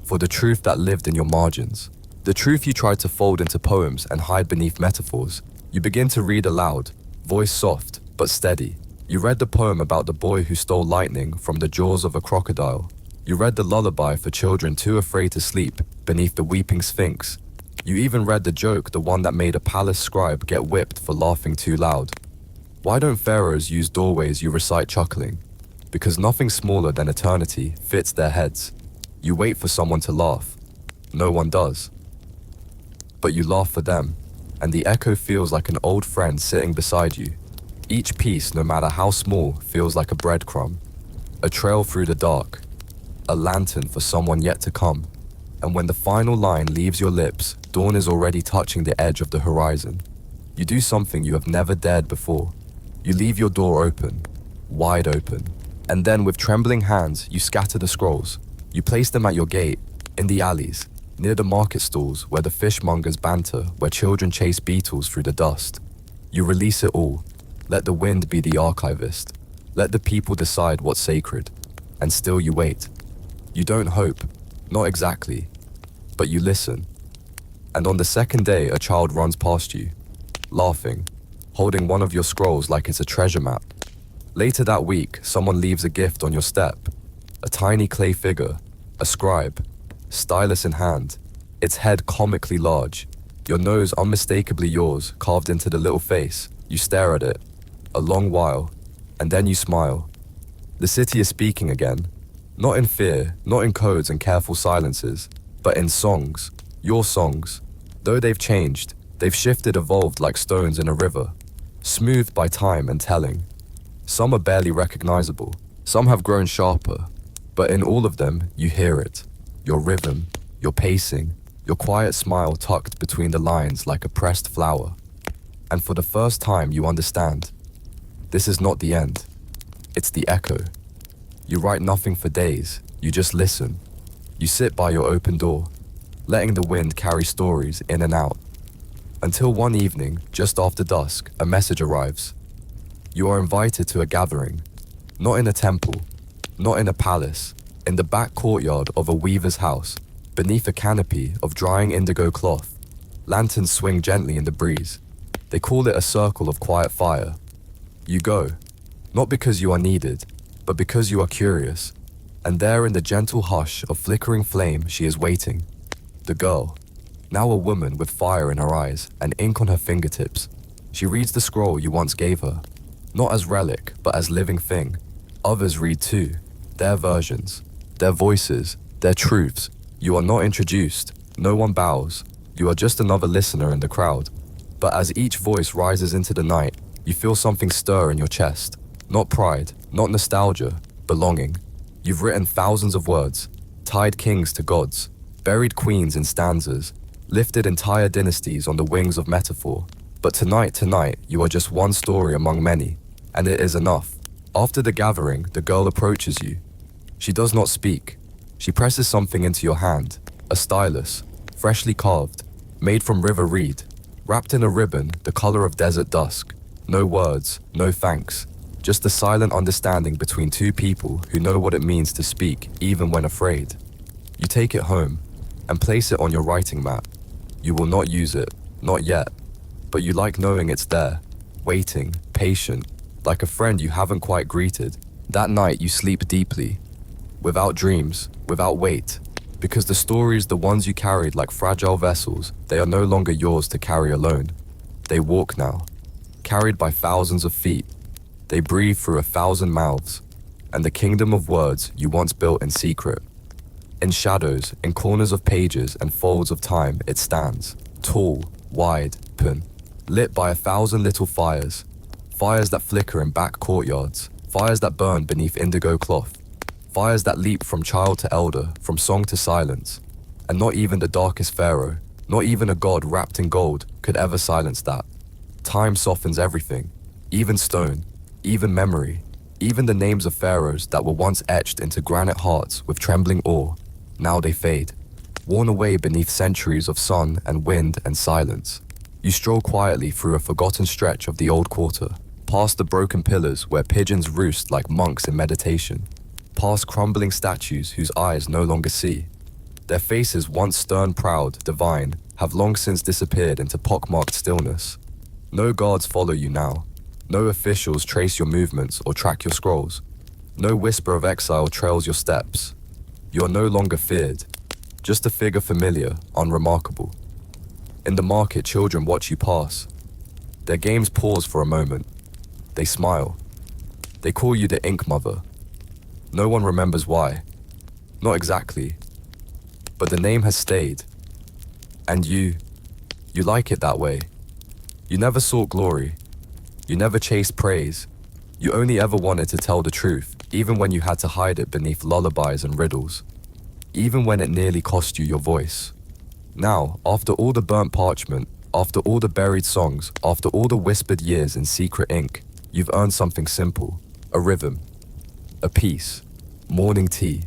For the truth that lived in your margins. The truth you tried to fold into poems and hide beneath metaphors. You begin to read aloud, voice soft, but steady. You read the poem about the boy who stole lightning from the jaws of a crocodile. You read the lullaby for children too afraid to sleep beneath the weeping sphinx. You even read the joke, the one that made a palace scribe get whipped for laughing too loud. Why don't pharaohs use doorways you recite chuckling? Because nothing smaller than eternity fits their heads. You wait for someone to laugh. No one does. But you laugh for them. and the echo feels like an old friend sitting beside you. Each piece, no matter how small, feels like a breadcrumb, a trail through the dark, a lantern for someone yet to come. And when the final line leaves your lips, dawn is already touching the edge of the horizon. You do something you have never dared before. You leave your door open, wide open, and then with trembling hands, you scatter the scrolls. You place them at your gate, in the alleys, near the market stalls where the fishmongers banter, where children chase beetles through the dust. You release it all. Let the wind be the archivist. Let the people decide what's sacred. And still you wait. You don't hope, not exactly, but you listen. And on the second day, a child runs past you, laughing, holding one of your scrolls like it's a treasure map. Later that week, someone leaves a gift on your step. A tiny clay figure, a scribe, stylus in hand, its head comically large, your nose unmistakably yours, carved into the little face. You stare at it, a long while, and then you smile. The city is speaking again, not in fear, not in codes and careful silences, but in songs, your songs. Though they've changed, they've shifted, evolved like stones in a river, smoothed by time and telling. Some are barely recognizable, some have grown sharper, but in all of them, you hear it. Your rhythm, your pacing, your quiet smile tucked between the lines like a pressed flower. And for the first time, you understand. This is not the end. It's the echo. You write nothing for days, you just listen. You sit by your open door, letting the wind carry stories in and out. Until one evening, just after dusk, a message arrives. You are invited to a gathering, not in a temple, not in a palace, in the back courtyard of a weaver's house, beneath a canopy of drying indigo cloth. Lanterns swing gently in the breeze. They call it a circle of quiet fire. You go, not because you are needed, but because you are curious. And there in the gentle hush of flickering flame, she is waiting. The girl, now a woman with fire in her eyes and ink on her fingertips. She reads the scroll you once gave her, not as relic, but as living thing. Others read too, their versions, their voices, their truths. You are not introduced, no one bows. You are just another listener in the crowd. But as each voice rises into the night, you feel something stir in your chest. Not pride, not nostalgia, belonging. You've written thousands of words, tied kings to gods, buried queens in stanzas, lifted entire dynasties on the wings of metaphor. But tonight, you are just one story among many, and it is enough. After the gathering, the girl approaches you. She does not speak. She presses something into your hand, a stylus, freshly carved, made from river reed, wrapped in a ribbon the color of desert dusk. No words, no thanks, just a silent understanding between two people who know what it means to speak even when afraid. You take it home and place it on your writing mat. You will not use it, not yet, but you like knowing it's there, waiting, patient, like a friend you haven't quite greeted. That night you sleep deeply, without dreams, without weight, because the stories, the ones you carried like fragile vessels, they are no longer yours to carry alone. They walk now, carried by thousands of feet. They breathe through 1,000 mouths, and the kingdom of words you once built in secret. In shadows, in corners of pages and folds of time, it stands, tall, wide, open, lit by 1,000 little fires. Fires that flicker in back courtyards, fires that burn beneath indigo cloth, fires that leap from child to elder, from song to silence. And not even the darkest pharaoh, not even a god wrapped in gold, could ever silence that. Time softens everything, even stone, even memory, even the names of pharaohs that were once etched into granite hearts with trembling awe. Now they fade, worn away beneath centuries of sun and wind and silence. You stroll quietly through a forgotten stretch of the old quarter, past the broken pillars where pigeons roost like monks in meditation, past crumbling statues whose eyes no longer see. Their faces, once stern, proud, divine, have long since disappeared into pockmarked stillness. No guards follow you now. No officials trace your movements or track your scrolls. No whisper of exile trails your steps. You are no longer feared, just a figure familiar, unremarkable. In the market, children watch you pass. Their games pause for a moment. They smile. They call you the Ink Mother. No one remembers why. Not exactly. But the name has stayed. And you like it that way. You never sought glory. You never chased praise. You only ever wanted to tell the truth, even when you had to hide it beneath lullabies and riddles. Even when it nearly cost you your voice. Now, after all the burnt parchment, after all the buried songs, after all the whispered years in secret ink, you've earned something simple. A rhythm. A peace. Morning tea.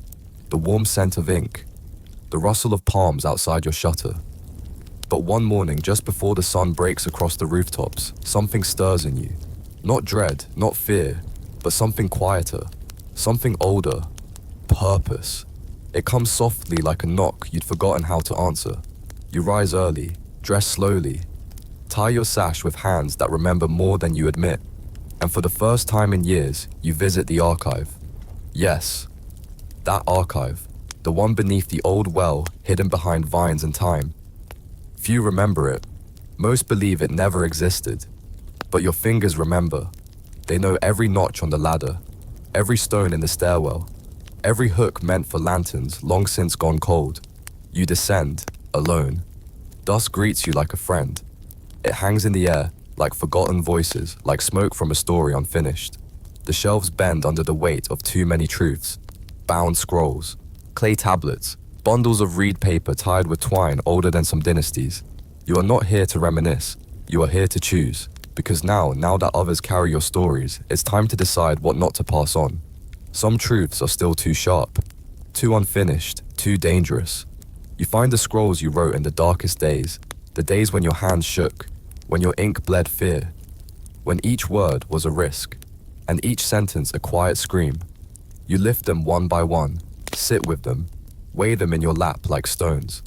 The warm scent of ink. The rustle of palms outside your shutter. But one morning, just before the sun breaks across the rooftops, something stirs in you. Not dread, not fear, but something quieter. Something older. Purpose. It comes softly like a knock you'd forgotten how to answer. You rise early, dress slowly, tie your sash with hands that remember more than you admit, and for the first time in years, you visit the archive. Yes, that archive, the one beneath the old well hidden behind vines and time. Few remember it. Most believe it never existed. But your fingers remember. They know every notch on the ladder, every stone in the stairwell, every hook meant for lanterns long since gone cold. You descend, alone. Dusk greets you like a friend. It hangs in the air, like forgotten voices, like smoke from a story unfinished. The shelves bend under the weight of too many truths. Bound scrolls, clay tablets, bundles of reed paper tied with twine older than some dynasties. You are not here to reminisce. You are here to choose. Because now that others carry your stories, it's time to decide what not to pass on. Some truths are still too sharp, too unfinished, too dangerous. You find the scrolls you wrote in the darkest days, the days when your hands shook, when your ink bled fear, when each word was a risk, and each sentence a quiet scream. You lift them one by one, sit with them, weigh them in your lap like stones.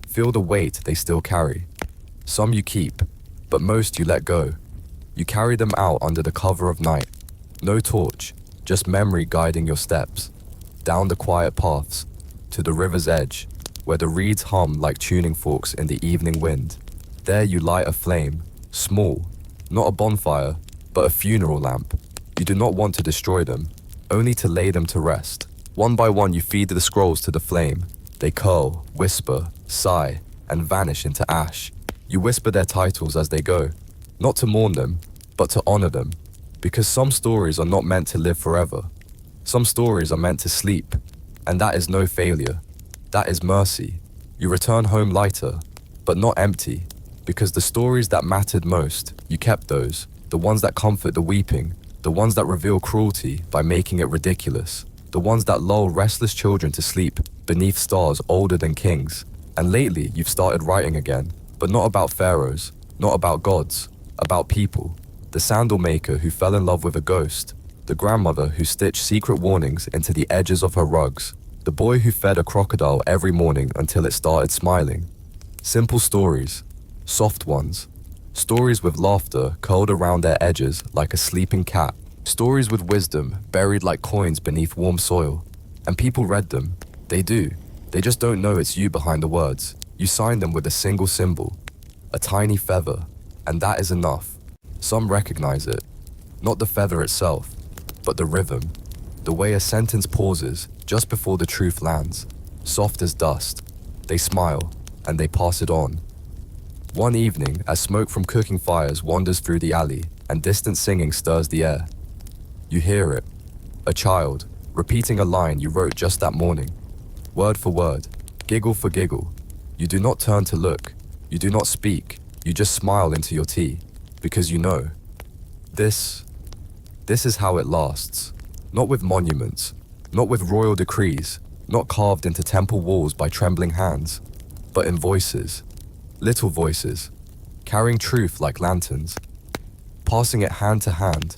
Feel the weight they still carry. Some you keep, but most you let go. You carry them out under the cover of night. No torch, just memory guiding your steps. Down the quiet paths, to the river's edge, where the reeds hum like tuning forks in the evening wind. There you light a flame, small, not a bonfire, but a funeral lamp. You do not want to destroy them, only to lay them to rest. One by one you feed the scrolls to the flame. They curl, whisper, sigh, and vanish into ash. You whisper their titles as they go, not to mourn them, but to honor them. Because some stories are not meant to live forever. Some stories are meant to sleep, and that is no failure. That is mercy. You return home lighter, but not empty, because the stories that mattered most, you kept those, the ones that comfort the weeping, the ones that reveal cruelty by making it ridiculous, the ones that lull restless children to sleep beneath stars older than kings. And lately, you've started writing again, but not about pharaohs, not about gods, about people. The sandal maker who fell in love with a ghost, the grandmother who stitched secret warnings into the edges of her rugs, the boy who fed a crocodile every morning until it started smiling. Simple stories, soft ones, stories with laughter curled around their edges like a sleeping cat, stories with wisdom buried like coins beneath warm soil. And people read them. They do. They just don't know it's you behind the words. You sign them with a single symbol, a tiny feather, and that is enough. Some recognize it, not the feather itself, but the rhythm, the way a sentence pauses just before the truth lands, soft as dust. They smile, and they pass it on. One evening, as smoke from cooking fires wanders through the alley and distant singing stirs the air, you hear it, a child, repeating a line you wrote just that morning, word for word, giggle for giggle. You do not turn to look, you do not speak, you just smile into your tea. Because you know, this is how it lasts. Not with monuments, not with royal decrees, not carved into temple walls by trembling hands, but in voices, little voices, carrying truth like lanterns, passing it hand to hand,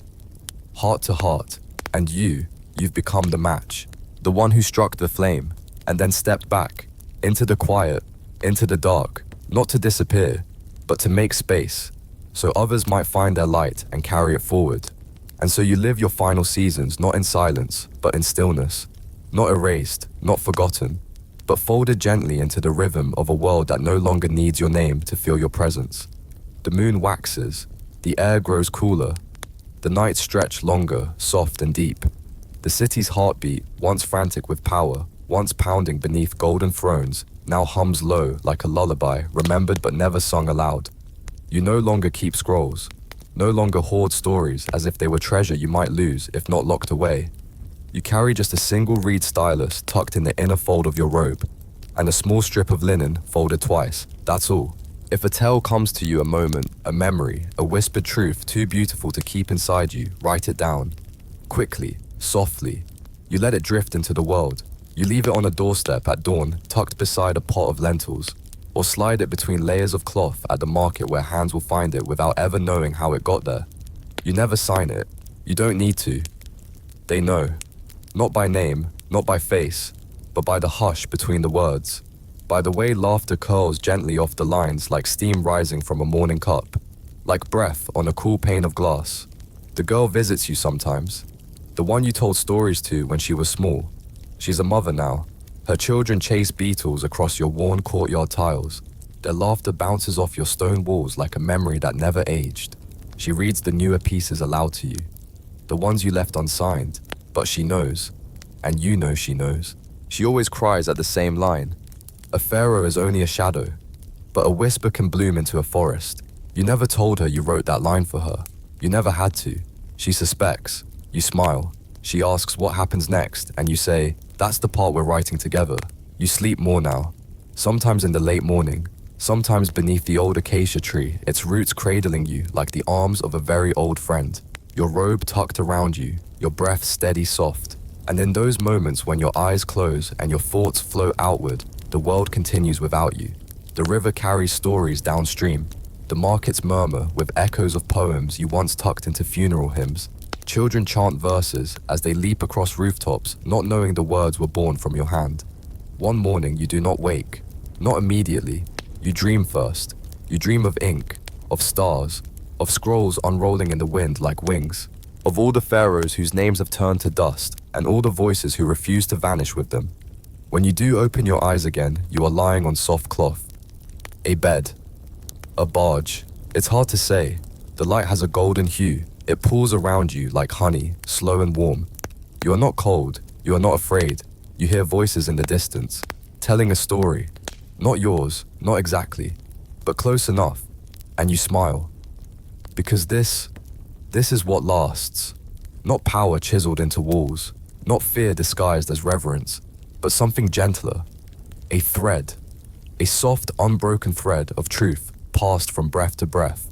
heart to heart, and you've become the match, the one who struck the flame, and then stepped back, into the quiet, into the dark, not to disappear, but to make space, so others might find their light and carry it forward. And so you live your final seasons not in silence, but in stillness, not erased, not forgotten, but folded gently into the rhythm of a world that no longer needs your name to feel your presence. The moon waxes, the air grows cooler, the nights stretch longer, soft and deep. The city's heartbeat, once frantic with power, once pounding beneath golden thrones, now hums low like a lullaby remembered but never sung aloud. You no longer keep scrolls, no longer hoard stories as if they were treasure you might lose if not locked away. You carry just a single reed stylus tucked in the inner fold of your robe, and a small strip of linen folded twice, that's all. If a tale comes to you, a moment, a memory, a whispered truth too beautiful to keep inside you, write it down. Quickly, softly. You let it drift into the world. You leave it on a doorstep at dawn, tucked beside a pot of lentils, or slide it between layers of cloth at the market where hands will find it without ever knowing how it got there. You never sign it. You don't need to. They know. Not by name, not by face, but by the hush between the words. By the way laughter curls gently off the lines like steam rising from a morning cup. Like breath on a cool pane of glass. The girl visits you sometimes. The one you told stories to when she was small. She's a mother now. Her children chase beetles across your worn courtyard tiles. Their laughter bounces off your stone walls like a memory that never aged. She reads the newer pieces aloud to you. The ones you left unsigned. But she knows. And you know she knows. She always cries at the same line. A pharaoh is only a shadow. But a whisper can bloom into a forest. You never told her you wrote that line for her. You never had to. She suspects. You smile. She asks what happens next, and you say, that's the part we're writing together. You sleep more now. Sometimes in the late morning. Sometimes beneath the old acacia tree, its roots cradling you like the arms of a very old friend. Your robe tucked around you, your breath steady soft. And in those moments when your eyes close and your thoughts flow outward, the world continues without you. The river carries stories downstream. The markets murmur with echoes of poems you once tucked into funeral hymns. Children chant verses as they leap across rooftops, not knowing the words were born from your hand. One morning you do not wake. Not immediately. You dream first. You dream of ink, of stars, of scrolls unrolling in the wind like wings. Of all the pharaohs whose names have turned to dust, and all the voices who refuse to vanish with them. When you do open your eyes again, you are lying on soft cloth. A bed. A barge. It's hard to say. The light has a golden hue. It pools around you like honey, slow and warm. You are not cold. You are not afraid. You hear voices in the distance, telling a story. Not yours, not exactly, but close enough. And you smile. Because this is what lasts. Not power chiseled into walls, not fear disguised as reverence, but something gentler. A thread. A soft, unbroken thread of truth passed from breath to breath,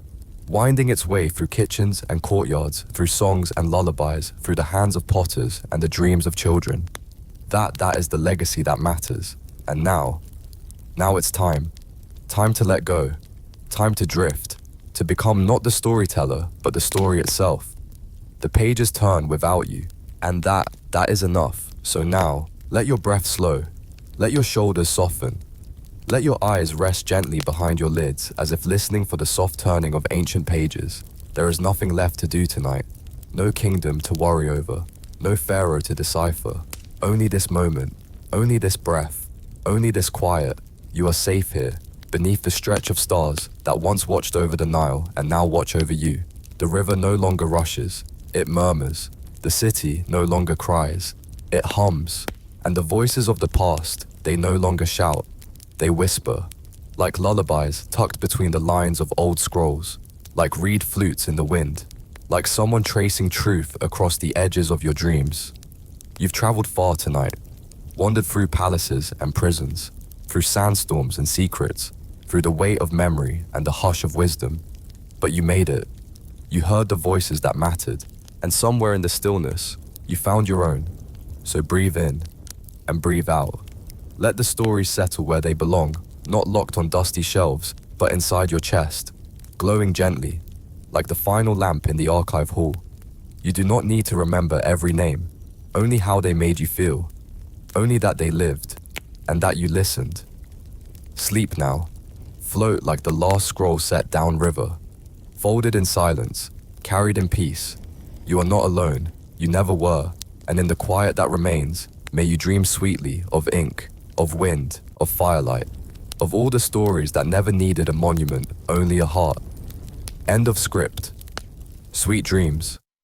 winding its way through kitchens and courtyards, through songs and lullabies, through the hands of potters and the dreams of children. That is the legacy that matters. And now it's time. Time to let go. Time to drift. To become not the storyteller, but the story itself. The pages turn without you, and that is enough. So now, let your breath slow. Let your shoulders soften. Let your eyes rest gently behind your lids as if listening for the soft turning of ancient pages. There is nothing left to do tonight. No kingdom to worry over. No pharaoh to decipher. Only this moment. Only this breath. Only this quiet. You are safe here, beneath the stretch of stars that once watched over the Nile and now watch over you. The river no longer rushes. It murmurs. The city no longer cries. It hums. And the voices of the past, they no longer shout. They whisper, like lullabies tucked between the lines of old scrolls, like reed flutes in the wind, like someone tracing truth across the edges of your dreams. You've traveled far tonight, wandered through palaces and prisons, through sandstorms and secrets, through the weight of memory and the hush of wisdom. But you made it. You heard the voices that mattered, and somewhere in the stillness, you found your own. So breathe in and breathe out. Let the stories settle where they belong, not locked on dusty shelves, but inside your chest, glowing gently, like the final lamp in the archive hall. You do not need to remember every name, only how they made you feel, only that they lived, and that you listened. Sleep now. Float like the last scroll set downriver, folded in silence, carried in peace. You are not alone, you never were, and in the quiet that remains, may you dream sweetly of ink, of wind, of firelight, of all the stories that never needed a monument, only a heart. End of script. Sweet dreams.